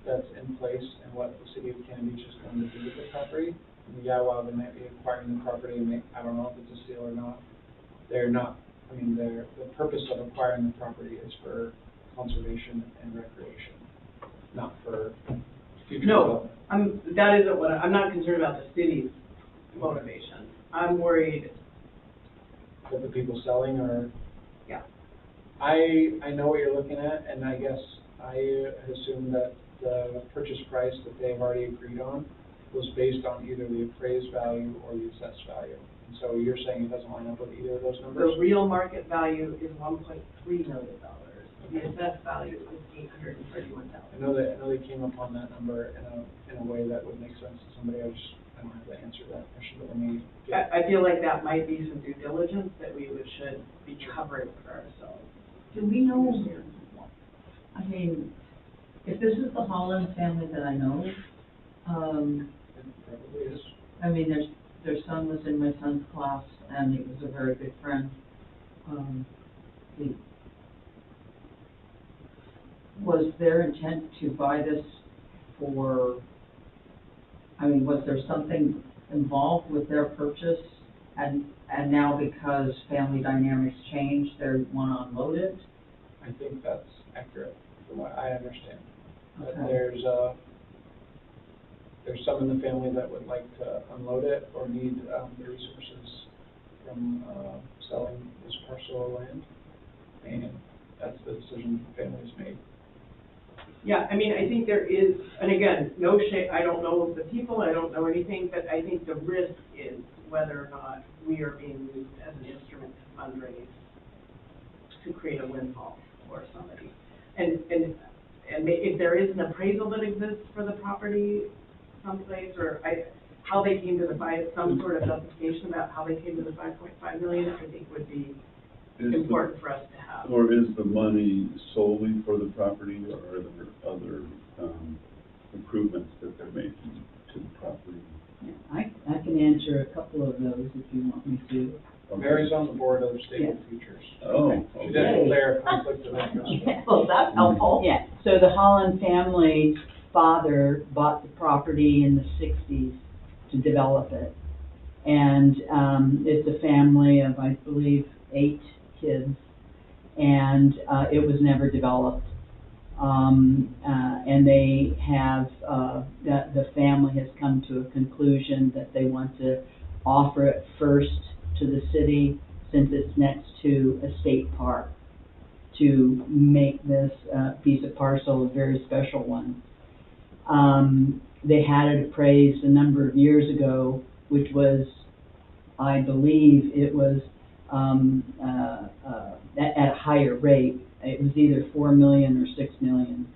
that's in place and what the city of Cannon Beach is going to do with the property. And yeah, while they might be acquiring the property, and I don't know if it's a sale or not, they're not, I mean, the purpose of acquiring the property is for conservation and recreation, not for future No, development. that isn't what, I'm not concerned about the city's motivation. I'm worried, That the people selling are. yeah. I know what you're looking at, and I guess, I assumed that the purchase price that they've already agreed on was based on either the appraised value or the assessed value. And so you're saying it doesn't line up with either of those numbers? The real market value is $1.3 million. The assessed value is $831,000. I know they came up on that number in a way that would make sense to somebody. I don't have the answer to that question, but let me get. I feel like that might be some due diligence that we should be covering for ourselves. Do we know, I mean, if this is the Holland family that I know, It probably is. I mean, their son was in my son's class, and he was a very good friend. Was their intent to buy this for, I mean, was there something involved with their purchase? And now because family dynamics changed, they want to unload it? I think that's accurate from what I understand. That Okay. there's some in the family that would like to unload it or need the resources from selling this parcel of land, and that's the decision the family's made. Yeah, I mean, I think there is, and again, no shade, I don't know the people, I don't know anything, but I think the risk is whether or not we are being used as an instrument to fundraise, to create a windfall for somebody. And if there is an appraisal that exists for the property someplace, or how they came to some sort of justification about how they came to the 5.5 million, I think would be important for us to have. Or is the money solely for the property, or are there other improvements that they're making to the property? I can answer a couple of those if you want me to. Mary's on the board of Stable Futures. Oh, She okay. didn't declare a conflict of interest. Well, that's helpful. Yeah, so the Holland family's father bought the property in the 60s to develop it. And it's a family of, I believe, 8 kids, and it was never developed. And they have, the family has come to a conclusion that they want to offer it first to the city, since it's next to a state park, to make this piece of parcel a very special one. They had it appraised a number of years ago, which was, I believe, it was at a higher rate. It was either 4 million or 6 million.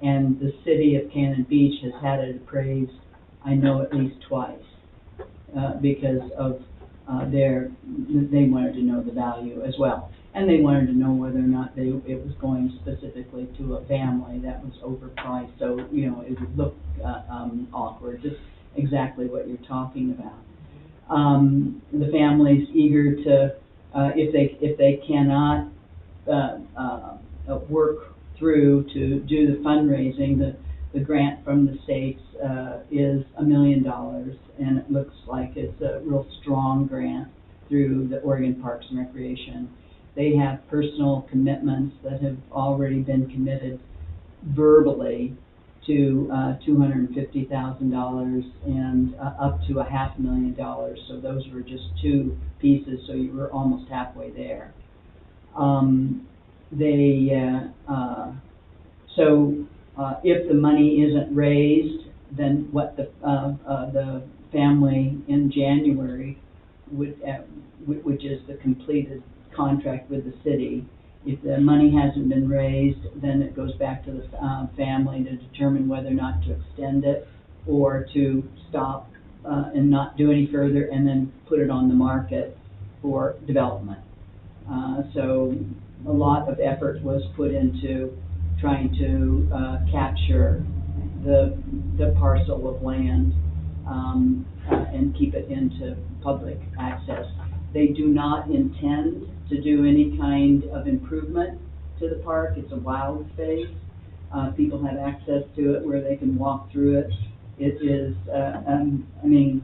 And the city of Cannon Beach has had it appraised, I know, at least twice, because of they wanted to know the value as well. And they wanted to know whether or not it was going specifically to a family that was overpriced. So, you know, it would look awkward, just exactly what you're talking about. The family's eager to, if they cannot work through to do the fundraising, the grant from the states is $1 million, and it looks like it's a real strong grant through the Oregon Parks and Recreation. They have personal commitments that have already been committed verbally to $250,000 and up to $500,000. So those were just 2 pieces, so you were almost halfway there. If the money isn't raised, then what the family in January would, which is the completed contract with the city, if the money hasn't been raised, then it goes back to the family to determine whether or not to extend it or to stop and not do any further, and then put it on the market for development. So a lot of effort was put into trying to capture the parcel of land and keep it into public access. They do not intend to do any kind of improvement to the park. It's a wild space. People have access to it where they can walk through it. It is, I mean,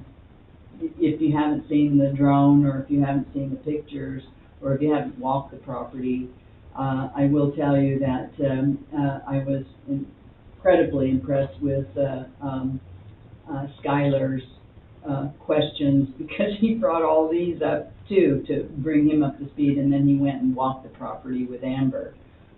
if you haven't seen the drone, or if you haven't seen the pictures, or if you haven't walked the property, I will tell you that I was incredibly impressed with Skylar's questions, because he brought all these up too to bring him up to speed, and then he went and walked the property with Amber,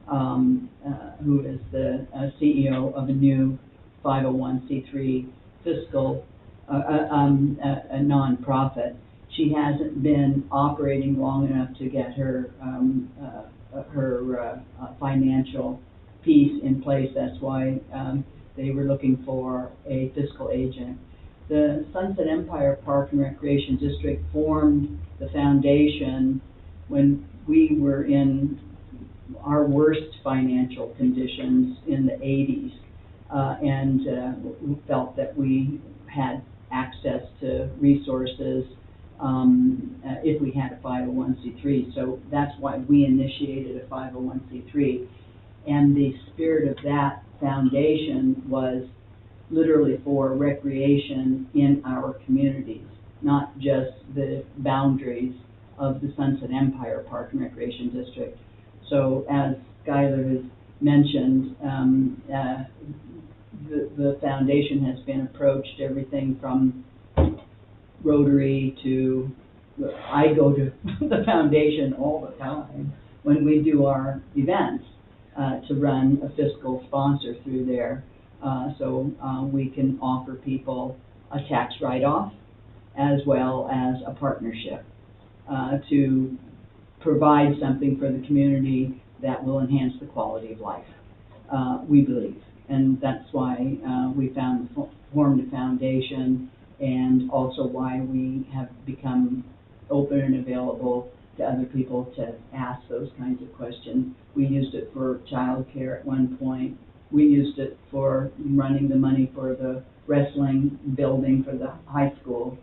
who is the CEO of a new 501c3 fiscal, a nonprofit. She hasn't been operating long enough to get her financial piece in place. That's why they were looking for a fiscal agent. The Sunset Empire Park and Recreation District formed the foundation when we were in our worst financial conditions in the 80s, and felt that we had access to resources if we had a 501c3. So that's why we initiated a 501c3. And the spirit of that foundation was literally for recreation in our communities, not just the boundaries of the Sunset Empire Park and Recreation District. So as Skylar has mentioned, the foundation has been approached, everything from Rotary to, I go to the foundation all the time when we do our events to run a fiscal sponsor through there. So we can offer people a tax write-off as well as a partnership to provide something for the community that will enhance the quality of life, we believe. And that's why we formed a foundation, and also why we have become open and available to other people to ask those kinds of questions. We used it for childcare at one point. We used it for running the money for the wrestling building for the high school.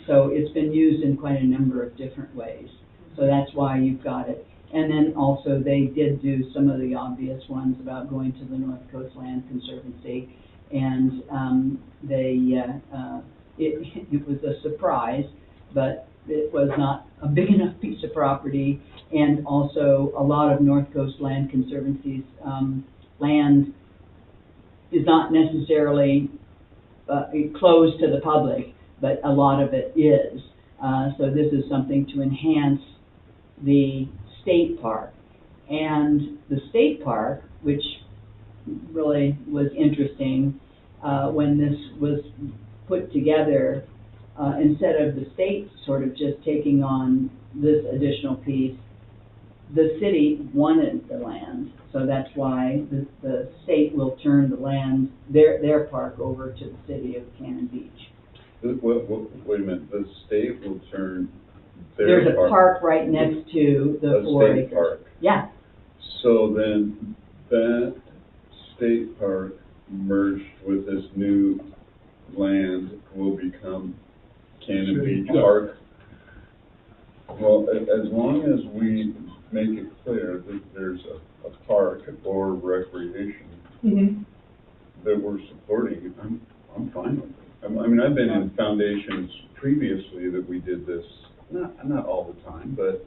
So it's been used in quite a number of different ways. So that's why you've got it. And then also they did do some of the obvious ones about going to the North Coast Land Conservancy, and it was a surprise, but it was not a big enough piece of property, and also a lot of North Coast Land Conservancy's land is not necessarily closed to the public, but a lot of it is. So this is something to enhance the state park. And the state park, which really was interesting, when this was put together, instead of the state sort of just taking on this additional piece, the city wanted the land. So that's why the state will turn the land, their park, over to the city of Cannon Beach. Wait a minute, the state will turn their There's a park right next to the 4 acres. State park. Yeah. So then that state park merged with this new land will become Cannon Beach Park. Well, as long as we make it clear that there's a park or recreation that we're supporting, I'm fine with it. I mean, I've been in foundations previously that we did this, not all the time, but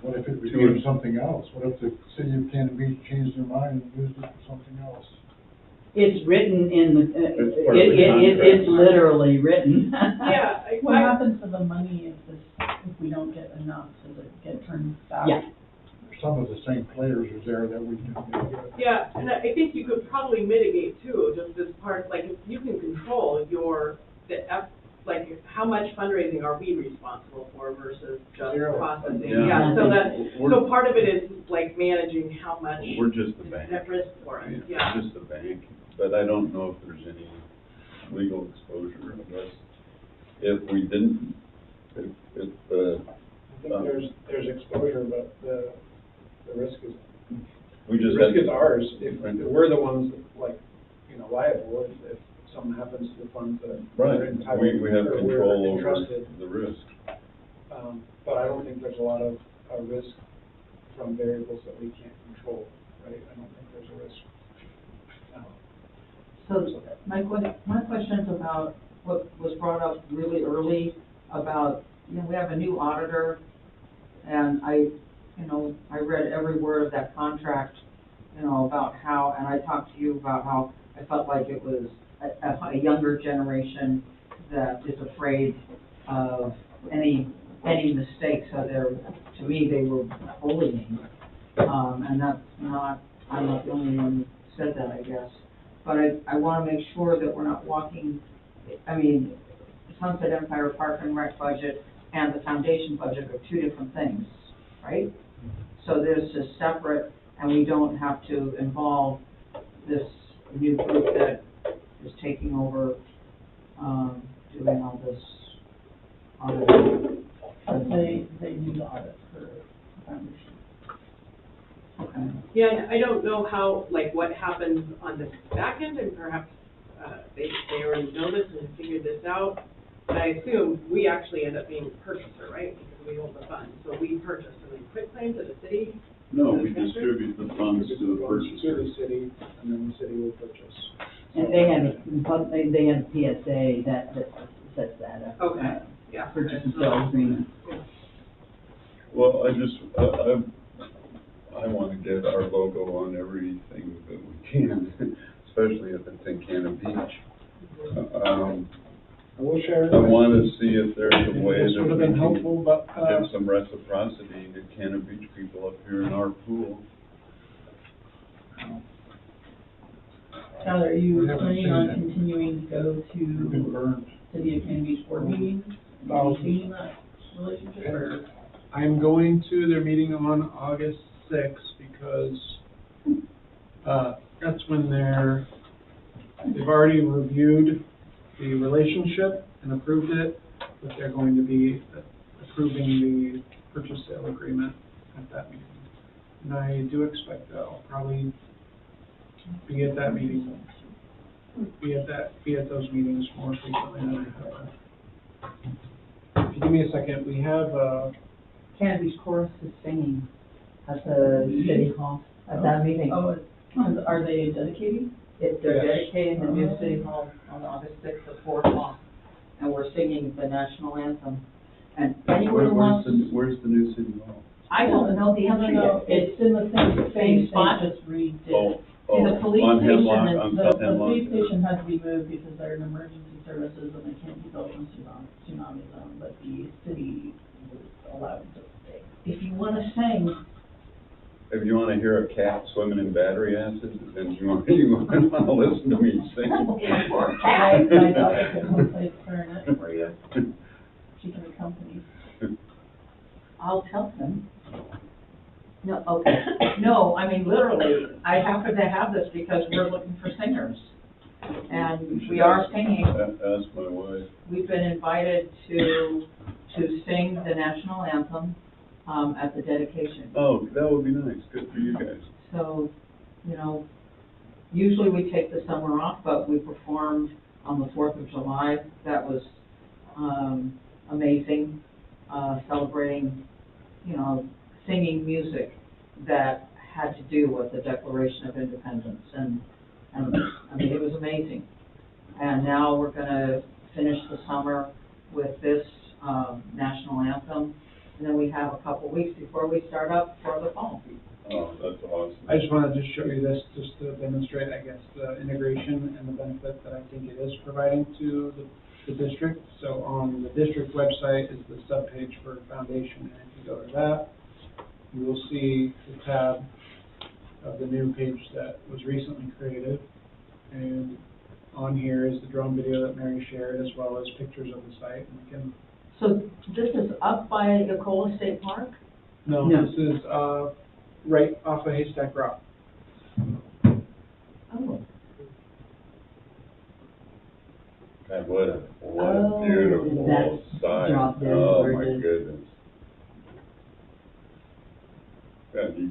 What if it became something else? What if the city of Cannon Beach changed their mind and used it for something else? It's written in the, It's part of the contract. it's literally written. Yeah, What happens to the money if we don't get enough? Does it get turned back? Yeah. Some of the same players are there that we can do. yeah, and I think you could probably mitigate too, just this part, like, if you can control like, how much fundraising are we responsible for versus just Zero. processing? Yeah. Yeah, so part of it is like managing how much we're just the bank. is at risk for us, Yeah, yeah. just the bank, but I don't know if there's any legal exposure unless, if we didn't, I think there's exposure, but the risk is, we the just risk have is ours. If we're the ones that, like, liable if something happens to the funds that right, are entitled. we have or we're control over entrusted. the risk. But I don't think there's a lot of risk from variables that we can't control, right? I don't think there's a risk. So my question is about what was brought up really early about, we have a new auditor, and I read every word of that contract, about how, and I talked to you about how I felt like it was a younger generation that is afraid of any mistakes. So to me, they were bullying. And that's not, I'm not the only one who said that, I guess. But I wanna make sure that we're not walking, I mean, Sunset Empire Park and Rec budget and the foundation budget are two different things, right? So there's a separate, and we don't have to involve this new group that is taking over, doing all this audit. They do the audit for the foundation. Okay. Yeah, and I don't know how, like, what happens on the back end, and perhaps, they already know this and have figured this out. But I assume we actually end up being the purchaser, right? Because we hold the funds, so we purchase and then quit claim to the city. No, we distribute the funds to the To purchaser. the city, and then the city will purchase. And they have a PSA that sets that up. Okay, yeah. Purchase and sale agreement. Well, I want to get our logo on everything that we can, especially if it's in Cannon Beach. I will share. I want to see if there's a way This that would have we been can helpful, but, get some reciprocity and get Cannon Beach people up here in our pool. Tyler, are you We haven't planning seen on it. continuing to go We've been to burned. City of Cannon Beach board meetings? Maintaining that relationship, or? I'm going to their meeting on August 6th because, that's when they've already reviewed the relationship and approved it, but they're going to be approving the purchase sale agreement at that meeting. And I do expect that I'll probably be at that meeting, be at those meetings more frequently than I have been. If you give me a second, we have, Cannon Beach Chorus is singing at the city hall, at that meeting. Oh, are they dedicating? They're Yes. dedicating the new city hall on August 6th at 4 o'clock, and we're singing the national anthem. And anyone who wants, Where's the new city hall? I don't know the answer No, yet. it's in the same Same spot? they just redid. Oh, See, the police on station Hemlock, is- on The South Hemlock. police station had to be moved because they're an emergency services and they can't be built in tsunami zone, but the city was allowed to stay. If you wanna sing, If you want to hear a cat swimming in battery acid, then you want to listen to me sing. Poor My cat. daughter can come play clarinet for you. She can accompany. I'll tell them. No, okay, no, I mean, literally, I happen to have this because we're looking for singers. And we are singing, Ask my wife. we've been invited to sing the national anthem, at the dedication. Oh, that would be nice, good for you guys. So, you know, usually we take the summer off, but we performed on the 4th of July. That was, amazing, celebrating, you know, singing music that had to do with the Declaration of Independence. And I mean, it was amazing. And now we're gonna finish the summer with this, national anthem. And then we have a couple weeks before we start up for the fall. Oh, that's awesome. I just wanted to show you this, just to demonstrate, I guess, the integration and the benefit that I think it is providing to the district. So on the district website is the subpage for foundation, and if you go to that, you will see the tab of the new page that was recently created. And on here is the drone video that Mary shared, as well as pictures of the site. And we can, So this is up by Ecola State Park? no, No. this is, right off of Haystack Rock. Oh. God, what a Oh, beautiful that sight. drop dead Oh, my gorgeous. goodness. God, you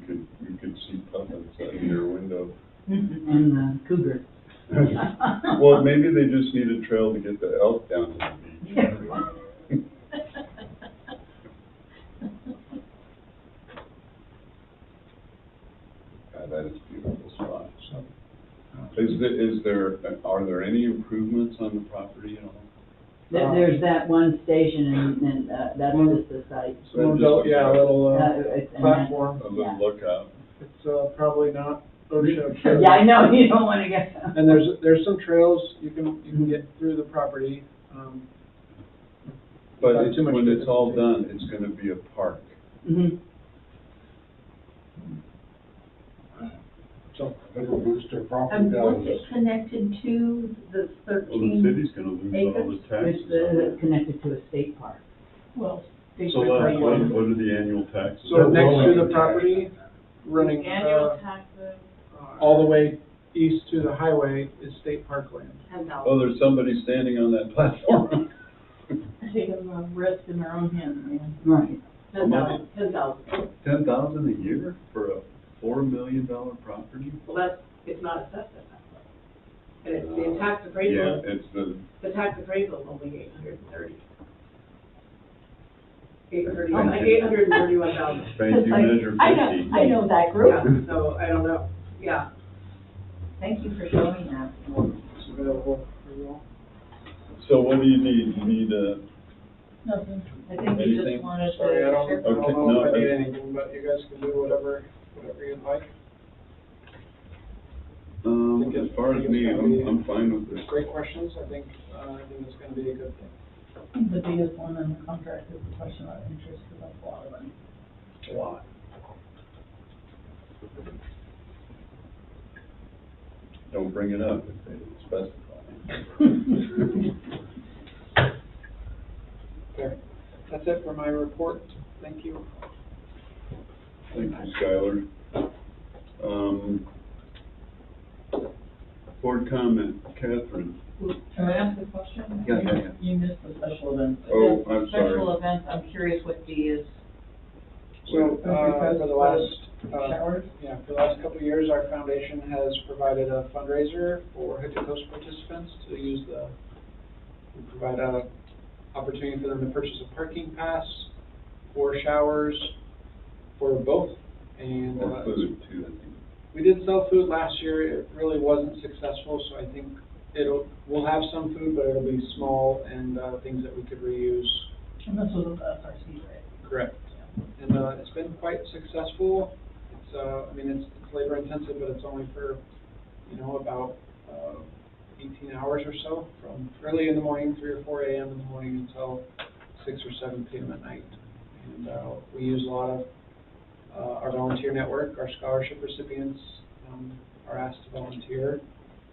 could see puffins out of your window. And the cougar. Well, maybe they just need a trail to get the elk down to the beach. God, that is a beautiful spot. So, Are there any improvements on the property at all? There's that one station and, that's just the site. So just yeah, a little, It's- and platform. A little lookout. It's, probably not OSHA. that's- Yeah, I know, you don't wanna get. And there's some trails you can get through the property, But without too much when it's all difficulty. done, it's gonna be a park. Mhm. So it'll boost their property And what's values. it connected to, the Well, the 13? city's gonna lose all the taxes. It's connected to a state park. Well, state So regulation. what are the annual taxes? So next to the property, running, Annual taxes, all the way east to the highway is state parkland. $10,000. Oh, there's somebody standing on that platform. Taking the risk in their own hands, man. Right. $10,000. 10,000 a year for a $4 million property? Well, it's not assessed at that point. And it's the tax Yeah, appraisal, it's the tax appraisal is only 830. Oh. 831,000. thank you, measure 50. I know that group. Yeah, so I don't know, yeah. Thank you for showing that. It's available for you all. So what do you need? You need Nothing. I think we Anything? just wanted to Sorry, I don't share. Okay, know no, if I need I- anything, but you guys can do whatever you'd like. as far as me, I'm fine with this. Great questions, I think it's gonna be a good thing. I think the biggest one in the contract is the question about interest, because that's a lot of money. A lot. Don't bring it up if they don't specify. Okay, that's it for my report, thank you. Thank you, Skylar. Board comment, Catherine. Can I ask a question? Yeah. You missed the special events. Oh, I'm sorry. Special events, I'm curious what D is. So, for the last, Showers? for the last couple of years, our foundation has provided a fundraiser for Hood to Coast participants to use we provide a opportunity for them to purchase a parking pass or showers for both. And, Or food too, I think. we did sell food last year, it really wasn't successful, so I think we'll have some food, but it'll be small and, things that we could reuse. And this was with SRC, right? Correct. And, it's been quite successful. It's, it's labor intensive, but it's only for, about, 18 hours or so, from early in the morning, 3 or 4 a.m. in the morning until 6 or 7 p.m. at night. And, we use a lot of, our volunteer network. Our scholarship recipients, are asked to volunteer,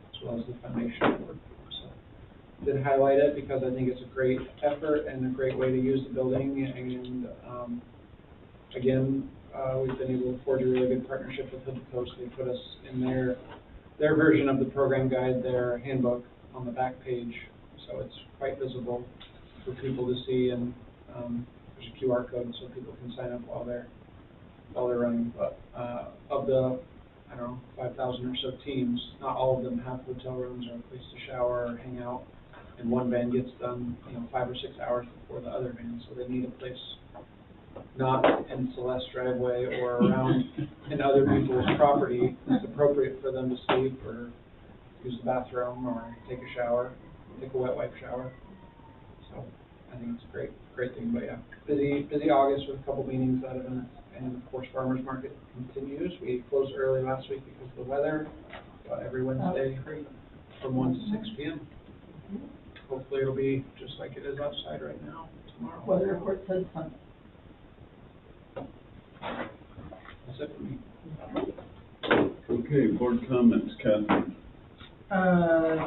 as well as the foundation network. So, did highlight it because I think it's a great effort and a great way to use the building. And, again, we've been able to forge a really good partnership with Hood to Coast. They put us in their version of the program guide, their handbook, on the back page, so it's quite visible for people to see. And there's a QR code so people can sign up while they're running. But of the 5,000 or so teams, not all of them have hotel rooms or a place to shower or hang out. And one van gets done, 5 or 6 hours before the other van, so they need a place not in Celeste's driveway or around in other people's property. It's appropriate for them to sleep or use the bathroom or take a shower, take a wet wipe shower. So I think it's a great thing. But yeah, busy August with a couple meetings out of it. And of course, farmers market continues. We closed early last week because of the weather, but every Wednesday from 1 to 6 p.m. Hopefully it'll be just like it is outside right now tomorrow. Weather report says Sunday. That's it for me. Okay, board comments, Catherine.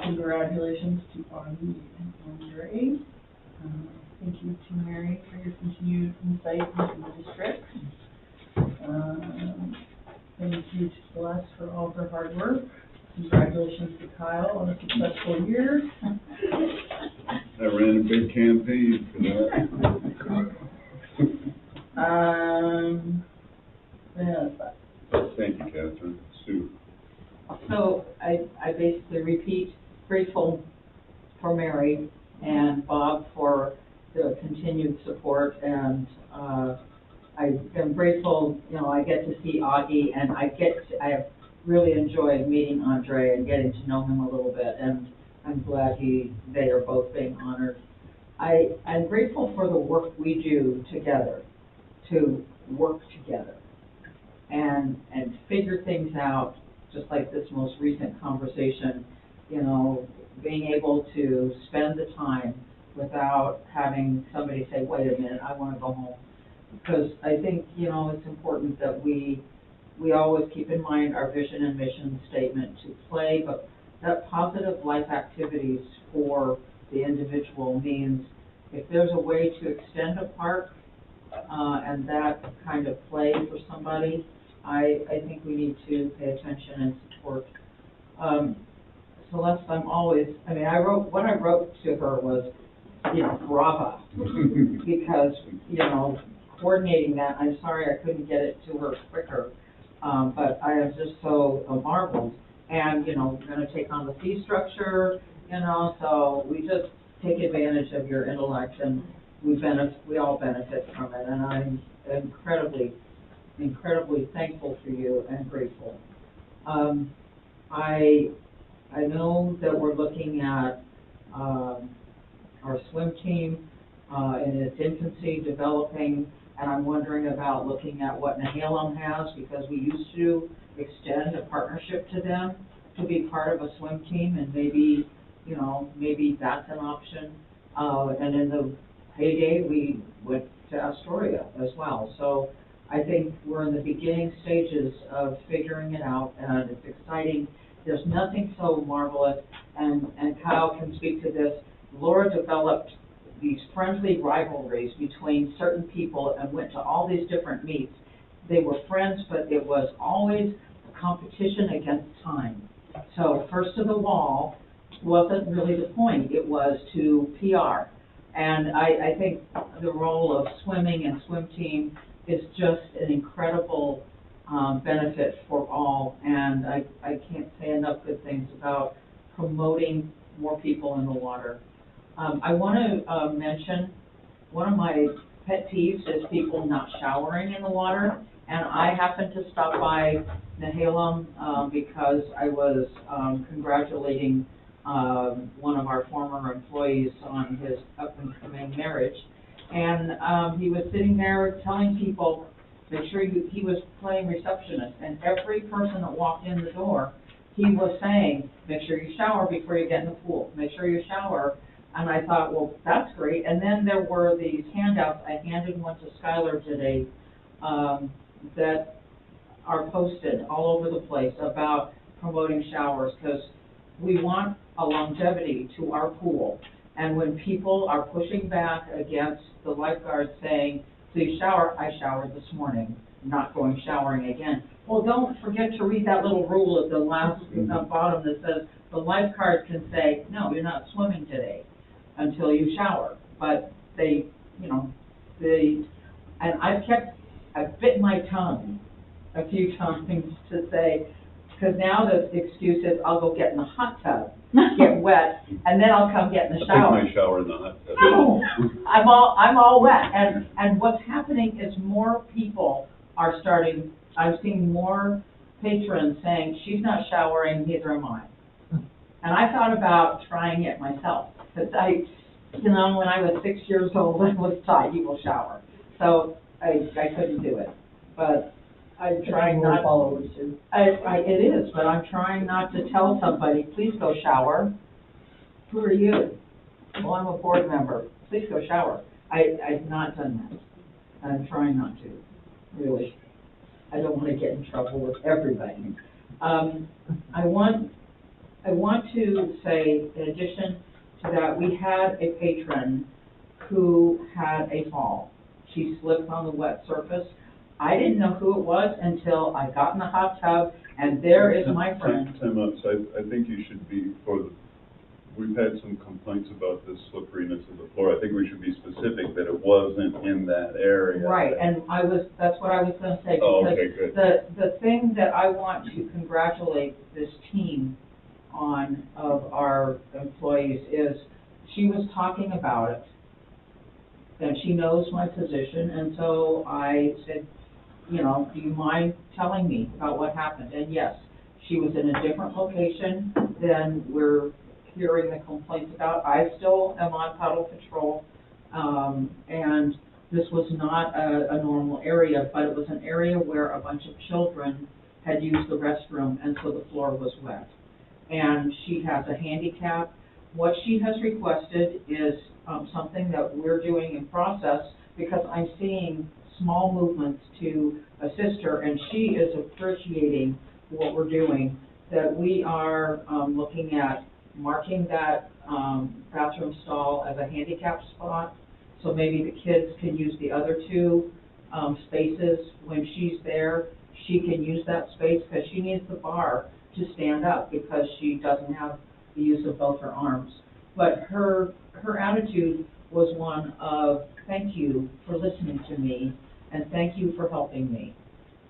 Congratulations to Augie and Andre. Thank you to Mary for your continued insight into the district. Thank you to Celeste for all of her hard work. Congratulations to Kyle on a successful year. I ran a big campaign for that. Thank you, Catherine. Sue. So I basically repeat, grateful for Mary and Bob for the continued support, and I am grateful, I get to see Augie, and I have really enjoyed meeting Andre and getting to know him a little bit, and I'm glad they are both being honored. I'm grateful for the work we do together, to work together and figure things out, just like this most recent conversation, being able to spend the time without having somebody say, wait a minute, I want to go home. Because I think, it's important that we we always keep in mind our vision and mission statement to play, but that positive life activities for the individual means if there's a way to extend a park, and that kind of play for somebody, I think we need to pay attention and support. Celeste, what I wrote to her was, brava, because, coordinating that, I'm sorry I couldn't get it to her quicker, but I am just so marveled. And, we're gonna take on the fee structure, so we just take advantage of your intellect, and we all benefit from it, and I'm incredibly thankful for you and grateful. I know that we're looking at, our swim team, in its infancy, developing, and I'm wondering about looking at what Nehalem has, because we used to extend a partnership to them to be part of a swim team, and maybe that's an option. And in the heyday, we went to Astoria as well. So I think we're in the beginning stages of figuring it out, and it's exciting. There's nothing so marvelous, and Kyle can speak to this. Laura developed these friendly rivalries between certain people and went to all these different meets. They were friends, but it was always a competition against time. So first to the wall wasn't really the point, it was to PR. And I think the role of swimming and swim team is just an incredible benefit for all, and I can't say enough good things about promoting more people in the water. I want to mention, one of my pet peeves is people not showering in the water, and I happened to stop by Nehalem because I was congratulating one of our former employees on his up-and-coming marriage, and he was sitting there telling people, make sure he was playing receptionist, and every person that walked in the door, he was saying, make sure you shower before you get in the pool, make sure you shower. And I thought, well, that's great. And then there were these handouts. I handed one to Skylar today that are posted all over the place about promoting showers, because we want a longevity to our pool. And when people are pushing back against the lifeguards saying, please shower, I showered this morning, not going showering again. Well, don't forget to read that little rule at the last bottom that says the lifeguard can say, no, you're not swimming today until you shower. But and I've bit my tongue a few times to say, because now the excuse is I'll go get in the hot tub, get wet, and then I'll come get in the shower. I take my shower in the hot tub. No, I'm all wet, and what's happening is more people are starting, I'm seeing more patrons saying, she's not showering, neither am I. And I thought about trying it myself, because when I was 6 years old, I was taught you will shower. So I couldn't do it, but I'm trying not. Followers too. It is, but I'm trying not to tell somebody, please go shower. Who are you? Well, I'm a board member. Please go shower. I've not done that. I'm trying not to, really. I don't want to get in trouble with everybody. I want to say, in addition to that, we had a patron who had a fall. She slipped on the wet surface. I didn't know who it was until I got in the hot tub, and there is my friend. Time out. So I think you should be, we've had some complaints about the slipperiness of the floor. I think we should be specific that it wasn't in that area. Right, and that's what I was going to say. Oh, because okay, good. The thing that I want to congratulate this team on, of our employees, is she was talking about it, and she knows my position, and so I said, do you mind telling me about what happened? And yes, she was in a different location than we're hearing the complaints about. I still am on paddle patrol, and this was not a normal area, but it was an area where a bunch of children had used the restroom, and so the floor was wet. And she has a handicap. What she has requested is something that we're doing in process, because I'm seeing small movements to assist her, and she is appreciating what we're doing, that we are, looking at marking that, bathroom stall as a handicap spot, so maybe the kids can use the other two, spaces when she's there. She can use that space, because she needs the bar to stand up, because she doesn't have the use of both her arms. But her attitude was one of, thank you for listening to me, and thank you for helping me.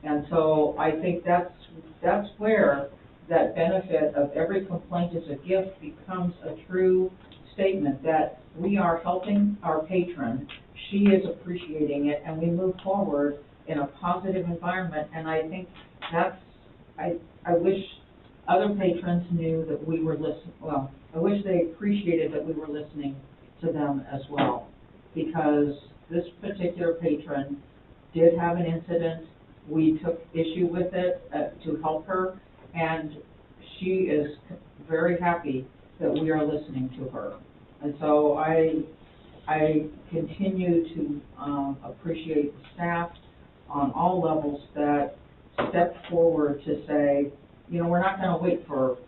And so I think that's where that benefit of every complaint is a gift becomes a true statement, that we are helping our patron, she is appreciating it, and we move forward in a positive environment. And I think that's, I wish other patrons knew that we were listening, well, I wish they appreciated that we were listening to them as well, because this particular patron did have an incident. We took issue with it to help her, and she is very happy that we are listening to her. And so I continue to appreciate the staff on all levels that stepped forward to say, you know, we're not going to wait for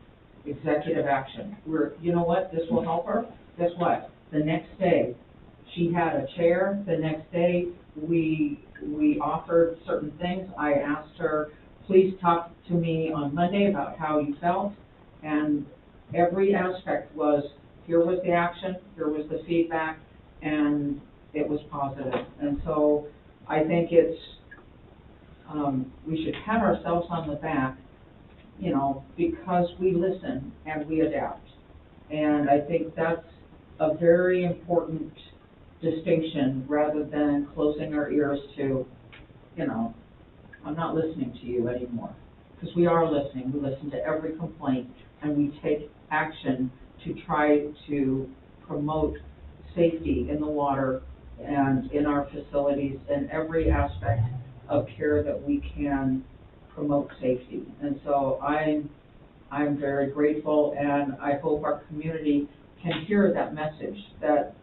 executive action. You know what, this will help her. Guess what? The next day, she had a chair. The next day, we offered certain things. I asked her, please talk to me on Monday about how you felt. And every aspect was, here was the action, here was the feedback, and it was positive. And so I think it's, we should pat ourselves on the back, you know, because we listen and we adapt. And I think that's a very important distinction, rather than closing our ears to, you know, I'm not listening to you anymore. Because we are listening. We listen to every complaint, and we take action to try to promote safety in the water and in our facilities, and every aspect of care that we can promote safety. And so I'm very grateful, and I hope our community can hear that message, that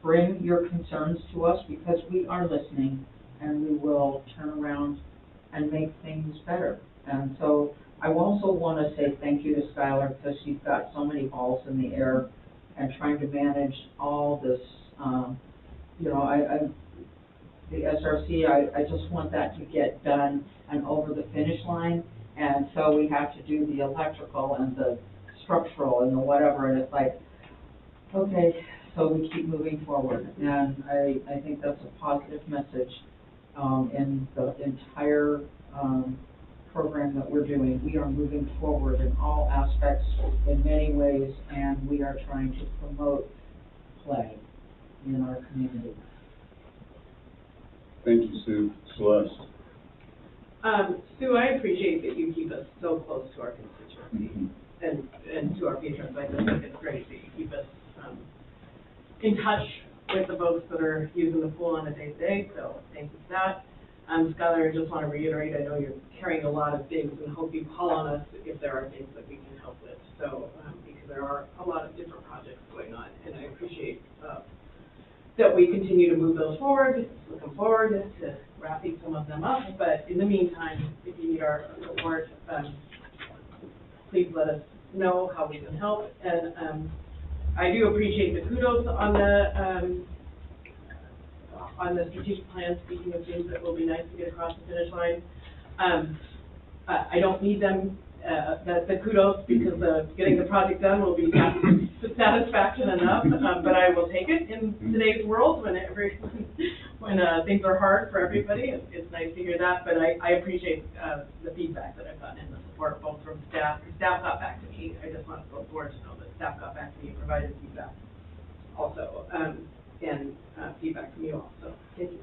bring your concerns to us, because we are listening, and we will turn around and make things better. And so I also want to say thank you to Skylar, because she's got so many balls in the air and trying to manage all this, you know, the SRC, I just want that to get done and over the finish line. And so we have to do the electrical and the structural and the whatever, and it's like, okay, so we keep moving forward. And I think that's a positive message in the entire program that we're doing. We are moving forward in all aspects in many ways, and we are trying to promote play in our community. Thank you, Sue. Celeste? Sue, I appreciate that you keep us so close to our constituency and to our patrons. I just think it's great that you keep us in touch with the folks that are using the pool on a day-to-day, so thank you for that. Skylar, I just want to reiterate, I know you're carrying a lot of things, and hope you call on us if there are things that we can help with. So, because there are a lot of different projects going on, and I appreciate that we continue to move those forward. Looking forward to wrapping some of them up, but in the meantime, if you need our support, please let us know how we can help. And I do appreciate the kudos on the strategic plan, speaking of things that will be nice to get across the finish line. I don't need them, the kudos, because getting the project done will be satisfaction enough, but I will take it in today's world when things are hard for everybody. It's nice to hear that, but I appreciate the feedback that I've gotten and the support both from staff. Staff got back to me. I just want the board to know that staff got back to me and provided feedback also, and feedback from you all. So thank you.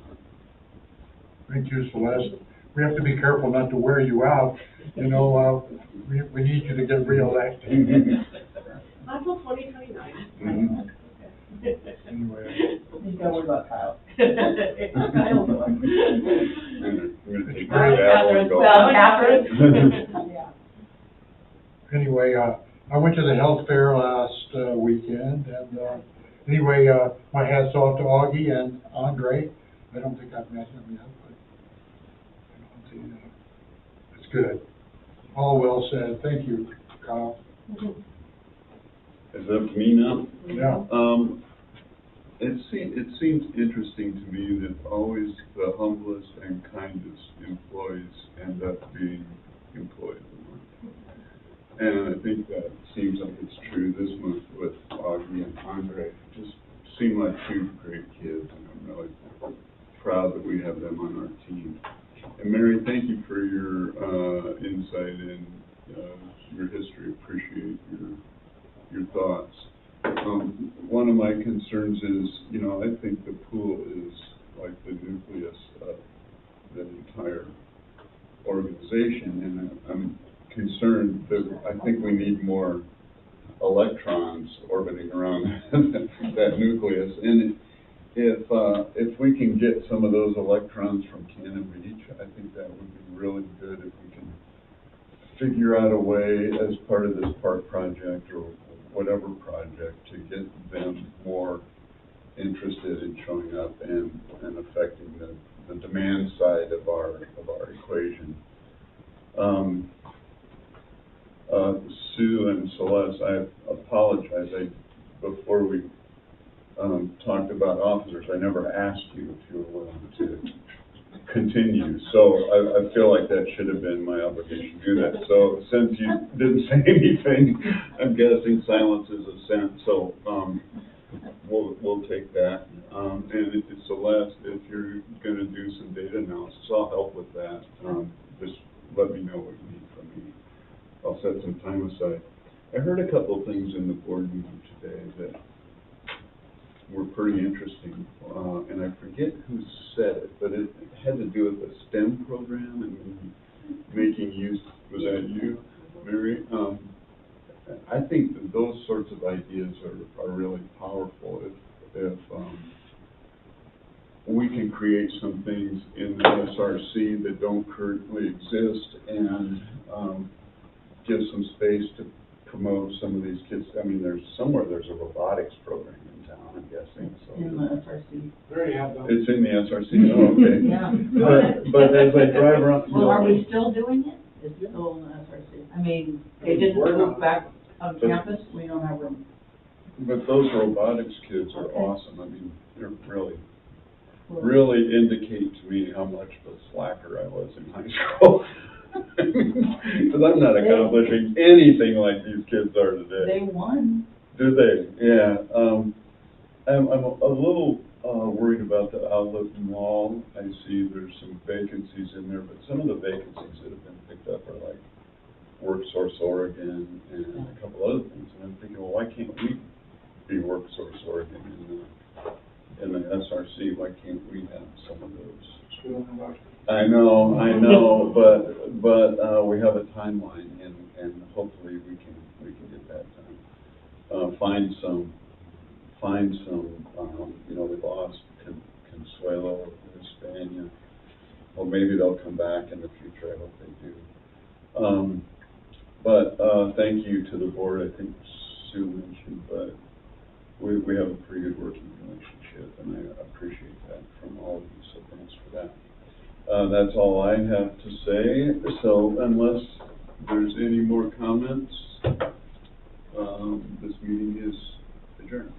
Thank you, Celeste. We have to be careful not to wear you out. You know, we need you to get reelected. Not till 2029. Anyway. You don't worry about Kyle. Kyle's the one. We're gonna take Well, your and go. Well, Catherine. Yeah. Anyway, I went to the health fair last weekend, and anyway, my hats off to Augie and Andre. I don't think I've met him yet, but and it's good. All well said. Thank you, Kyle. Is it up to me now? Yeah. It seems interesting to me that always the humblest and kindest employees end up being Employee of the Month. And I think that seems like it's true this month with Augie and Andre. Just seem like two great kids, and I'm really proud that we have them on our team. And Mary, thank you for your insight and your history. Appreciate your thoughts. One of my concerns is, I think the pool is like the nucleus of the entire organization, and I'm concerned that I think we need more electrons orbiting around that nucleus. And if we can get some of those electrons from Cannon Beach, I think that would be really good if we can figure out a way as part of this park project or whatever project to get them more interested in showing up and affecting the demand side of our equation. Sue and Celeste, I apologize. Before we talked about officers, I never asked you if you were willing to continue. So I feel like that should have been my obligation to do that. So since you didn't say anything, I'm guessing silence is assent. So we'll take that. And if it's Celeste, if you're going to do some data analysis, I'll help with that. Just let me know what you need from me. I'll set some time aside. I heard a couple of things in the board meeting today that were pretty interesting, and I forget who said it, but it had to do with the STEM program and making use. Was that you, Mary? I think that those sorts of ideas are really powerful. If we can create some things in the SRC that don't currently exist and give some space to promote some of these kids. I mean, there's a robotics program in town, I'm guessing. So In the SRC. We already have them. it's in the SRC. Oh, okay. Yeah. But as I drive around, Well, are we still doing it? It's still in the SRC. I mean, they didn't move back on campus? We don't have room. But those robotics kids are Okay. awesome. I mean, they're really indicate to me how much of a slacker I was in high school. Because I'm not accomplishing anything like these kids are today. They won. Do they? Yeah. I'm a little worried about the outlet mall. I see there's some vacancies in there, but some of the vacancies that have been picked up are like WorkSource Oregon and a couple other things. And I'm thinking, well, why can't we be WorkSource Oregon in the SRC? Why can't we have some of those? I know, but we have a timeline, and hopefully we can get that done. Find some. We lost Consuelo, Hispania. Well, maybe they'll come back in the future. I hope they do. But thank you to the board. I think Sue mentioned, but we have a pretty good working relationship, and I appreciate that from all of you. So thanks for that. That's all I have to say. So unless there's any more comments, this meeting is adjourned.